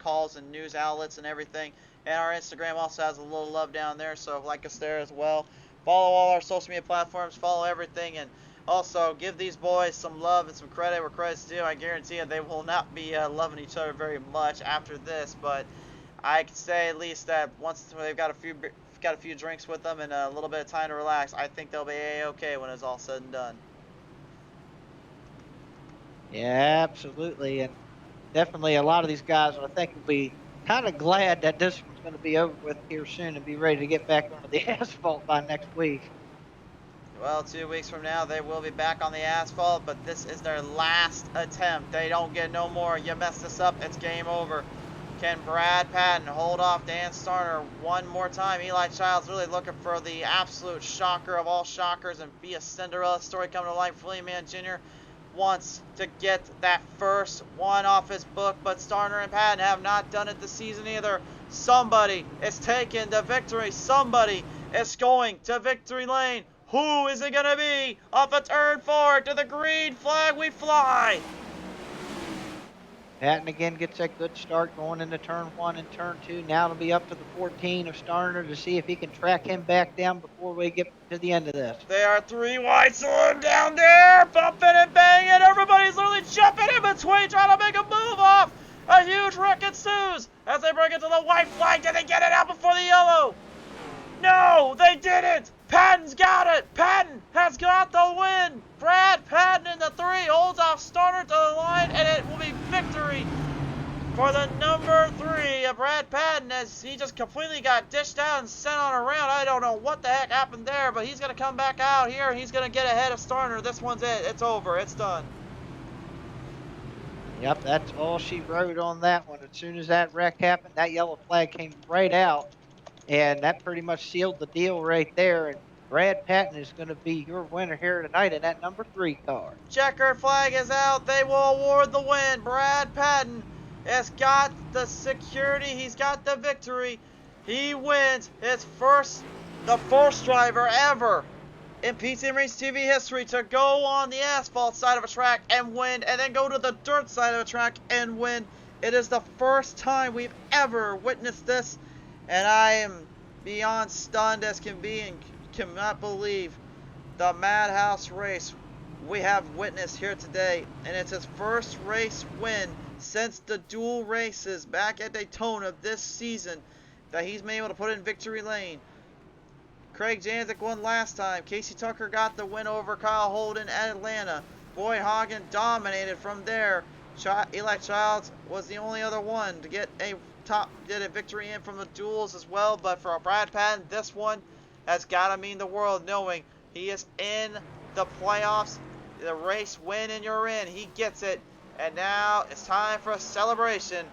calls and news outlets and everything. And our Instagram also has a little love down there, so like us there as well. Follow all our social media platforms. Follow everything. And also, give these boys some love and some credit where credit's due. I guarantee you they will not be loving each other very much after this, but I can say at least that once they've got a few drinks with them and a little bit of time to relax, I think they'll be a-okay when it's all said and done. Yeah, absolutely. And definitely a lot of these guys, I think, will be kind of glad that this one's going to be over with here soon and be ready to get back onto the asphalt by next week. Well, 2 weeks from now, they will be back on the asphalt, but this is their last attempt. They don't get no more. You mess this up, it's game over. Can Brad Patton hold off Dan Starner one more time? Eli Childs really looking for the absolute shocker of all shockers and be a Cinderella story coming to life. Willie Man Jr. wants to get that first one off his book, but Starner and Patton have not done it this season either. Somebody is taking the victory. Somebody is going to victory lane. Who is it going to be? Off of turn 4 to the green flag we fly. Patton again gets a good start going into turn 1 and turn 2. Now it'll be up to the 14 of Starner to see if he can track him back down before we get to the end of this. There are 3 whites saloon down there, bumping and banging. Everybody's literally jumping in between, trying to make a move off. A huge wreck ensues as they bring it to the white flag. Did they get it out before the yellow? No, they didn't. Patton's got it. Patton has got the win. Brad Patton in the 3 holds off Starner to the line, and it will be victory for the number 3 of Brad Patton as he just completely got dished out and sent on around. I don't know what the heck happened there, but he's going to come back out here and he's going to get ahead of Starner. This one's it. It's over. It's done. Yep, that's all she wrote on that one. As soon as that wreck happened, that yellow flag came right out. And that pretty much sealed the deal right there. And Brad Patton is going to be your winner here tonight in that number 3 car. Checkered flag is out. They will award the win. Brad Patton has got the security. He's got the victory. He wins the first driver ever in PC Race TV history to go on the asphalt side of a track and win, and then go to the dirt side of a track and win. It is the first time we've ever witnessed this. And I am beyond stunned as can be and cannot believe the Madhouse race we have witnessed here today, and it's his first race win since the dual races back at Daytona this season that he's been able to put in victory lane. Craig Janzik won last time. Casey Tucker got the win over Kyle Holden at Atlanta. Boyd Hagen dominated from there. Eli Childs was the only other one to get a victory in from the duels as well. But for Brad Patton, this one has got to mean the world, knowing he is in the playoffs. The race win and you're in. He gets it. And now it's time for a celebration.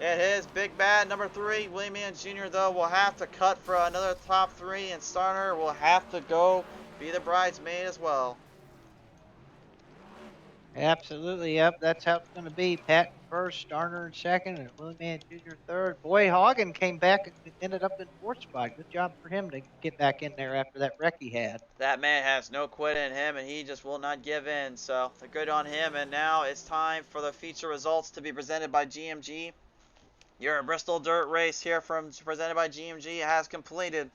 It is big bad number 3. William Mann Jr. though will have to cut for another top 3, and Starner will have to go be the bridesmaid as well. Absolutely, yep. That's how it's going to be. Patton first, Starner in second, and Willie Man Jr. third. Boy, Hagen came back and ended up in fourth spot. Good job for him to get back in there after that wreck he had. That man has no quit in him, and he just will not give in. So good on him. And now it's time for the feature results to be presented by GMG. Your Bristol Dirt Race here presented by GMG has completed.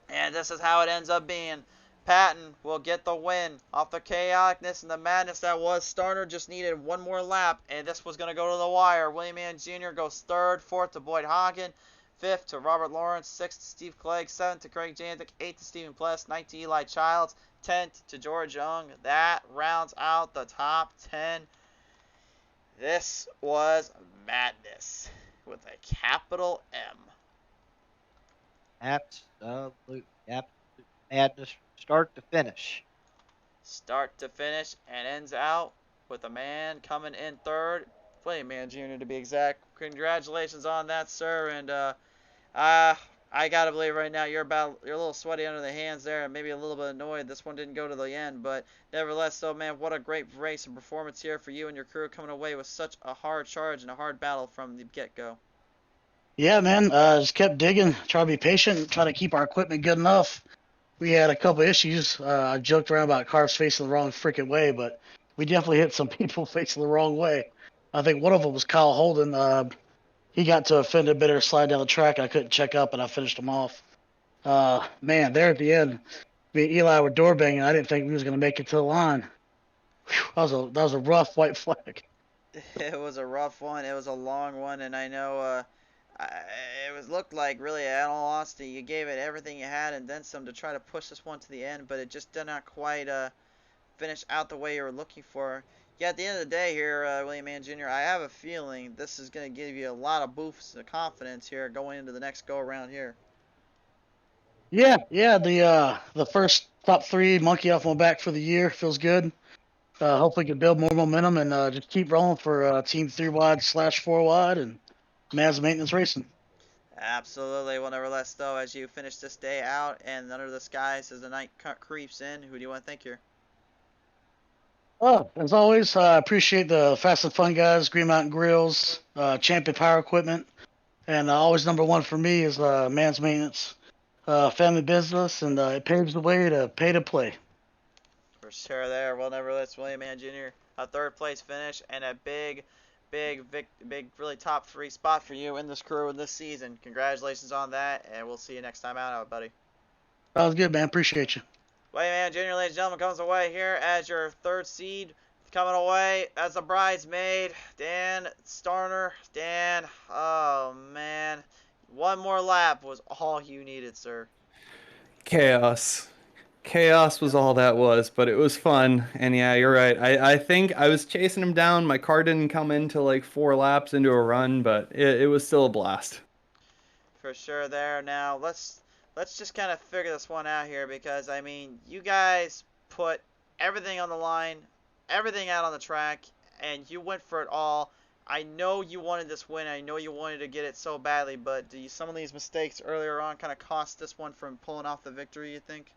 And this is how it ends up being. Patton will get the win off the chaoticness and the madness that was. Starner just needed one more lap, and this was going to go to the wire. William Mann Jr. goes third, fourth to Boyd Hagen, fifth to Robert Lawrence, sixth to Steve Clegg, seventh to Craig Janzik, eighth to Stephen Pless, ninth to Eli Childs, 10th to George Young. That rounds out the top 10. This was madness with a capital M. Absolute madness from start to finish. Start to finish, and ends out with a man coming in third, William Mann Jr. to be exact. Congratulations on that, sir. And I gotta believe right now you're a little sweaty under the hands there, and maybe a little bit annoyed this one didn't go to the end. But nevertheless, though, man, what a great race and performance here for you and your crew, coming away with such a hard charge and a hard battle from the get-go. Yeah, man. Just kept digging, try to be patient, try to keep our equipment good enough. We had a couple issues. I joked around about cars facing the wrong freaking way, but we definitely hit some people facing the wrong way. I think one of them was Kyle Holden. He got to a fender bender slide down the track. I couldn't check up, and I finished him off. Man, there at the end, me and Eli were door banging. I didn't think we was gonna make it to the line. Whew, that was a rough white flag. It was a rough one. It was a long one, and I know it looked like, really, in all honesty, you gave it everything you had and then some to try to push this one to the end, but it just did not quite finish out the way you were looking for. Yeah, at the end of the day here, William Mann Jr., I have a feeling this is going to give you a lot of boosts of confidence here going into the next go-around here. Yeah. The first top 3 monkey off my back for the year feels good. Hopefully can build more momentum and just keep rolling for Team 3 wide / 4 wide and Mavs Maintenance Racing. Absolutely. Well, nevertheless, though, as you finish this day out and under the skies as the night creeps in, who do you want to thank here? As always, I appreciate the Fast and Fun guys, Green Mountain Grills, Champion Power Equipment, and always number 1 for me is Man's Maintenance. Family business, and it paves the way to pay to play. For sure there. Well, nevertheless, William Mann Jr., a third place finish and a big, really top 3 spot for you in this crew in this season. Congratulations on that, and we'll see you next time out, buddy. That was good, man. Appreciate you. William Mann Jr., ladies and gentlemen, comes away here as your third seed. Coming away as a bridesmaid, Dan Starner. Dan, oh, man. One more lap was all you needed, sir. Chaos. Chaos was all that was, but it was fun. And yeah, you're right. I think I was chasing him down. My car didn't come into like 4 laps into a run, but it was still a blast. For sure there. Now, let's just kind of figure this one out here, because, I mean, you guys put everything on the line, everything out on the track, and you went for it all. I know you wanted this win. I know you wanted to get it so badly, but do some of these mistakes earlier on kind of cost this one from pulling off the victory, you think?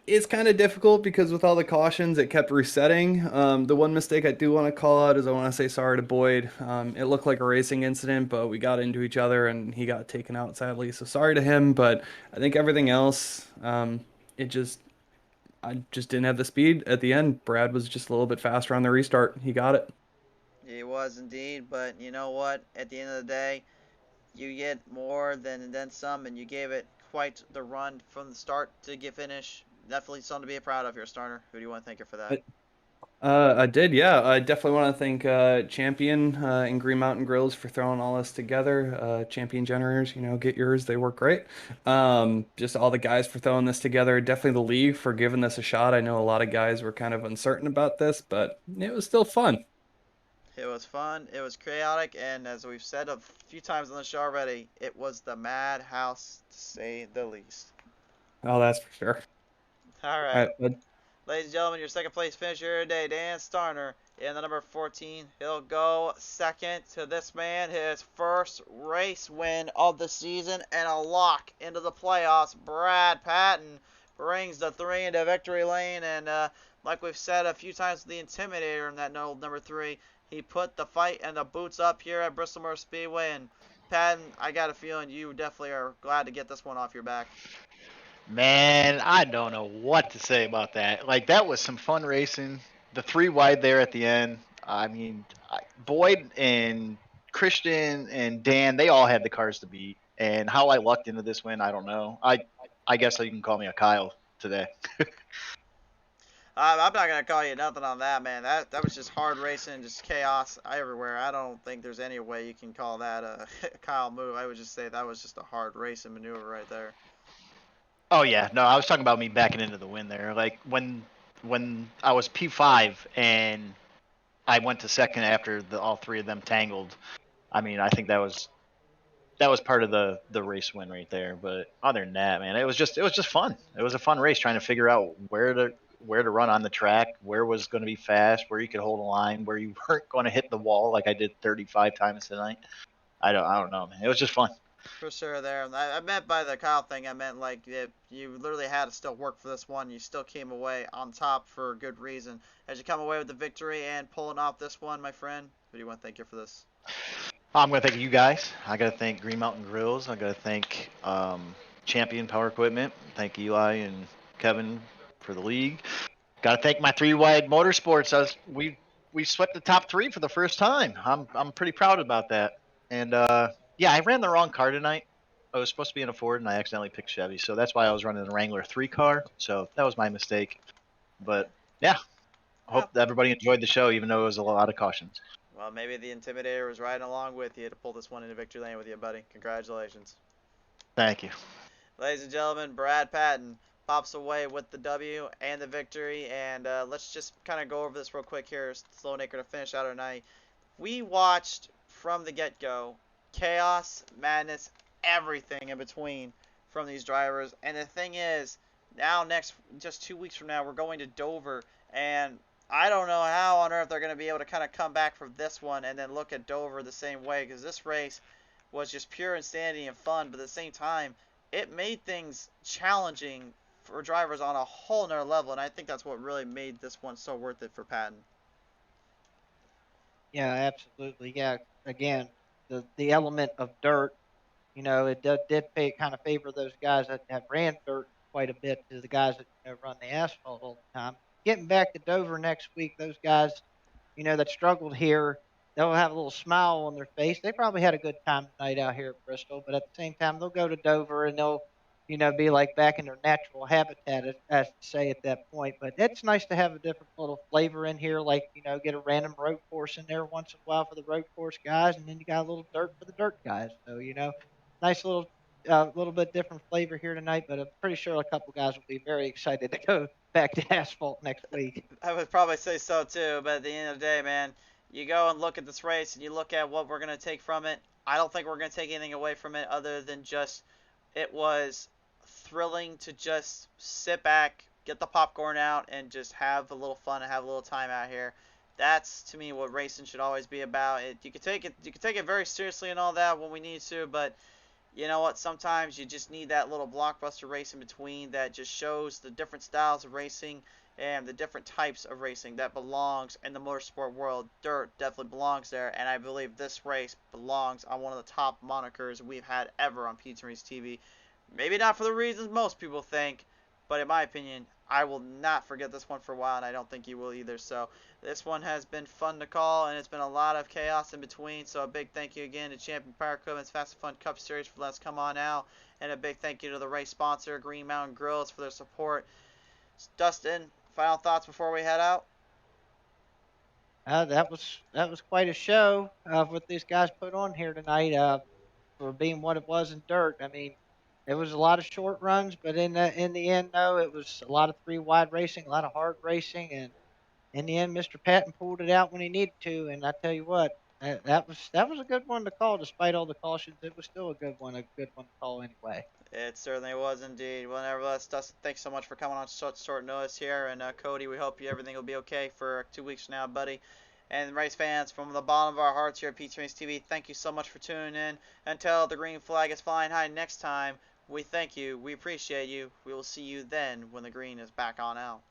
It's kind of difficult because with all the cautions, it kept resetting. The one mistake I do want to call out is I want to say sorry to Boyd. It looked like a racing incident, but we got into each other and he got taken out, sadly. So sorry to him, but I think everything else, I just didn't have the speed at the end. Brad was just a little bit faster on the restart. He got it. He was indeed, but you know what? At the end of the day, you get more than some, and you gave it quite the run from the start to get finish. definitely something to be proud of here, Starner. Who do you want to thank you for that? I did, yeah. I definitely want to thank Champion and Green Mountain Grills for throwing all this together. Champion generators, get yours. They work great. Just all the guys for throwing this together. Definitely the league for giving this a shot. I know a lot of guys were kind of uncertain about this, but it was still fun. It was fun. It was chaotic, and as we've said a few times on the show already, it was the madhouse to say the least. Oh, that's for sure. All All right. right, bud. Ladies and gentlemen, your second place finisher today, Dan Starner, in the number 14. He'll go second to this man, his first race win of the season, and a lock into the playoffs. Brad Patton brings the 3 into victory lane, and like we've said a few times with the Intimidator in that number 3, he put the fight and the boots up here at Bristol Motor Speedway, and Patton, I got a feeling you definitely are glad to get this one off your back. Man, I don't know what to say about that. Like, that was some fun racing. The 3 wide there at the end. I mean, Boyd and Christian and Dan, they all had the cars to beat. And how I lucked into this win, I don't know. I guess you can call me a Kyle today. I'm not gonna call you nothing on that, man. That was just hard racing, just chaos everywhere. I don't think there's any way you can call that a Kyle move. I would just say that was just a hard racing maneuver right there. Oh yeah, no, I was talking about me backing into the win there. Like when I was P5 and I went to second after all 3 of them tangled. I mean, I think that was part of the race win right there. But other than that, man, it was just fun. It was a fun race trying to figure out where to run on the track, where was going to be fast, where you could hold a line, where you weren't going to hit the wall like I did 35 times tonight. I don't know, man. It was just fun. For sure there. I meant by the Kyle thing, I meant like you literally had to still work for this one. You still came away on top for a good reason. As you come away with the victory and pulling off this one, my friend, who do you want to thank you for this? I'm going to thank you guys. I got to thank Green Mountain Grills. I got to thank Champion Power Equipment. Thank Eli and Kevin for the league. Got to thank my 3 wide motorsports. We swept the top 3 for the first time. I'm pretty proud about that. And yeah, I ran the wrong car tonight. I was supposed to be in a Ford and I accidentally picked Chevy, so that's why I was running the Wrangler 3 car. So that was my mistake. But yeah, I hope everybody enjoyed the show, even though it was a lot of cautions. Well, maybe the Intimidator was riding along with you to pull this one into victory lane with you, buddy. Congratulations. Thank you. Ladies and gentlemen, Brad Patton pops away with the W and the victory. And let's just kind of go over this real quick here. Sloan Acre to finish out our night. We watched from the get-go chaos, madness, everything in between from these drivers. And the thing is, now just 2 weeks from now, we're going to Dover. And I don't know how on earth they're going to be able to kind of come back from this one and then look at Dover the same way. Because this race was just pure insanity and fun. But at the same time, it made things challenging for drivers on a whole nother level, and I think that's what really made this one so worth it for Patton. Yeah, absolutely. Yeah, again, the element of dirt, it did kind of favor those guys that have ran dirt quite a bit to the guys that run the asphalt all the time. Getting back to Dover next week, those guys, that struggled here, they'll have a little smile on their face. They probably had a good time tonight out here at Bristol, but at the same time, they'll go to Dover and they'll, be like back in their natural habitat, as to say at that point. But it's nice to have a different little flavor in here, like, get a random road course in there once in a while for the road course guys, and then you got a little dirt for the dirt guys. So, nice little bit different flavor here tonight, but I'm pretty sure a couple guys will be very excited to go back to asphalt next week. I would probably say so too, but at the end of the day, man, you go and look at this race and you look at what we're going to take from it. I don't think we're going to take anything away from it other than just it was thrilling to just sit back, get the popcorn out, and just have a little fun and have a little time out here. That's to me what racing should always be about. You can take it very seriously and all that when we need to, but you know what? Sometimes you just need that little blockbuster race in between that just shows the different styles of racing and the different types of racing that belongs in the motorsport world. Dirt definitely belongs there, and I believe this race belongs on one of the top monikers we've had ever on Pizza Race TV. Maybe not for the reasons most people think, but in my opinion, I will not forget this one for a while, and I don't think you will either. So this one has been fun to call, and it's been a lot of chaos in between. So a big thank you again to Champion Power Equipment's Fast and Fun Cup Series for letting us come on out, and a big thank you to the race sponsor, Green Mountain Grills, for their support. Dustin, final thoughts before we head out? That was quite a show of what these guys put on here tonight. For being what it was in dirt. I mean, it was a lot of short runs, but in the end, though, it was a lot of three wide racing, a lot of hard racing, and in the end, Mr. Patton pulled it out when he needed to. And I tell you what, that was a good one to call, despite all the cautions. It was still a good one to call anyway. It certainly was indeed. Well, nevertheless, Dustin, thanks so much for coming on short notice here. And Cody, we hope everything will be okay for 2 weeks from now, buddy. And race fans, from the bottom of our hearts here at Pete's Race TV, thank you so much for tuning in. Until the green flag is flying high next time, we thank you. We appreciate you. We will see you then when the green is back on out.